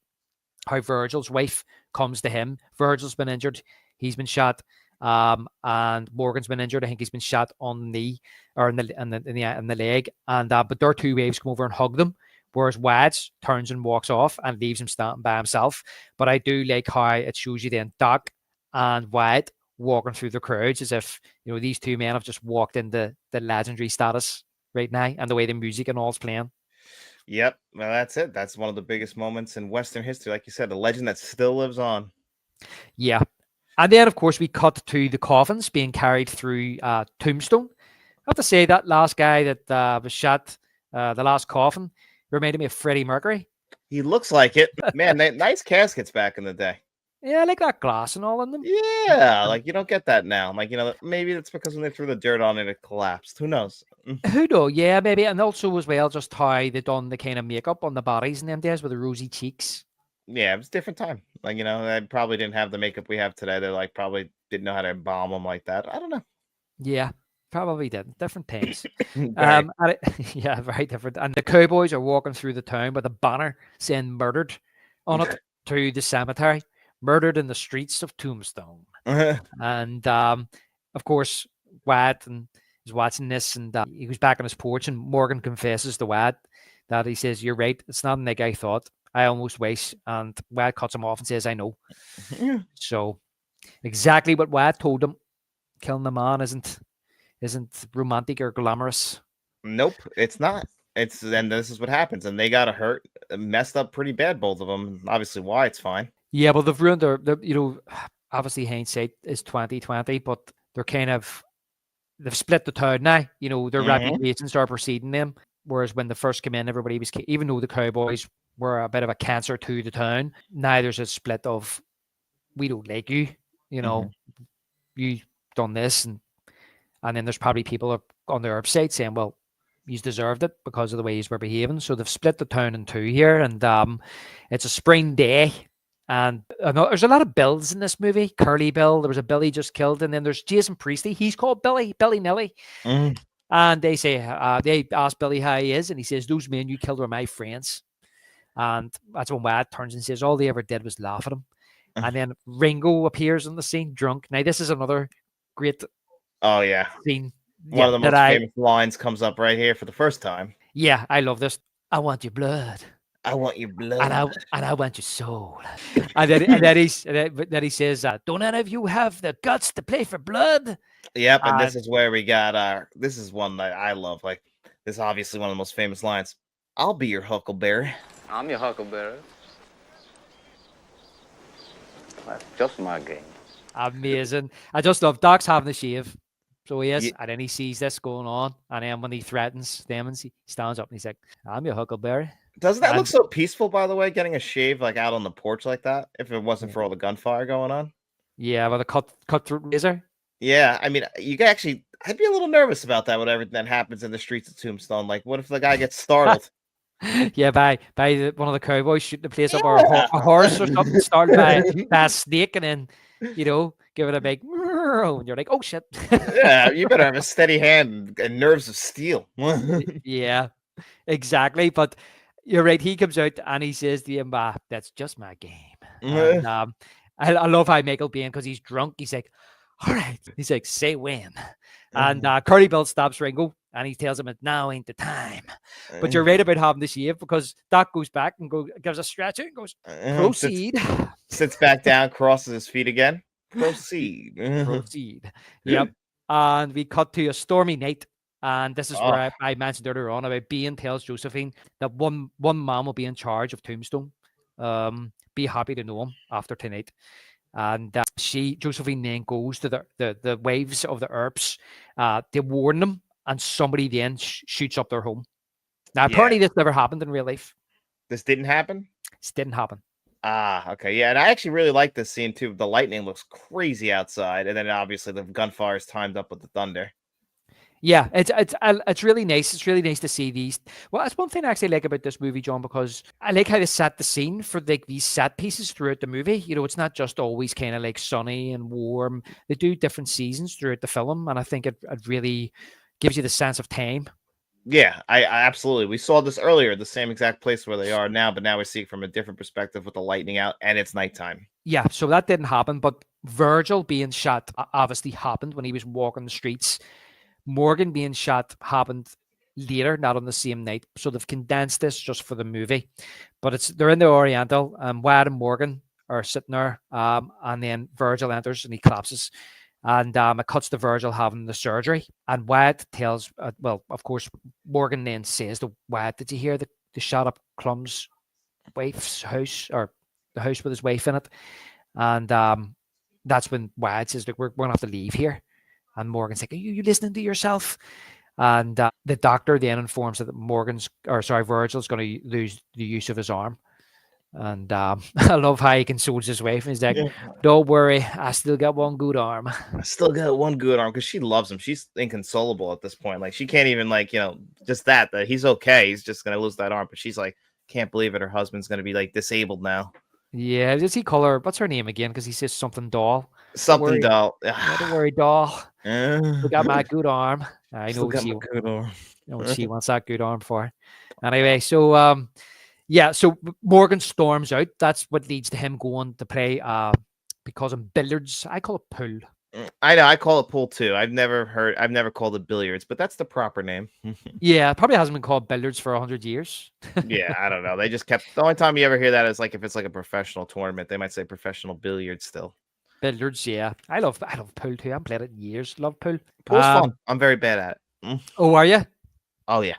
how Virgil's wife comes to him. Virgil's been injured. He's been shot. And Morgan's been injured. I think he's been shot on the knee or in the leg. And but their 2 waves come over and hug them, whereas Wads turns and walks off and leaves him standing by himself. But I do like how it shows you then Doc and Wyatt walking through the crowds as if, you know, these 2 men have just walked into the legendary status right now, and the way the music and all's playing. Yep, well, that's it. That's one of the biggest moments in Western history. Like you said, a legend that still lives on. Yeah. And then, of course, we cut to the coffins being carried through Tombstone. I have to say that last guy that was shot, the last coffin, reminded me of Freddie Mercury. He looks like it. Man, nice caskets back in the day. Yeah, I like that glass and all in them. Yeah, like you don't get that now. Like, you know, maybe it's because when they threw the dirt on it, it collapsed. Who knows? Who knows? Yeah, maybe. And also as well, just how they done the kind of makeup on the bodies in them days with the rosy cheeks. Yeah, it was a different time. Like, you know, they probably didn't have the makeup we have today. They're like probably didn't know how to embalm them like that. I don't know. Yeah, probably did. Different things. Right. Yeah, very different. And the cowboys are walking through the town with a banner saying "murdered" on it to the cemetery. Murdered in the streets of Tombstone. And of course, Wyatt is watching this, and he goes back on his porch, and Morgan confesses to Wyatt that he says, "You're right. It's not like I thought. I almost wish." And Wyatt cuts him off and says, "I know." So exactly what Wyatt told him. Killing a man isn't romantic or glamorous. Nope, it's not. And this is what happens. And they got hurt, messed up pretty bad, both of them. Obviously, Wyatt's fine. Yeah, well, they've ruined their, you know, obviously hindsight is 2020, but they've split the town now. You know, their reputations are preceding them. Whereas when they first came in, everybody was, even though the Cowboys were a bit of a cancer to the town, now there's a split of, we don't like you, you know, you done this, and then there's probably people on the Earp side saying, well, he's deserved it because of the way he's were behaving. So they've split the town in 2 here, and it's a spring day. And there's a lot of Bills in this movie. Curly Bill, there was a Billy just killed, and then there's Jason Priestley. He's called Billy Nilly. And they say, they ask Billy how he is, and he says, "Those men you killed were my friends." And that's when Wyatt turns and says, all they ever did was laugh at him. And then Ringo appears on the scene drunk. Now, this is another great scene. One of the most famous lines comes up right here for the first time. Yeah, I love this. "I want your blood. I want your blood. and I want your soul. And then he says, "Don't any of you have the guts to play for blood?" Yep, and this And is where we got this is one that I love. Like, this is obviously one of the most famous lines. I'll be your Huckleberry. I'm your Huckleberry. That's just my game. amazing. I just love Doc's having the shave. So he is, Ye- and then he sees this going on, and then when he threatens Demons, he stands up and he's like, "I'm your Huckleberry." Doesn't that look And so peaceful, by the way, getting a shave like out on the porch like that? If it wasn't for all the gunfire going on. yeah, with a cutthroat razor. Yeah, I mean, you can actually, I'd be a little nervous about that with everything that happens in the streets of Tombstone. Like, what if the guy gets startled? Yeah, by one of the cowboys shooting the place up, or a horse or something, started by a snake, and then give it a big, and you're like, oh shit. Yeah, you better have a steady hand and nerves of steel. Yeah, exactly. But you're right. He comes out and he says to him, "That's just my game." And I love how Michael Biehn, because he's drunk, he's like, "All right." He's like, "Say when." And Curly Bill stops Ringo and he tells him that now ain't the time. But you're right about having the shave, because Doc goes back and gives a stretch out and goes, "Proceed." Sits back down, crosses his feet again. Proceed. Proceed. Yep. And we cut to a stormy night. And this is where I mentioned earlier on about Biehn tells Josephine that one man will be in charge of Tombstone. Be happy to know him after tonight. And Josephine then goes to the waves of the Earps. They warn them, and somebody then shoots up their home. Now, apparently, this never happened in real life. This didn't happen? This didn't happen. Okay. Yeah, and I actually really like this scene too. The lightning looks crazy outside, and then obviously the gunfire is timed up with the thunder. Yeah, it's really nice. It's really nice to see these. Well, that's one thing I actually like about this movie, John, because I like how they set the scene for like these set pieces throughout the movie. It's not just always kind of like sunny and warm. They do different seasons throughout the film, and I think it really gives you the sense of time. Yeah, I absolutely. We saw this earlier, the same exact place where they are now, but now we see it from a different perspective with the lightning out, and it's nighttime. Yeah, so that didn't happen, but Virgil being shot obviously happened when he was walking the streets. Morgan being shot happened later, not on the same night. So they've condensed this just for the movie. But they're in the Oriental, and Wyatt and Morgan are sitting there, and then Virgil enters and he collapses. And it cuts to Virgil having the surgery. And Wyatt tells, well, of course, Morgan then says to Wyatt, "Did you hear the shot up Clum's wife's house, or the house with his wife in it?" And that's when Wyatt says, "Look, we're going to have to leave here." And Morgan's like, "Are you listening to yourself?" And the doctor then informs that Virgil's going to lose the use of his arm. And I love how he consoles his wife. And he's like, "Don't worry, I still got one good arm." I still got one good arm, because she loves him. She's inconsolable at this point. Like, she can't even just that he's okay. He's just gonna lose that arm, but she's like, can't believe it. Her husband's gonna be like disabled now. Yeah, does he call her? What's her name again? Because he says something doll. Something doll. Don't worry, doll. We got my good arm. I know got my good arm. What she wants that good arm for. Anyway, so so Morgan storms out. That's what leads to him going to play because of billiards. I call it pool. I know, I call it pool too. I've never called it billiards, but that's the proper name. Yeah, it probably hasn't been called billiards for 100 years. Yeah, I don't know. They just kept, the only time you ever hear that is like if it's like a professional tournament, they might say professional billiards still. Billiards, yeah. I love pool too. I haven't played it in years. Love pool. Pool's fun. I'm very bad at it. Oh, are you? Oh yeah.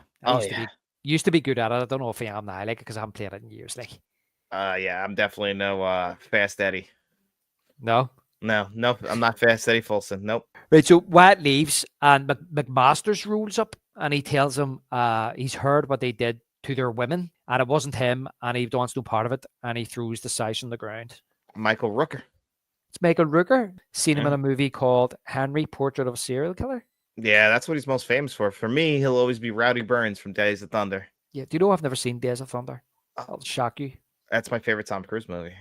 Used to be good at it. I don't know if I am now, like, because I haven't played it in years. Like, yeah, I'm definitely no Fast Eddie. No, I'm not Fast Eddie Folsom. Nope. Right, so Wyatt leaves, and McMasters rolls up, and he tells him he's heard what they did to their women, and it wasn't him, and he wants no part of it, and he throws the sash on the ground. Michael Rooker. It's Michael Rooker. Seen him in a movie called Henry, Portrait of a Serial Killer. Yeah, that's what he's most famous for. For me, he'll always be Rowdy Burns from Days of Thunder. Yeah, do you know I've never seen Days of Thunder? That'll shock you. That's my favorite Tom Cruise movie.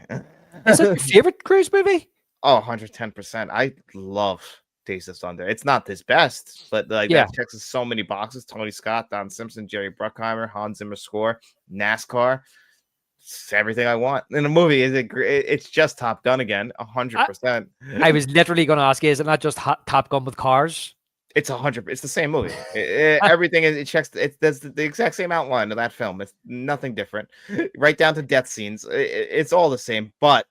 Is it your favorite Cruise movie? Oh, 110%. I love Days of Thunder. It's not his best, but that checks so many boxes. Tony Scott, Don Simpson, Jerry Bruckheimer, Hans Zimmer score, NASCAR. It's everything I want in a movie. It's just Top Gun again, 100%. I was literally going to ask you, is it not just Top Gun with cars? It's 100. It's the same movie. Everything is it checks. It does the exact same outline of that film. It's nothing different, right down to death scenes. It's all the same, but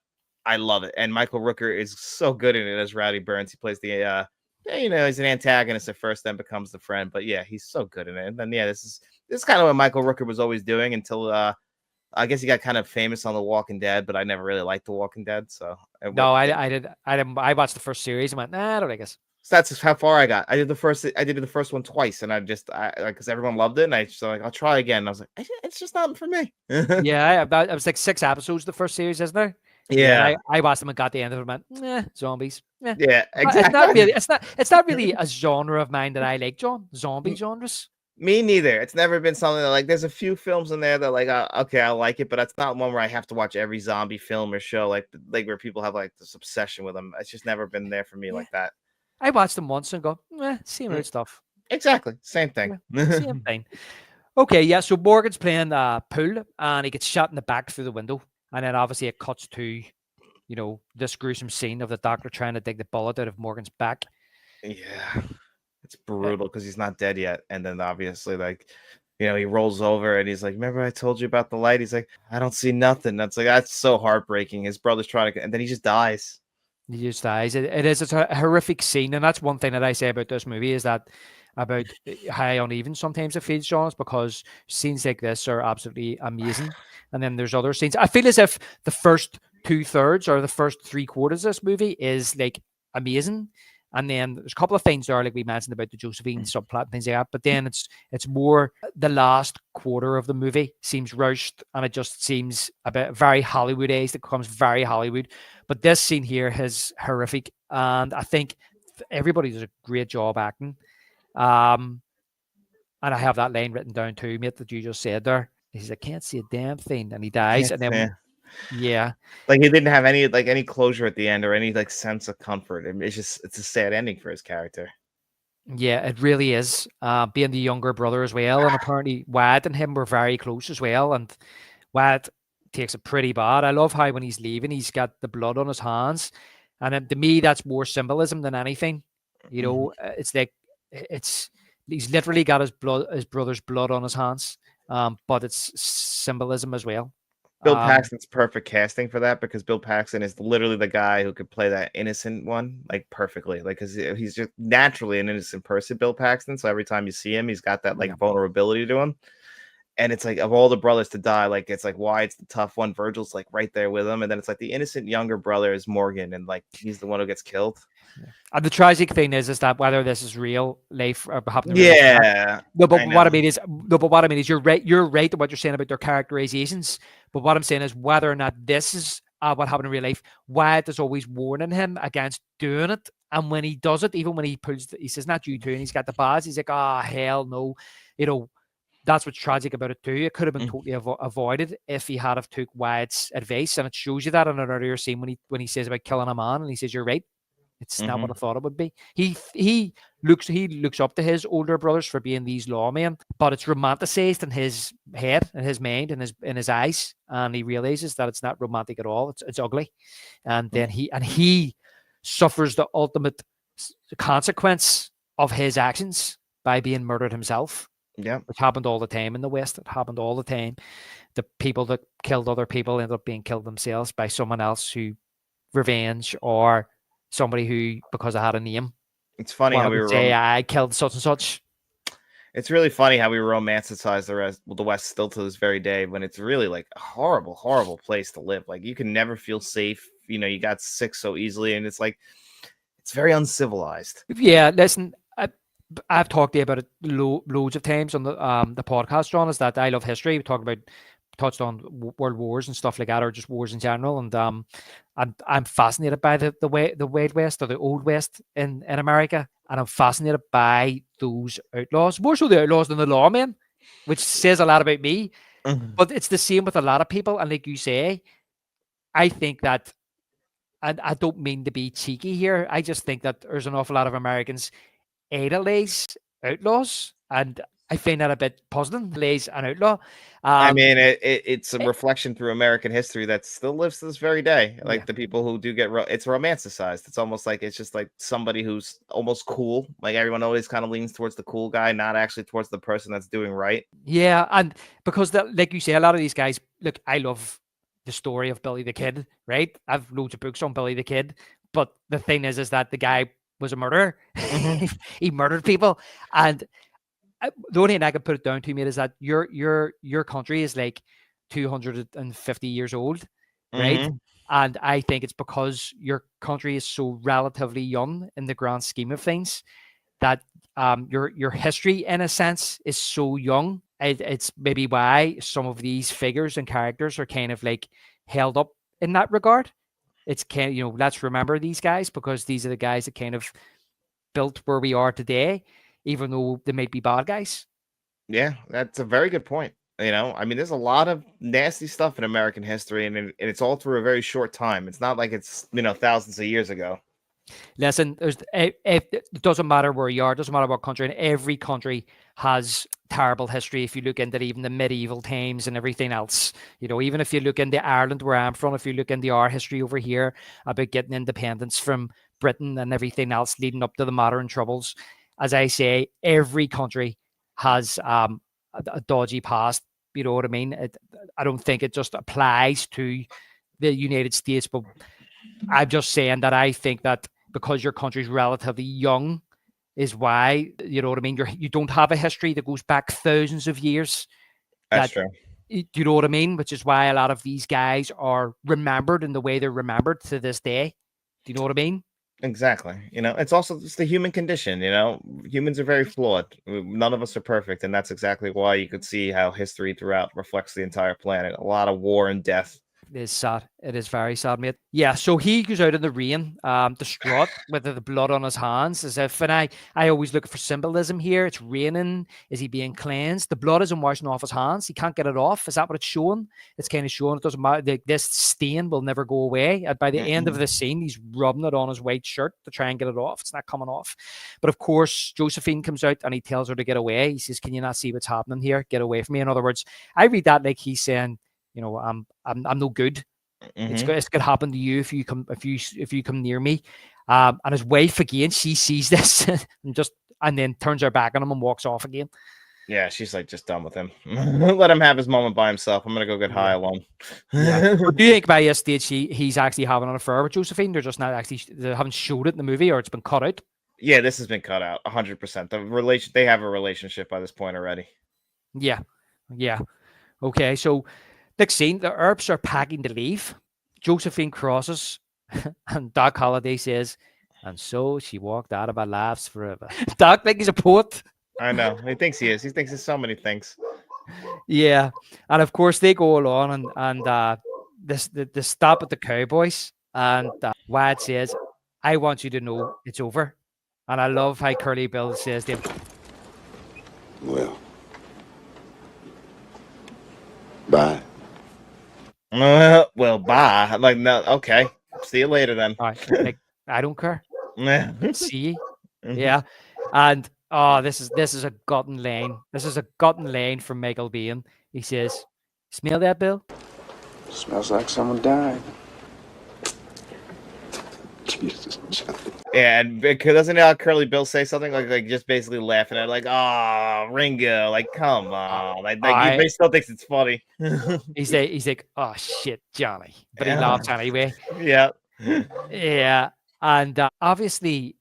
I love it. And Michael Rooker is so good in it as Rowdy Burns. He plays the he's an antagonist at first, then becomes the friend. But yeah, he's so good in it. And then this is kind of what Michael Rooker was always doing until I guess he got kind of famous on The Walking Dead, but I never really liked The Walking Dead. So No, I didn't. I watched the first series and went, nah, I don't like it. So that's how far I got. I did the first one twice, and I because everyone loved it, and I just like I'll try again. And I was like, it's just not for me. Yeah, it was like 6 episodes the first series, isn't there? Yeah, and I watched them and got the end of it and went, zombies. Yeah, yeah, It's exactly. not really. It's not really a genre of mine that I like, John. Zombie genres. Me neither. It's never been something that like. There's a few films in there that like, okay, I like it, but it's not one where I have to watch every zombie film or show like where people have like this obsession with them. It's just never been there for me like that. I watched them once and go, same old stuff. Exactly, same thing. Same thing. Okay, yeah. So Morgan's playing pool, and he gets shot in the back through the window, and then obviously it cuts to, this gruesome scene of the doctor trying to dig the bullet out of Morgan's back. Yeah, it's brutal because he's not dead yet, and then obviously like. He rolls over and he's like, "Remember I told you about the light?" He's like, "I don't see nothing." That's so heartbreaking. His brother's trying to, and then he just dies. He just dies. It's a horrific scene, and that's one thing that I say about this movie is that about how uneven sometimes it feels, John, is because scenes like this are absolutely amazing, and then there's other scenes. I feel as if the first 2/3 or the first 3/4 of this movie is like amazing. And then there's a couple of things there, like we mentioned about the Josephine subplot, things like that. But then it's more the last quarter of the movie seems rushed, and it just seems a bit very Hollywoodized. It becomes very Hollywood. But this scene here is horrific, and I think everybody does a great job acting. And I have that line written down too, mate, that you just said there. He says, "I can't see a damn thing," and he dies, and then. Yeah, like he didn't have any closure at the end or any like sense of comfort. It's a sad ending for his character. Yeah, it really is. Being the younger brother as well, and apparently Wyatt and him were very close as well. And Wyatt takes it pretty bad. I love how when he's leaving, he's got the blood on his hands, and then, to me, that's more symbolism than anything. It's like he's literally got his brother's blood on his hands. But it's symbolism as well. Bill Paxton's perfect casting for that because Bill Paxton is literally the guy who could play that innocent one like perfectly. Like, because he's just naturally an innocent person, Bill Paxton. So every time you see him, he's got that like vulnerability to him. And it's like of all the brothers to die, like it's like Wyatt's the tough one. Virgil's like right there with him, and then it's like the innocent younger brother is Morgan, and like he's the one who gets killed. And the tragic thing is that whether this is real life or happening. No, but what I mean is you're right. You're right in what you're saying about their characterizations. But what I'm saying is whether or not this is what happened in real life, Wyatt is always warning him against doing it. And when he does it, even when he he says, "Not you too," and he's got the bars, he's like, hell no. That's what's tragic about it too. It could have been totally avoided if he had have took Wyatt's advice. And it shows you that in an earlier scene when he says about killing a man, and he says, "You're right. It's not what I thought it would be." He looks up to his older brothers for being these lawmen, but it's romanticized in his head, in his mind, in his eyes, and he realizes that it's not romantic at all. It's ugly, and then he suffers the ultimate consequence of his actions by being murdered himself. Yeah, which happened all the time in the West. It happened all the time. The people that killed other people ended up being killed themselves by someone else who revenge or somebody who, because I had a name. It's funny how we say I killed such and such. It's really funny how we romanticize the West still to this very day when it's really like a horrible, horrible place to live. Like you can never feel safe. You got sick so easily, and it's like it's very uncivilized. Yeah, listen, I've talked to you about it loads of times on the podcast, John. Is that I love history. We touched on world wars and stuff like that, or just wars in general. And I'm fascinated by the Wild West or the Old West in America, and I'm fascinated by those outlaws, more so the outlaws than the lawmen, which says a lot about me. But it's the same with a lot of people, and like you say, I think that, and I don't mean to be cheeky here, I just think that there's an awful lot of Americans idolize outlaws, and I find that a bit puzzling. Blaze an outlaw. I mean, it's a it- reflection through American history that still lives to this very day. yeah. Like the people who do get it's romanticized. It's almost like it's just like somebody who's almost cool. Like everyone always kind of leans towards the cool guy, not actually towards the person that's doing right. Yeah, and because like you say, a lot of these guys, look, I love the story of Billy the Kid, right? I've loads of books on Billy the Kid, but the thing is that the guy was a murderer. Mhm. He murdered people, and the only thing I could put it down to, mate, is that your country is like 250 years old, right? Mhm. And I think it's because your country is so relatively young in the grand scheme of things that your history, in a sense, is so young. It's maybe why some of these figures and characters are kind of like held up in that regard. It's kind of, let's remember these guys because these are the guys that kind of built where we are today, even though they might be bad guys. Yeah, that's a very good point. I mean, there's a lot of nasty stuff in American history, and it's all through a very short time. It's not like it's thousands of years ago. Listen, it doesn't matter where you are, it doesn't matter what country, and every country has terrible history. If you look into even the medieval times and everything else, even if you look into Ireland, where I'm from, if you look into our history over here about getting independence from Britain and everything else leading up to the modern troubles, as I say, every country has a dodgy past. You know what I mean? I don't think it just applies to the United States, but I'm just saying that I think that because your country's relatively young is why, you know what I mean? You don't have a history that goes back thousands of years. That's That true. Do you know what I mean? Which is why a lot of these guys are remembered in the way they're remembered to this day. Do you know what I mean? Exactly. It's also just the human condition. Humans are very flawed. None of us are perfect, and that's exactly why you could see how history throughout reflects the entire planet. A lot of war and death. It is sad. It is very sad, mate. Yeah, so he goes out in the rain, distraught with the blood on his hands, as if, and I always look for symbolism here. It's raining. Is he being cleansed? The blood isn't washing off his hands. He can't get it off. Is that what it's showing? It's kind of showing it doesn't matter. This stain will never go away. And by the end of Mm-mm. the scene, he's rubbing it on his white shirt to try and get it off. It's not coming off. But of course, Josephine comes out and he tells her to get away. He says, "Can you not see what's happening here? Get away from me." In other words, I read that like he's saying, I'm no good. It's Mhm. going to happen to you if you come near me. And his wife again, she sees this and then turns her back on him and walks off again. Yeah, she's like just done with him. Let him have his moment by himself. I'm gonna go get high Yeah, alone. yeah. But do you think by this stage he's actually having an affair with Josephine? They're just not actually they haven't showed it in the movie or it's been cut out. Yeah, this has been cut out 100%. They have a relationship by this point already. Yeah, yeah. Okay, so next scene, the Earps are packing to leave. Josephine crosses, and Doc Holliday says, "And so she walked out of our lives forever." Doc think he's a poet. I know. He thinks he is. He thinks he's so many things. Yeah, and of course they go along and the stop at the Cowboys, and Wyatt says, "I want you to know it's over," and I love how Curly Bill says to him, Well, bye. Well, bye. Like, no, okay. See you later then. "All right, like I don't care, Mhm. see ye." Yeah, and this is a gotten lane. This is a gotten lane from Michael Biehn. He says, "Smell that, Bill?" Smells like someone died. Jesus, Johnny. Yeah, and doesn't Curly Bill say something like just basically laughing at it, like, "Oh, Ringo, like, come on." He still thinks it's funny. He's like, "Oh shit, Johnny," but he Yeah. laughs anyway. Yeah. Yeah, and obviously,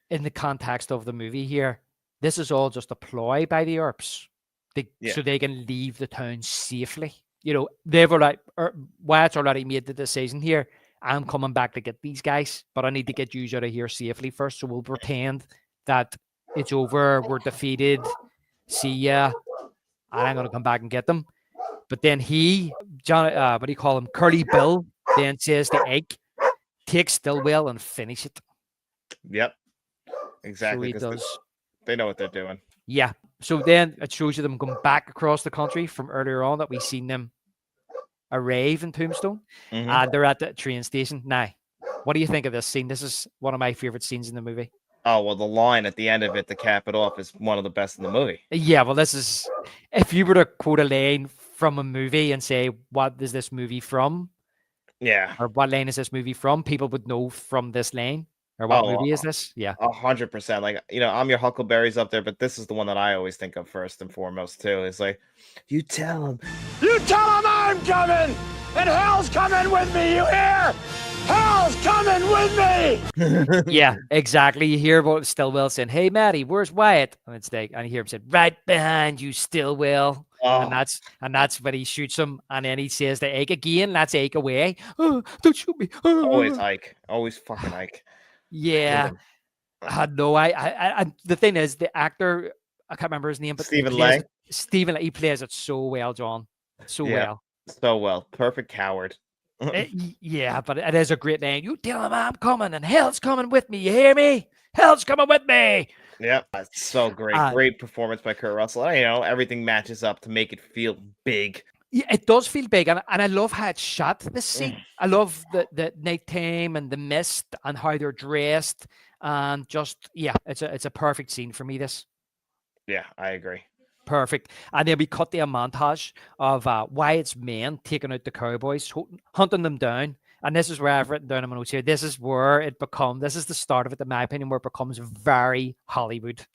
in the context of the movie here, this is all just a ploy by the Earps, Yeah. so they can leave the town safely. Wyatt's already made the decision here. I'm coming back to get these guys, but I need to get you out of here safely first. So we'll pretend that it's over. We're defeated. See ya. And I'm gonna come back and get them. But then what do you call him? Curly Bill then says to Egg, "Take Stillwell and finish it." Yep. So Exactly. he 'Cause does. they know what they're doing. Yeah. So then it shows you them going back across the country from earlier on that we seen them arrive in Tombstone. Mhm. They're at the train station. Now, what do you think of this scene? This is one of my favorite scenes in the movie. Oh well, the line at the end of it to cap it off is one of the best in the movie. Yeah, well, this is if you were to quote a line from a movie and say, "What is this movie from?" Yeah. or "What line is this movie from?" people would know from this line. Or what Oh, movie is this? Yeah. 100%. Like, I'm your Huckleberry's up there, but this is the one that I always think of first and foremost too. It's like, you tell him. You tell him I'm coming, and hell's coming with me, you hear? Hell's coming with me! Yeah, exactly. You hear about Stillwell saying, "Hey, Maddie, where's Wyatt?" And it's like, and you hear him say, "Right behind you, Stillwell." And Oh, that's when he shoots him, and then he says to Ike again, "That's Ike away." "Oh, don't shoot me." always Ike. Always fucking Ike. I hate Yeah. him. No, I the thing is, the actor, I can't remember his name, but Stephen Lang. He plays it so well, John. So Yeah, well. so well. Perfect coward. Yeah, but it is a great line. "You tell him I'm coming, and hell's coming with me. You hear me? Hell's coming with me." Yep, that's so great. Uh, Great performance by Kurt Russell. Everything matches up to make it feel big. Yeah, it does feel big, and I love how it's shot. This Mm. scene, I love the nighttime and the mist and how they're dressed, and just it's a perfect scene for me. This Yeah, I agree. perfect, and then we cut the montage of Wyatt's men taking out the cowboys, hunting them down, and this is where I've written down in my notes here. This is where it becomes. This is the start of it, in my opinion, where it becomes very Hollywood.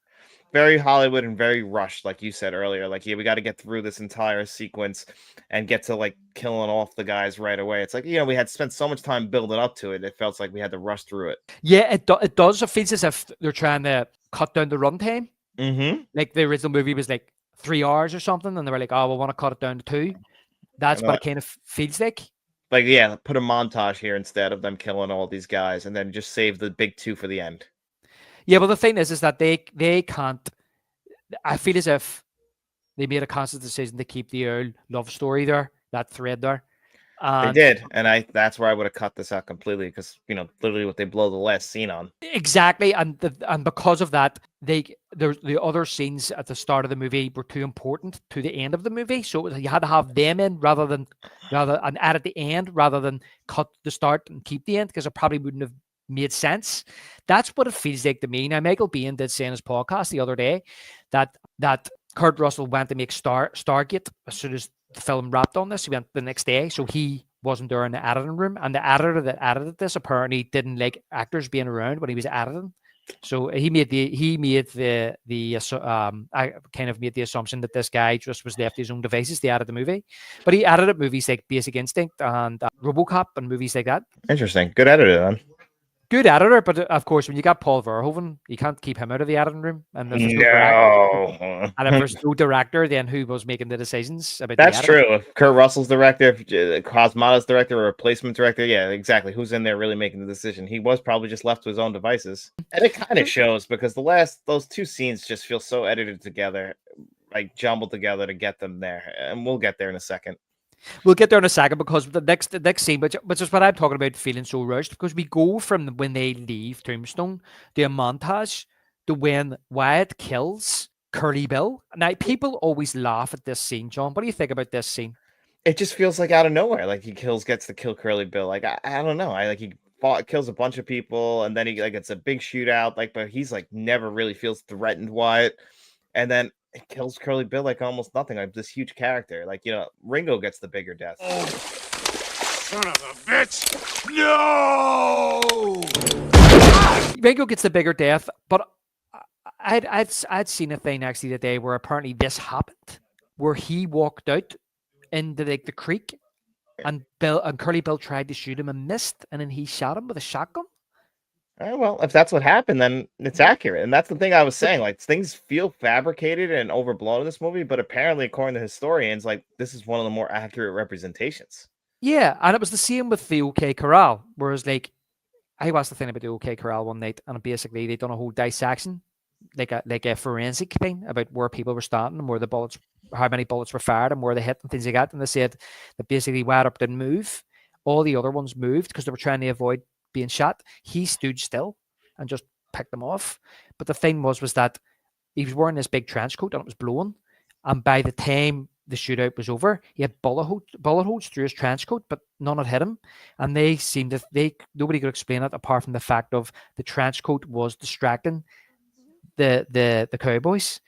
Very Hollywood and very rushed, like you said earlier. Like, yeah, we got to get through this entire sequence and get to like killing off the guys right away. It's like, we had spent so much time building up to it. It felt like we had to rush through it. Yeah, it does. It feels as if they're trying to cut down the runtime. Mm-hmm. Like the original movie was like 3 hours or something, and they were like, "Oh, we want to cut it down to 2." That's what it kind of feels like. Like, yeah, put a montage here instead of them killing all these guys, and then just save the big two for the end. Yeah, well, the thing is that they can't. I feel as if they made a conscious decision to keep the old love story there, that thread there. They did, and that's where I would have cut this out completely because literally what they blow the last scene on. Exactly, and because of that, the other scenes at the start of the movie were too important to the end of the movie, so you had to have them in and add at the end rather than cut the start and keep the end because it probably wouldn't have made sense. That's what it feels like to me. Now, Michael Biehn did say in his podcast the other day that Kurt Russell went to make Stargate as soon as the film wrapped on this. He went the next day, so he wasn't there in the editing room, and the editor that edited this apparently didn't like actors being around when he was editing. So I kind of made the assumption that this guy just was left to his own devices to edit the movie, but he edited movies like Basic Instinct and RoboCop and movies like that. Interesting, good editor then. Good editor, but of course, when you got Paul Verhoeven, you can't keep him out of the editing room. And if there's no director, then who was making the decisions about That's the editing? true. If Kurt Russell's director, if Cosmata's director, or replacement director, yeah, exactly. Who's in there really making the decision? He was probably just left to his own devices, and it kind of shows because those two scenes just feel so edited together, like jumbled together to get them there, and we'll get there in a second. We'll get there in a second because the next scene, which is what I'm talking about, feeling so rushed, because we go from when they leave Tombstone to a montage to when Wyatt kills Curly Bill. Now, people always laugh at this scene, John. What do you think about this scene? It just feels like out of nowhere. Like gets to kill Curly Bill. Like I don't know. He kills a bunch of people, and then he it's a big shootout. But he's never really feels threatened Wyatt, and then it kills Curly Bill like almost nothing. Like this huge character. Ringo gets the bigger death. Oh, son of a bitch! No! Ringo gets the bigger death, but I'd seen a thing actually today where apparently this happened, where he walked out into the creek, and Curly Bill tried to shoot him and missed, and then he shot him with a shotgun. Well, if that's what happened, then it's accurate. And that's the thing I was saying. Things feel fabricated and overblown in this movie, but apparently, according to historians, this is one of the more accurate representations. Yeah, and it was the same with the OK Corral. Whereas, I watched the thing about the OK Corral one night, and basically they done a whole dissection, like a forensic thing about where people were standing and where the bullets, how many bullets were fired, and where they hit and things like that. And they said that basically Wyatt didn't move. All the other ones moved because they were trying to avoid being shot. He stood still and just picked them off. But the thing was that he was wearing this big trench coat and it was blowing. And by the time the shootout was over, he had bullet holes through his trench coat, but none had hit him. And they seemed to nobody could explain it apart from the fact of the trench coat was distracting the cowboys.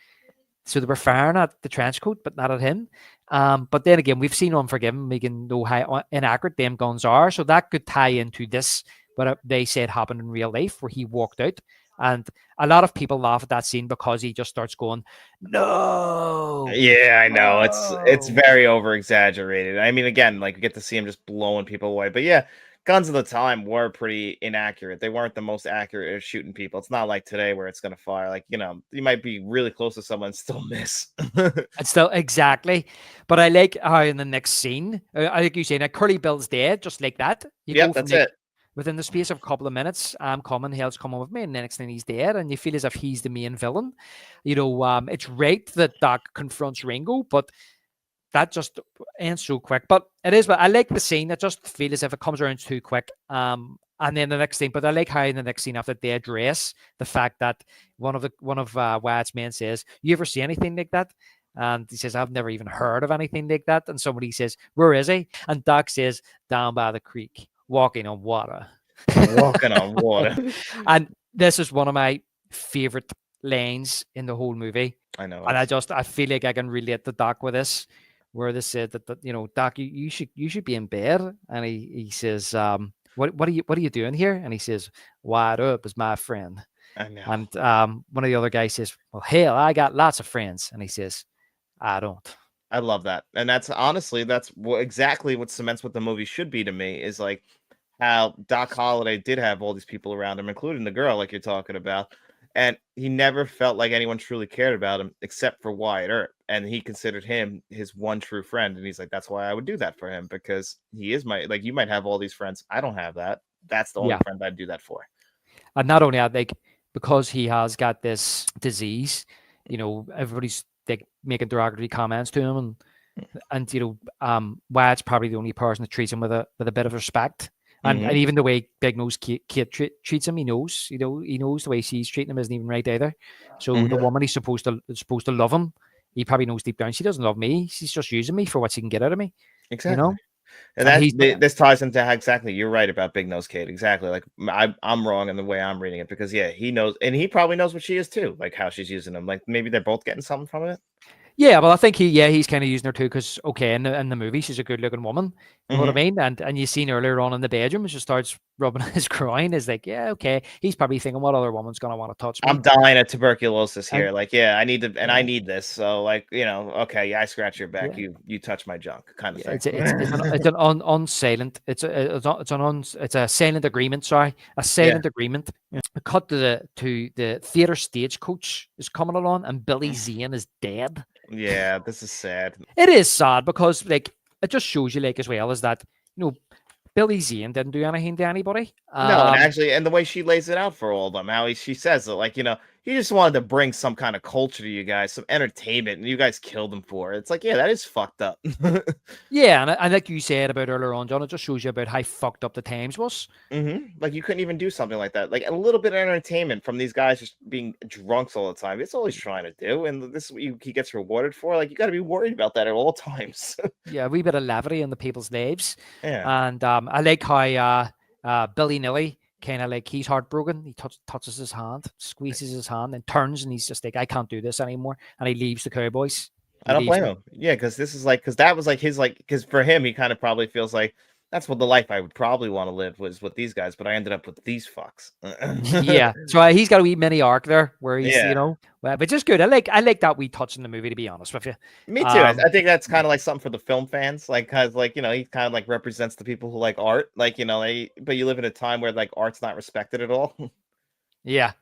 So they were firing at the trench coat, but not at him. But then again, we've seen Unforgiven, we can know how inaccurate them guns are. So that could tie into this, what they said happened in real life, where he walked out. And a lot of people laugh at that scene because he just starts going, no. Yeah, I know. It's No. very over exaggerated. I mean, again, like we get to see him just blowing people away. But yeah, guns of the time were pretty inaccurate. They weren't the most accurate at shooting people. It's not like today where it's gonna fire. Like, you might be really close to someone and still miss. And still, exactly. But I like how in the next scene, I think you say that Curly Bill's dead, just like that. You Yep, go from that's like, it. within the space of a couple of minutes, I'm coming, hell's coming with me, and the next thing he's dead, and you feel as if he's the main villain. It's right that Doc confronts Ringo, but that just ends so quick. But it is, but I like the scene. I just feel as if it comes around too quick. And then the next thing, but I like how in the next scene after they address the fact that one of Wyatt's men says, "You ever see anything like that?" And he says, "I've never even heard of anything like that." And somebody says, "Where is he?" And Doc says, "Down by the creek, walking on water." Walking on water. And this is one of my favorite lines in the whole movie. I know. And I feel like I can relate to Doc with this, where they said that Doc, you should be in bed. And he says, what are you doing here? And he says, "Wide up is my friend." I know. And one of the other guys says, "Well, hell, I got lots of friends." And he says, "I don't." I love that. And that's honestly, that's exactly what cements what the movie should be to me, is like how Doc Holliday did have all these people around him, including the girl, like you're talking about. And he never felt like anyone truly cared about him except for Wyatt Earp. And he considered him his one true friend. And he's like, that's why I would do that for him, because he is like, you might have all these friends. I don't have that. That's the only Yeah. friend I'd do that for. And not only that, like, because he has got this disease, everybody's like making derogatory comments to him, and Wyatt's probably the only person that treats him with a bit of respect. And even the way Big Nose Kate treats him, he knows the way she's treating him isn't even right either. So the woman he's supposed to love him, he probably knows deep down she doesn't love me. She's just using me for what she can get out of me. Exactly. And this ties into exactly, you're right about Big Nose Kate. Exactly. Like I'm wrong in the way I'm reading it, because he knows, and he probably knows what she is too, like how she's using him. Like maybe they're both getting something from it. Yeah, well, I think he's kind of using her too, because in the movie she's a good looking woman, you know what I mean? And you seen earlier on in the bedroom, she starts rubbing his groin. Is like, yeah, okay. He's probably thinking, what other woman's gonna want to touch me? I'm dying of tuberculosis here. Like, yeah, I need to, and I need this. So, like, okay, yeah, I scratch your back, you touch my junk, kind of thing. It's an unsilent. It's a silent agreement. Sorry, a silent agreement. Cut to the theater stagecoach is coming along, and Billy Zane is dead. Yeah, this is sad. It is sad because, like, it just shows you, like, as well as that, Billy Zane didn't do anything to anybody. No, and actually, and the way she lays it out for all of them, how she says it, like, he just wanted to bring some kind of culture to you guys, some entertainment, and you guys killed him for it. It's like, yeah, that is fucked up. Yeah, and like you said about earlier on, John, it just shows you about how fucked up the times was. Like, you couldn't even do something like that. Like, a little bit of entertainment from these guys just being drunks all the time. It's all he's trying to do, and this is what he gets rewarded for. Like, you got to be worried about that at all times. Yeah, a wee bit of levity in the people's lives. Yeah. And I like how Billy Nilly, kind of like, he's heartbroken. He touches his hand, squeezes his hand, and turns, and he's just like, I can't do this anymore. And he leaves the Cowboys. I don't blame him. Yeah, because this is like, because that was like his, like, because for him, he kind of probably feels like that's what the life I would probably want to live was with these guys, but I ended up with these fucks. Yeah, so he's got a wee mini arc there where he's, but just good. I like that wee touch in the movie, to be honest with you. Me too. I think that's kind of like something for the film fans, like, because, like, he kind of like represents the people who like art, like, but you live in a time where, like, art's not respected at all. Yeah.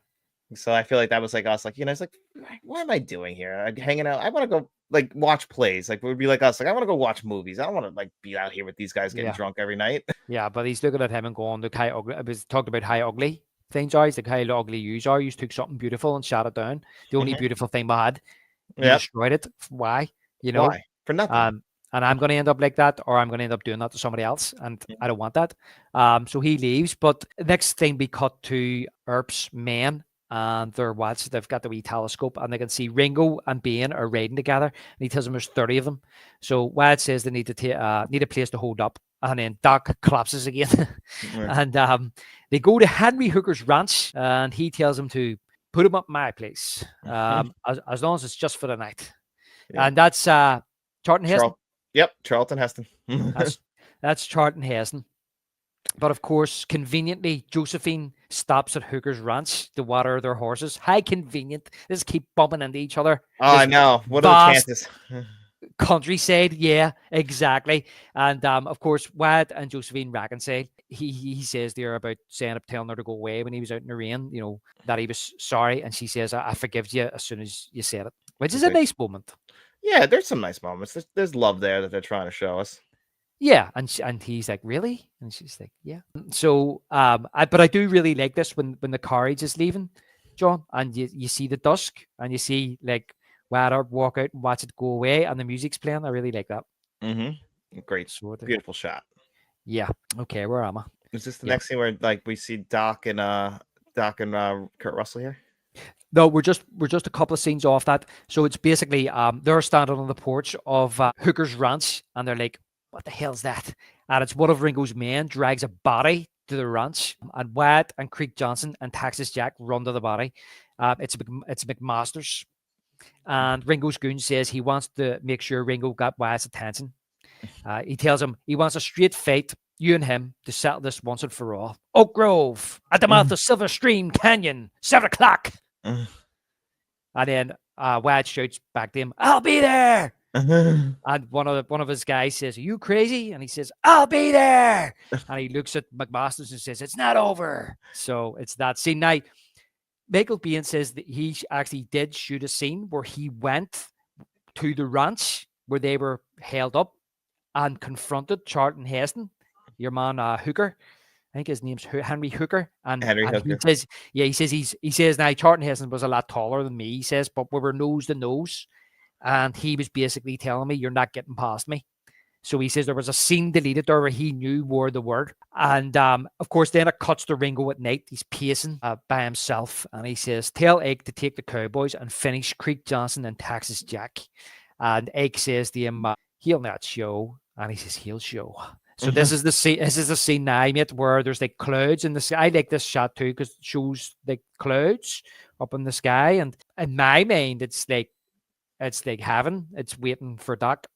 So I feel like that was like us, like, it's like, what am I doing here? I'm hanging out. I want to go, like, watch plays. Like, it would be like us. Like, I want to go watch movies. I don't want to, like, be out here with these guys getting drunk every night. Yeah, but he's looking at him and going, look how ugly. I was talking about how ugly things are. He's like, how ugly you are. You took something beautiful and shot it down. The only beautiful thing we had, you destroyed it. Why? Why? For nothing. And I'm going to end up like that, or I'm going to end up doing that to somebody else, and I don't want that. So he leaves. But next thing, we cut to Earp's men and they've got the wee telescope, and they can see Ringo and Bane are riding together, and he tells them there's 30 of them. So Wyatt says they need to need a place to hold up, and then Doc collapses again. And they go to Henry Hooker's ranch, and he tells them to put him up my place, as long as it's just for the night. Yeah. And that's Charlton Heston. Yep, Charlton Heston. That's Charlton Heston. But of course, conveniently, Josephine stops at Hooker's ranch to water their horses. How convenient. They just keep bumping into each other. Oh, I know. What are the chances? Countryside, yeah, exactly. And of course, Wyatt and Josephine reconcile. He says to her about telling her to go away when he was out in the rain, you know, that he was sorry. And she says, I forgive you as soon as you said it, which is a nice moment. Yeah, there's some nice moments. There's love there that they're trying to show us. Yeah, and he's like, really? And she's like, yeah. So, but I do really like this when the carriage is leaving, John, and you see the dusk, and you see like Wyatt walk out and watch it go away, and the music's playing. I really like that. Mm-hmm. Great, beautiful shot. Yeah. Okay, where am I? Is this the next scene where like we see Doc and Kurt Russell here? No, we're just a couple of scenes off that. So it's basically they're standing on the porch of Hooker's ranch, and they're like, what the hell's that? And it's one of Ringo's men drags a body to the ranch, and Wyatt and Creek Johnson and Texas Jack run to the body. It's McMaster's, and Ringo's goon says he wants to make sure Ringo got Wyatt's attention. He tells him he wants a straight fight, you and him, to settle this once and for all. Oak Grove at the mouth of Silver Stream Canyon, 7 o'clock. And then Wyatt shouts back to him, "I'll be there." And one of his guys says, "Are you crazy?" And he says, "I'll be there." And he looks at McMaster's and says, "It's not over." So it's that scene. Now, Michael Biehn says that he actually did shoot a scene where he went to the ranch where they were held up and confronted Charlton Heston, your man Hooker. I think his name's Henry Hooker. And Hooker. He says now Charlton Heston was a lot taller than me, he says, but we were nose to nose. And he was basically telling me, you're not getting past me. So he says there was a scene deleted there where he knew word the word. And of course, then it cuts to Ringo at night. He's pacing by himself. And he says, tell Ike to take the Cowboys and finish Creek Johnson and Texas Jack. And Ike says to him, he'll not show. And he says, he'll show. So this is the scene. This is the scene now, mate, where there's like clouds in the sky. I like this shot too because it shows like clouds up in the sky. And in my mind, it's like heaven. It's waiting for Doc.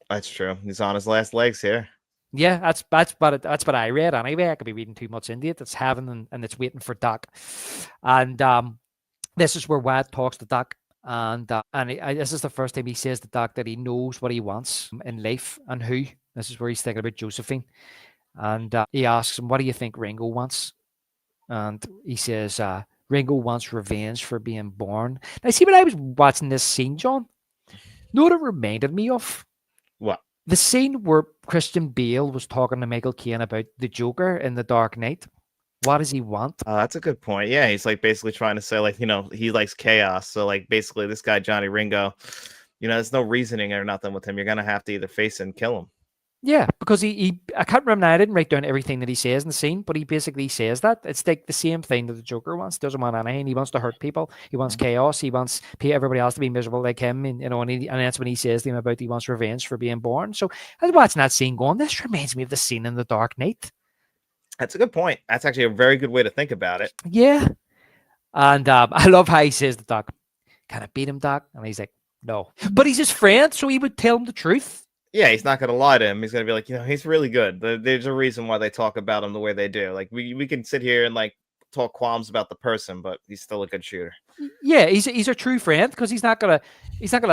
That's true. He's on his last legs here. Yeah, that's what I read anyway. I could be reading too much into it. It's heaven and it's waiting for Doc. And this is where Wyatt talks to Doc. And this is the first time he says to Doc that he knows what he wants in life and who. This is where he's thinking about Josephine. And he asks him, what do you think Ringo wants? And he says, Ringo wants revenge for being born. Now, see, when I was watching this scene, John, know what it reminded me of? What? The scene where Christian Bale was talking to Michael Caine about the Joker in The Dark Knight. What does he want? That's a good point. Yeah, he's like basically trying to say, like, you know, he likes chaos. So, like, basically, this guy, Johnny Ringo, you know, there's no reasoning or nothing with him. You're going to have to either face it and kill him. Yeah, because I can't remember now, I didn't write down everything that he says in the scene, but he basically says that. It's like the same thing that the Joker wants. Doesn't want anything. He wants to hurt people. He wants chaos. He wants everybody else to be miserable like him. And, you know, and that's when he says to him about he wants revenge for being born. So I was watching that scene going, this reminds me of the scene in The Dark Knight. That's a good point. That's actually a very good way to think about it. Yeah. And I love how he says to Doc, can I beat him, Doc? And he's like, no. But he's his friend, so he would tell him the truth. Yeah, he's not going to lie to him. He's going to be like, you know, he's really good. There's a reason why they talk about him the way they do. Like, we can sit here and, like, talk qualms about the person, but he's still a good shooter. Yeah, he's a true friend because he's not gonna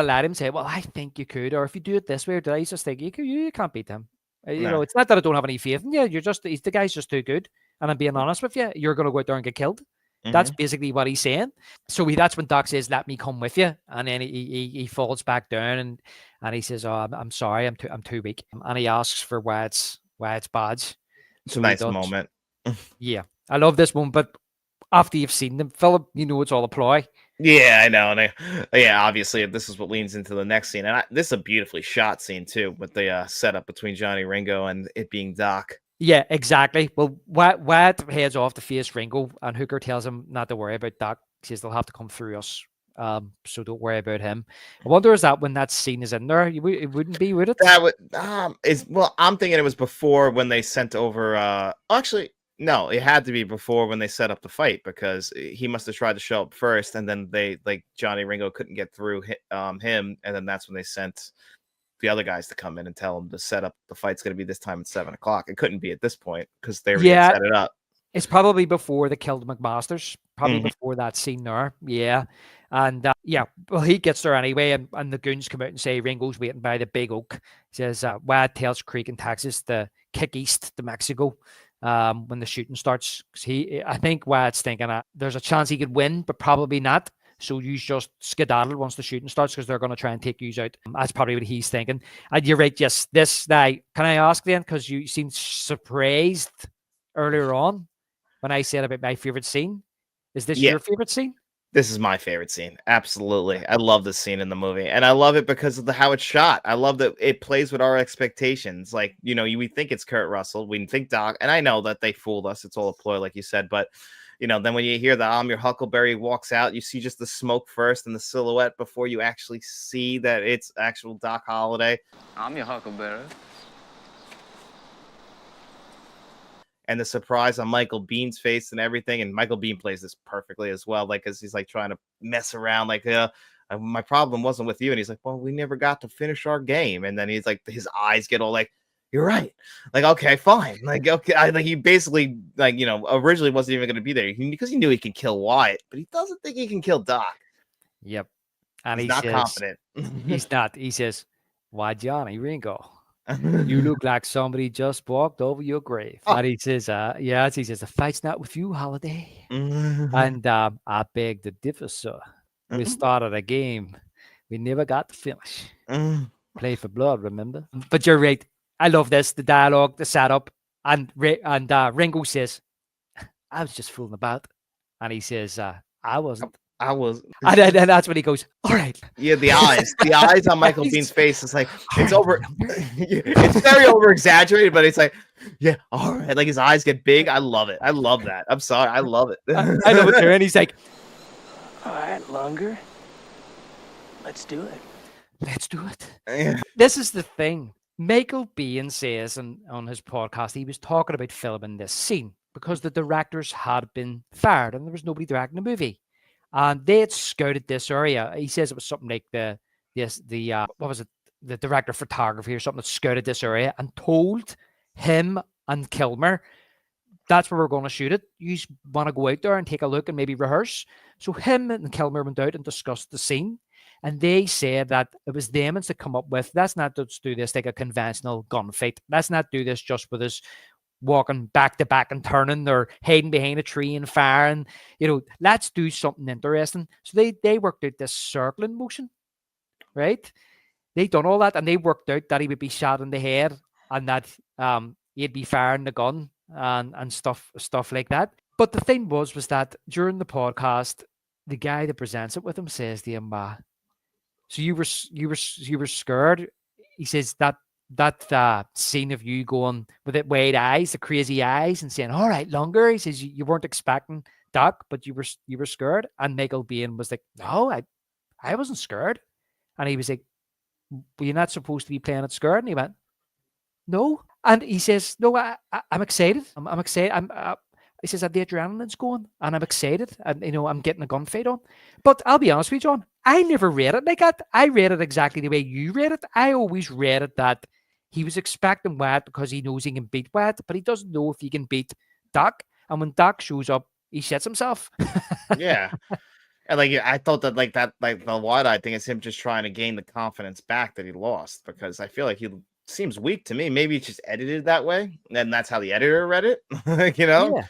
let him say, well, I think you could, or if you do it this way or that, he's just think you can't beat him. You know, it's not that I don't have any faith in you. The guy's just too good. And I'm being honest with you, you're going to go out there and get killed. Mm-hmm. That's basically what he's saying. So that's when Doc says, let me come with you. And then he falls back down and he says, oh, I'm sorry, I'm too weak. And he asks for Wyatt's badge. It's a nice moment. Yeah, I love this moment. But after you've seen them, Philip, you know it's all a ploy. Yeah, I know. And yeah, obviously, this is what leans into the next scene. And this is a beautifully shot scene, too, with the setup between Johnny Ringo and it being Doc. Yeah, exactly. Well, Wyatt heads off to face Ringo, and Hooker tells him not to worry about Doc. He says they'll have to come through us. So don't worry about him. I wonder, is that when that scene is in there? It wouldn't be, would it? That would I'm thinking it was before when they sent over. Actually, no, it had to be before when they set up the fight, because he must have tried to show up first, and then they Johnny Ringo couldn't get through him, and then that's when they sent the other guys to come in and tell him to set up the fight's going to be this time at 7:00. It couldn't be at this point because they already had set it up. It's probably before they killed McMasters. Probably before that scene there. Yeah. And well, he gets there anyway, and the goons come out and say Ringo's waiting by the big oak. He says, Wyatt tells Creek in Texas to kick east to Mexico when the shooting starts. I think Wyatt's thinking there's a chance he could win, but probably not. So you just skedaddle once the shooting starts, because they're going to try and take you out. That's probably what he's thinking. And you're right. Yes, this now. Can I ask then? Because you seemed surprised earlier on when I said about my favorite scene. Is this your favorite scene? This is my favorite scene. Absolutely. I love this scene in the movie. And I love it because of how it's shot. I love that it plays with our expectations. Like, we think it's Kurt Russell. We think Doc. And I know that they fooled us. It's all a ploy, like you said. But, then when you hear the I'm Your Huckleberry walks out, you see just the smoke first and the silhouette before you actually see that it's actual Doc Holliday. I'm your Huckleberry. And the surprise on Michael Bihn's face and everything. And Michael Biehn plays this perfectly as well. Like, as he's like trying to mess around, like, my problem wasn't with you. And he's like, well, we never got to finish our game. And then he's like, his eyes get all like, you're right. Like, okay, fine. Like, okay. He basically, originally wasn't even going to be there because he knew he can kill Wyatt, but he doesn't think he can kill Doc. Yep. And he's not confident. He's not. He says, why, Johnny Ringo? You look like somebody just walked over your grave. And he says, he says, the fight's not with you, Holiday. And I beg to differ, sir. We started a game. We never got to finish. Play for blood, remember? But you're right. I love this, the dialogue, the setup. And Ringo says, I was just fooling about. And he says, I wasn't. I was. And that's when he goes, all right. Yeah, the eyes on Michael Bihn's face is like, it's over. It's very over exaggerated, but it's like, yeah, all right. Like, his eyes get big. I love it. I love that. I'm sorry. I love it. I know it too. And he's like, all right, longer. Let's do it. Let's do it. This is the thing. Michael Biehn says on his podcast, he was talking about filming this scene because the directors had been fired and there was nobody directing the movie. And they had scouted this area. He says it was something like the director of photography or something that scouted this area and told him and Kilmer, that's where we're going to shoot it. You want to go out there and take a look and maybe rehearse. So him and Kilmer went out and discussed the scene. And they said that it was them to come up with, let's not just do this like a conventional gunfight. Let's not do this just with us walking back to back and turning or hiding behind a tree and firing. Let's do something interesting. So they worked out this circling motion, right? They done all that and they worked out that he would be shot in the head and that he'd be firing the gun and stuff like that. But the thing was that during the podcast, the guy that presents it with him says to him, so you were scared. He says that scene of you going with it wide eyes, the crazy eyes, and saying, "All right, longer." He says you weren't expecting Doc, but you were scared. And Michael Biehn was like, "No, I wasn't scared." And he was like, "Well, you're not supposed to be playing it scared." And he went, "No." And he says, "No, I'm excited. I'm excited. He says that the adrenaline's going and I'm excited and, I'm getting a gunfight on. But I'll be honest with you, John, I never read it like that. I read it exactly the way you read it. I always read it that he was expecting Wyatt because he knows he can beat Wyatt, but he doesn't know if he can beat Doc. And when Doc shows up, he shits himself." Yeah. And I thought that the wide-eyed thing is him just trying to gain the confidence back that he lost, because I feel like he seems weak to me. Maybe it's just edited that way. And that's how the editor read it. Yeah.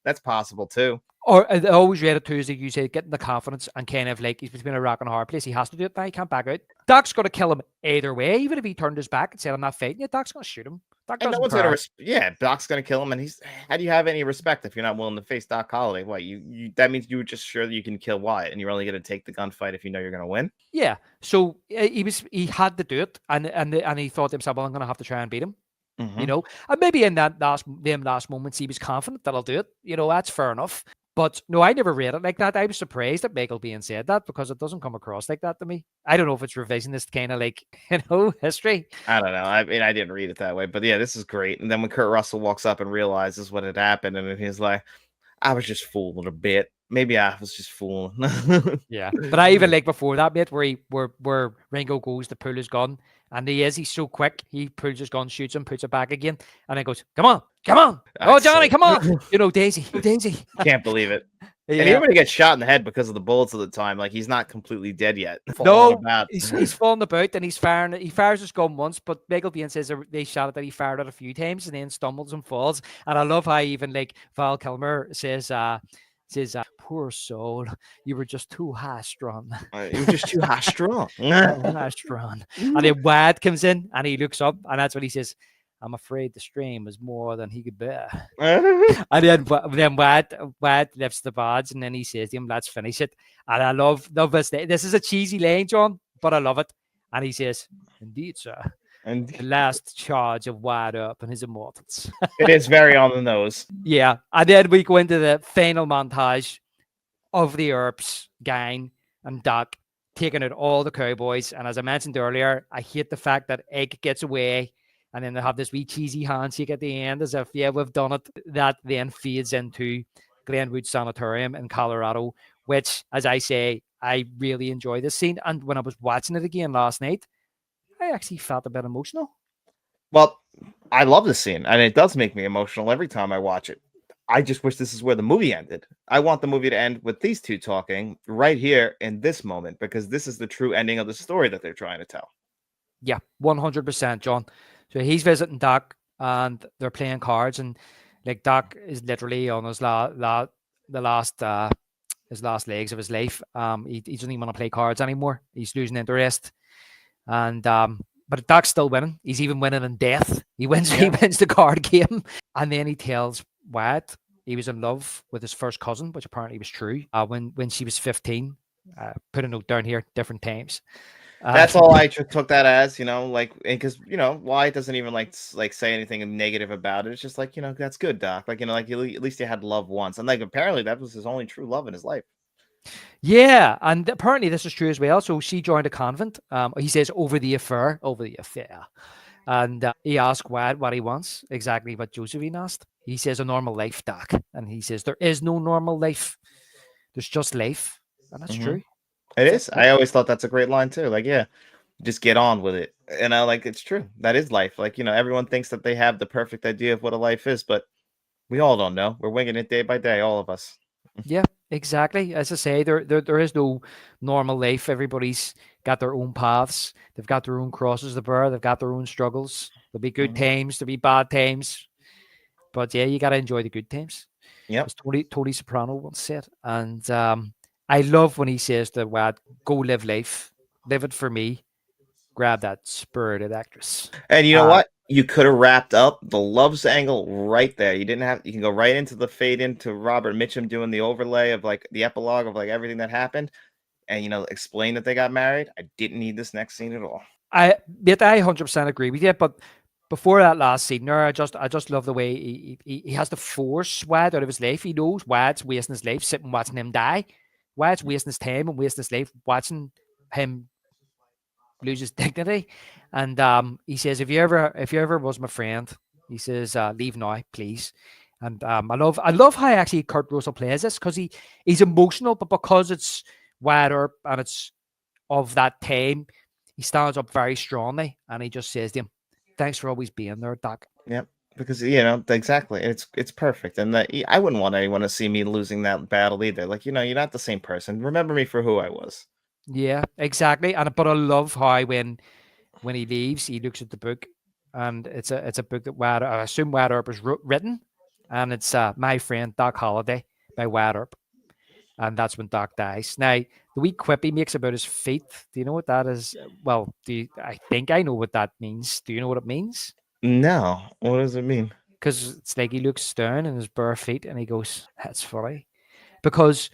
That's possible too. Or I always read it too, as you say, getting the confidence and kind of like he's between a rock and a hard place. He has to do it now. He can't back out. Doc's going to kill him either way. Even if he turned his back and said, "I'm not fighting you," Doc's going to shoot him. Doc And no doesn't one's care. gonna Doc's gonna kill him, and how do you have any respect if you're not willing to face Doc Holliday? What you that means you were just sure that you can kill Wyatt, and you're only gonna take the gunfight if you know you're gonna win. Yeah. So he had to do it, and he thought to himself, "Well, I'm going to have to try and beat him." Mhm. And maybe in them last moments he was confident that I'll do it. That's fair enough. But no, I never read it like that. I was surprised at Michael being said that because it doesn't come across like that to me. I don't know if it's revisionist kind of like, history. I don't know. I mean, I didn't read it that way, but yeah, this is great. And then when Kurt Russell walks up and realizes what had happened, and then he's like, I was just fooling a bit. Maybe I was just fooling. Yeah. But I even like before that bit where Ringo goes to pull his gun, and he's so quick, he pulls his gun, shoots him, puts it back again, and then goes, come on. Oh, Johnny, come on. Daisy. Can't believe it. Yeah. And even when he gets shot in the head because of the bullets at the time, like he's not completely dead yet. No, he's falling about and he's firing. He fires his gun once, but Michael Biehn says they shot it that he fired it a few times and then stumbles and falls. And I love how even like Val Kilmer says, poor soul, you were just too high strung. You were just too high strung. High strung. And then Wad comes in and he looks up and that's what he says. I'm afraid the strain was more than he could bear. And then Wad lifts the badge and then he says to him, let's finish it. And I love this. This is a cheesy line, John, but I love it. And he says, indeed, sir. And the last charge of Wad Earp and his immortals. It is very on the nose. Yeah. And then we go into the final montage of the Earps gang and Doc taking out all the cowboys. And as I mentioned earlier, I hate the fact that Egg gets away. And then they have this wee cheesy handshake at the end as if, yeah, we've done it. That then feeds into Glenwood Sanitarium in Colorado, which, as I say, I really enjoy this scene. And when I was watching it again last night, I actually felt a bit emotional. Well, I love this scene, and it does make me emotional every time I watch it. I just wish this is where the movie ended. I want the movie to end with these two talking right here in this moment, because this is the true ending of the story that they're trying to tell. Yeah, 100%, John. So he's visiting Doc and they're playing cards, and like Doc is literally on his his last legs of his life. He doesn't even want to play cards anymore. He's losing interest. And but Doc's still winning. He's even winning in death. He wins the card game. And then he tells Wyatt he was in love with his first cousin, which apparently was true. When she was 15. Put a note down here, different times. That's all I took that as, like, because Wyatt doesn't even like say anything negative about it. It's just like, that's good, Doc. Like, at least he had love once, and like apparently that was his only true love in his life. Yeah, and apparently this is true as well. So she joined a convent. He says over the affair, and he asked Wyatt what he wants. Exactly what Josephine asked. He says a normal life, Doc, and he says there is no normal life. There's just life, and that's true. It is. I always thought that's a great line too. Like, yeah, just get on with it. And I like it's true. That is life. Like, everyone thinks that they have the perfect idea of what a life is, but we all don't know. We're winging it day by day, all of us. Yeah, exactly. As I say, there is no normal life. Everybody's got their own paths. They've got their own crosses to bear. They've got their own struggles. There'll be good times. There'll be bad times. But yeah, you got to enjoy the good times. Yeah. Tony Soprano once said. And I love when he says to Wad, go live life. Live it for me. Grab that spirited actress. And you know what? You could have wrapped up the loves angle right there. You can go right into the fade into Robert Mitchum doing the overlay of like the epilogue of like everything that happened and, explain that they got married. I didn't need this next scene at all. I 100% agree with you, but before that last scene there, I just love the way he has to force Wad out of his life. He knows Wad's wasting his life sitting watching him die. Wad's wasting his time and wasting his life watching him lose his dignity. And he says, if you ever was my friend, he says, leave now, please. And I love how actually Kurt Russell plays this, because he's emotional, but because it's Wyatt Earp and it's of that time, he stands up very strongly and he just says to him, thanks for always being there, Doc. Yep. Because exactly, it's perfect, and that I wouldn't want anyone to see me losing that battle either. Like, you're not the same person. Remember me for who I was. Yeah, exactly. But I love how when he leaves, he looks at the book, and it's a book that I assume Wyatt Earp has written, and it's My Friend Doc Holliday by Wyatt Earp, and that's when Doc dies. Now, the wee quip he makes about his feet, do you know what that is? Well, I think I know what that means. Do you know what it means? No. What does it mean? Because it's like he looks down in his bare feet and he goes, that's funny. Because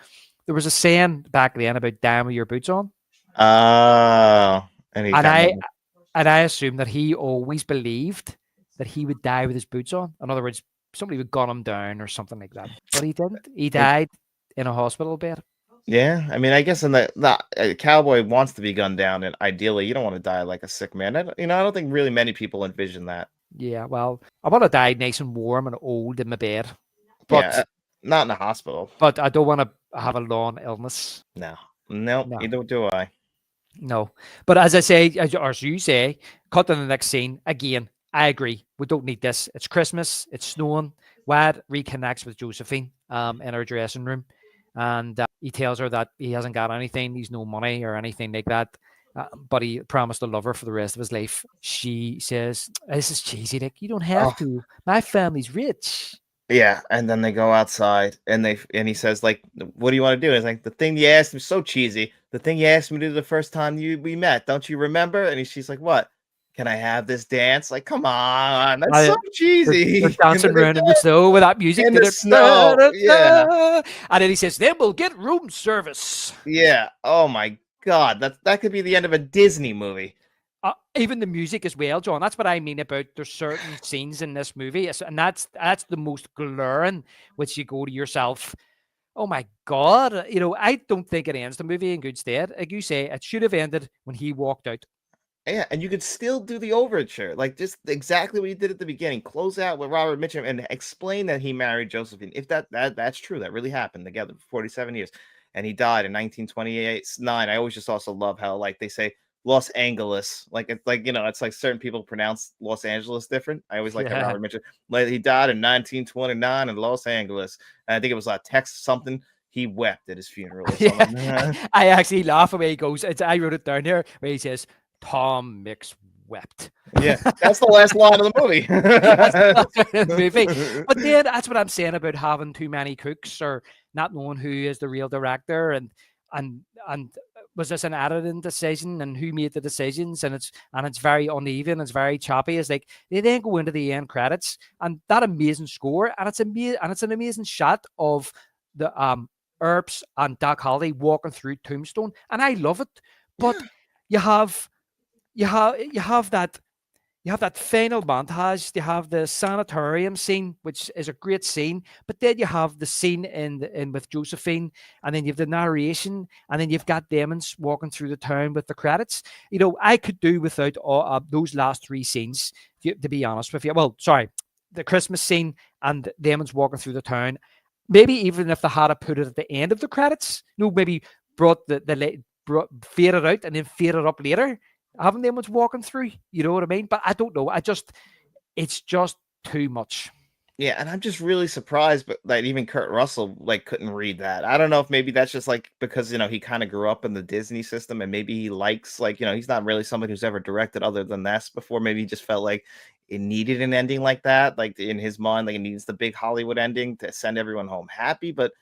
there was a saying back then about dying with your boots on. Oh. And I assume that he always believed that he would die with his boots on. In other words, somebody would gun him down or something like that. But he didn't. He died in a hospital bed. Yeah, I mean, I guess in the cowboy wants to be gunned down, and ideally, you don't want to die like a sick man. I don't think really many people envision that. Yeah, well, I want to die nice and warm and old in my bed, Yeah, but not in the hospital. I don't want to have a long illness. No, no, No. neither do I. No, but as I say, or as you say, cut to the next scene. Again, I agree. We don't need this. It's Christmas. It's snowing. Wad reconnects with Josephine in her dressing room, and he tells her that he hasn't got anything. He's no money or anything like that. But he promised to love her for the rest of his life. She says, "This is cheesy. Like you don't have Oh, to. My family's rich." yeah, and then they go outside, and he says like, "What do you want to do?" And it's like the thing you asked me, so cheesy. The thing you asked me to do the first time we met, don't you remember? And she's like, "What? Can I have this dance?" Like, come on, that's so They're cheesy. And dancing then they around in do the it snow with that music. in the snow. Yeah, And then he says, then we'll get room service. yeah. Oh my God, that could be the end of a Disney movie. Even the music as well, John. That's what I mean about there's certain scenes in this movie. And that's the most glaring, which you go to yourself, oh my God. I don't think it ends the movie in good stead. Like you say, it should have ended when he walked out. Yeah, and you could still do the overture, like just exactly what you did at the beginning. Close out with Robert Mitchum and explain that he married Josephine. If that's true, that really happened together for 47 years, and he died in 1928. 9. I always just also love how like they say Los Angeles, like it's like it's like certain people pronounce Los Angeles different. I always like that Yeah. Robert Mitchum. Like he died in 1929 in Los Angeles, and I think it was text something. He wept at his funeral or something. I actually laugh when he goes, I wrote it down here where he says, Tom Mix wept. Yeah, that's the last line of the movie. That's the last line of the movie. But then that's what I'm saying about having too many cooks or not knowing who is the real director and was this an editing decision and who made the decisions, and it's very uneven, it's very choppy. It's like they then go into the end credits and that amazing score and it's an amazing shot of the Earps and Doc Holliday walking through Tombstone, and I love it. But you have that final montage. You have the sanitarium scene, which is a great scene, but then you have the scene in with Josephine, and then you have the narration, and then you've got Demons walking through the town with the credits. I could do without all those last three scenes, to be honest with you. Well, sorry, the Christmas scene and Demons walking through the town. Maybe even if they had to put it at the end of the credits, maybe brought fade it out and then fade it up later. Having them ones walking through, you know what I mean? But I don't know. It's just too much. Yeah, and I'm just really surprised, but that even Kurt Russell couldn't read that. I don't know if maybe that's just because he kind of grew up in the Disney system, and maybe he likes he's not really somebody who's ever directed other than this before. Maybe he just felt like it needed an ending like that, like in his mind, like it needs the big Hollywood ending to send everyone home happy. But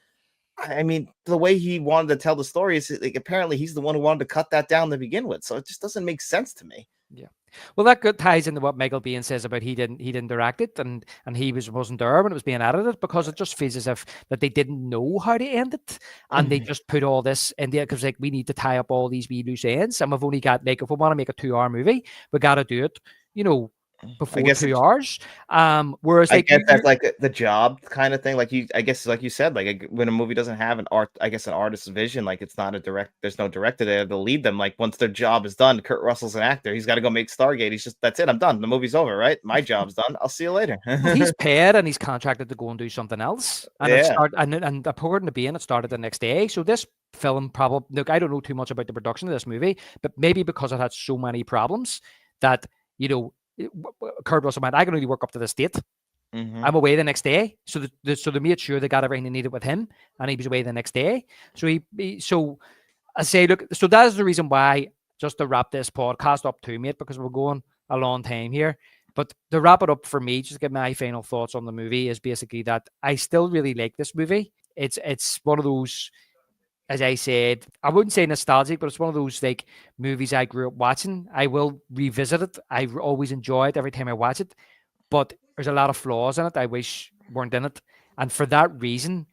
I mean, the way he wanted to tell the story is apparently he's the one who wanted to cut that down to begin with. So it just doesn't make sense to me. Yeah. Well, that ties into what Michael Biehn says about he didn't direct it and he wasn't there when it was being edited, because it just feels as if that they didn't know how to end it and they just put all this in there because we need to tie up all these wee loose ends, and we've only got if we want to make a 2-hour movie, we got to do it, before 2 hours. Whereas I guess that's the job kind of thing. I guess like you said, when a movie doesn't have an artist's vision, it's not there's no director there to lead them. Once their job is done, Kurt Russell's an actor. He's got to go make Stargate. That's it. I'm done. The movie's over, right? My job's done. I'll see you later. Well, he's paid and he's contracted to go and do something else. And and according to Biehn, it started the next day. So this film probably, look, I don't know too much about the production of this movie, but maybe because it had so many problems that, Kurt Russell went, I can only work up to this date. I'm away the next day. So they made sure they got everything they needed with him, and he was away the next day. So so I say, look, so that is the reason why, just to wrap this podcast up too, mate, because we're going a long time here. But to wrap it up for me, just to give my final thoughts on the movie, is basically that I still really like this movie. It's one of those, as I said, I wouldn't say nostalgic, but it's one of those movies I grew up watching. I will revisit it. I always enjoy it every time I watch it, but there's a lot of flaws in it I wish weren't in it. And for that reason,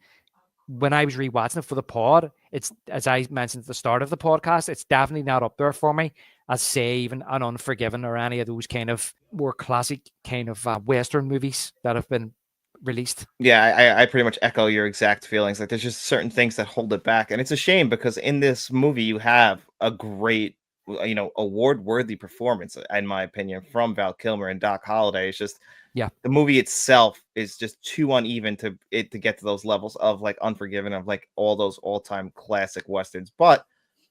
when I was rewatching it for the pod, it's, as I mentioned at the start of the podcast, it's definitely not up there for me as, say, even an Unforgiven or any of those kind of more classic kind of Western movies that have been released. Yeah, I pretty much echo your exact feelings. Like there's just certain things that hold it back, and it's a shame because in this movie you have a great, award-worthy performance, in my opinion, from Val Kilmer and Doc Holliday. It's just Yeah. the movie itself is just too uneven to get to those levels of like Unforgiven, of like all those all-time classic westerns. But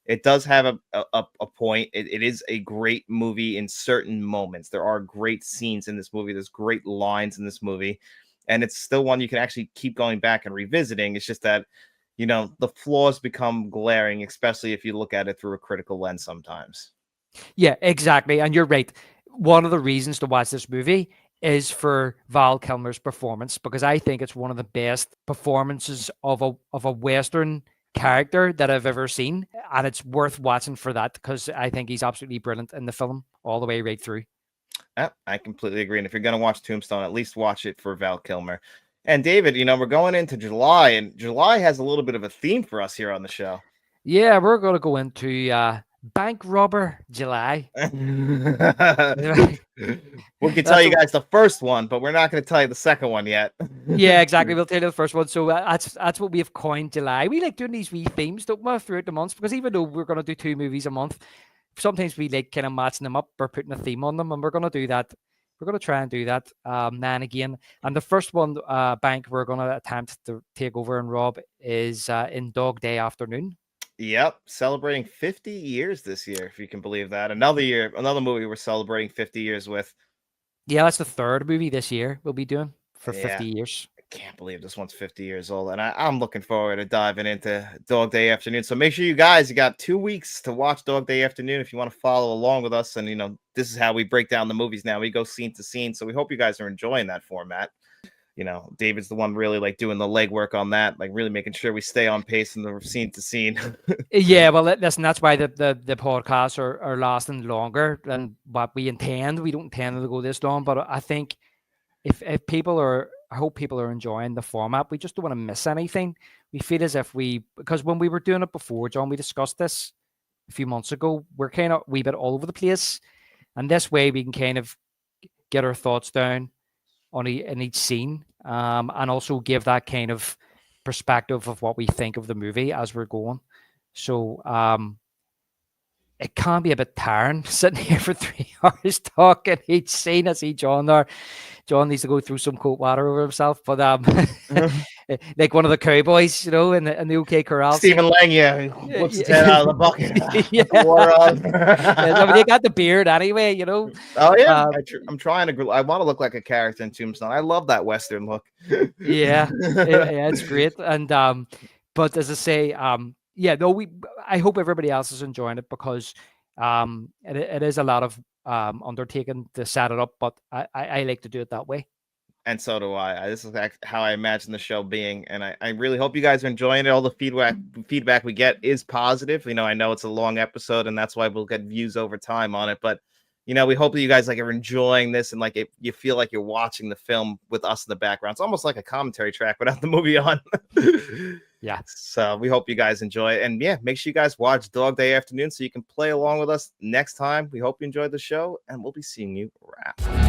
it does have a point. It is a great movie in certain moments. There are great scenes in this movie. There's great lines in this movie, and it's still one you can actually keep going back and revisiting. It's just that, the flaws become glaring, especially if you look at it through a critical lens sometimes. Yeah, exactly. And you're right. One of the reasons to watch this movie is for Val Kilmer's performance, because I think it's one of the best performances of a Western character that I've ever seen. And it's worth watching for that, because I think he's absolutely brilliant in the film all the way right through. I completely agree. And if you're going to watch Tombstone, at least watch it for Val Kilmer. And David, we're going into July, and July has a little bit of a theme for us here on the show. Yeah, we're going to go into Bank Robber July. We can tell you guys the first one, but we're not going to tell you the second one yet. Yeah, exactly. We'll tell you the first one. So that's what we have coined July. We like doing these wee themes, don't we, throughout the months? Because even though we're going to do 2 movies a month, sometimes we like kind of matching them up or putting a theme on them, and we're going to do that. We're going to try and do that now and again. And the first one, Bank, we're going to attempt to take over and rob is in Dog Day Afternoon. Yep, celebrating 50 years this year, if you can believe that. Another movie we're celebrating 50 years with. Yeah, that's the third movie this year we'll be doing for Yeah. 50 years. I can't believe this one's 50 years old, and I'm looking forward to diving into Dog Day Afternoon. So make sure you got 2 weeks to watch Dog Day Afternoon if you want to follow along with us. And this is how we break down the movies now. We go scene to scene. So we hope you guys are enjoying that format. David's the one really like doing the legwork on that, like really making sure we stay on pace in the scene to scene. Yeah, well, listen, that's why the podcasts are lasting longer than what we intend. We don't intend to go this long, but I think if I hope people are enjoying the format. We just don't want to miss anything. We feel as if because when we were doing it before, John, we discussed this a few months ago, we're kind of a wee bit all over the place. And this way we can kind of get our thoughts down in each scene, and also give that kind of perspective of what we think of the movie as we're going. So it can be a bit tiring sitting here for 3 hours talking each scene. I see John there. John needs to go through some cold water over himself, but like one of the cowboys, in the OK Corral. Stephen Lang, whips his head out of the bucket. Water on. I mean, they got the beard anyway, Oh yeah, I'm trying to. I want to look like a character in Tombstone. I love that Western look. Yeah, it's great. And but as I say, I hope everybody else is enjoying it, because it is a lot of undertaking to set it up, but I like to do it that way. And so do I. This is how I imagine the show being, and I really hope you guys are enjoying it. All the feedback we get is positive. I know it's a long episode, and that's why we'll get views over time on it. But we hope that you guys are enjoying this, and you feel like you're watching the film with us in the background. It's almost like a commentary track without the movie on. Yeah. So we hope you guys enjoy it, and make sure you guys watch Dog Day Afternoon so you can play along with us next time. We hope you enjoyed the show, and we'll be seeing you around.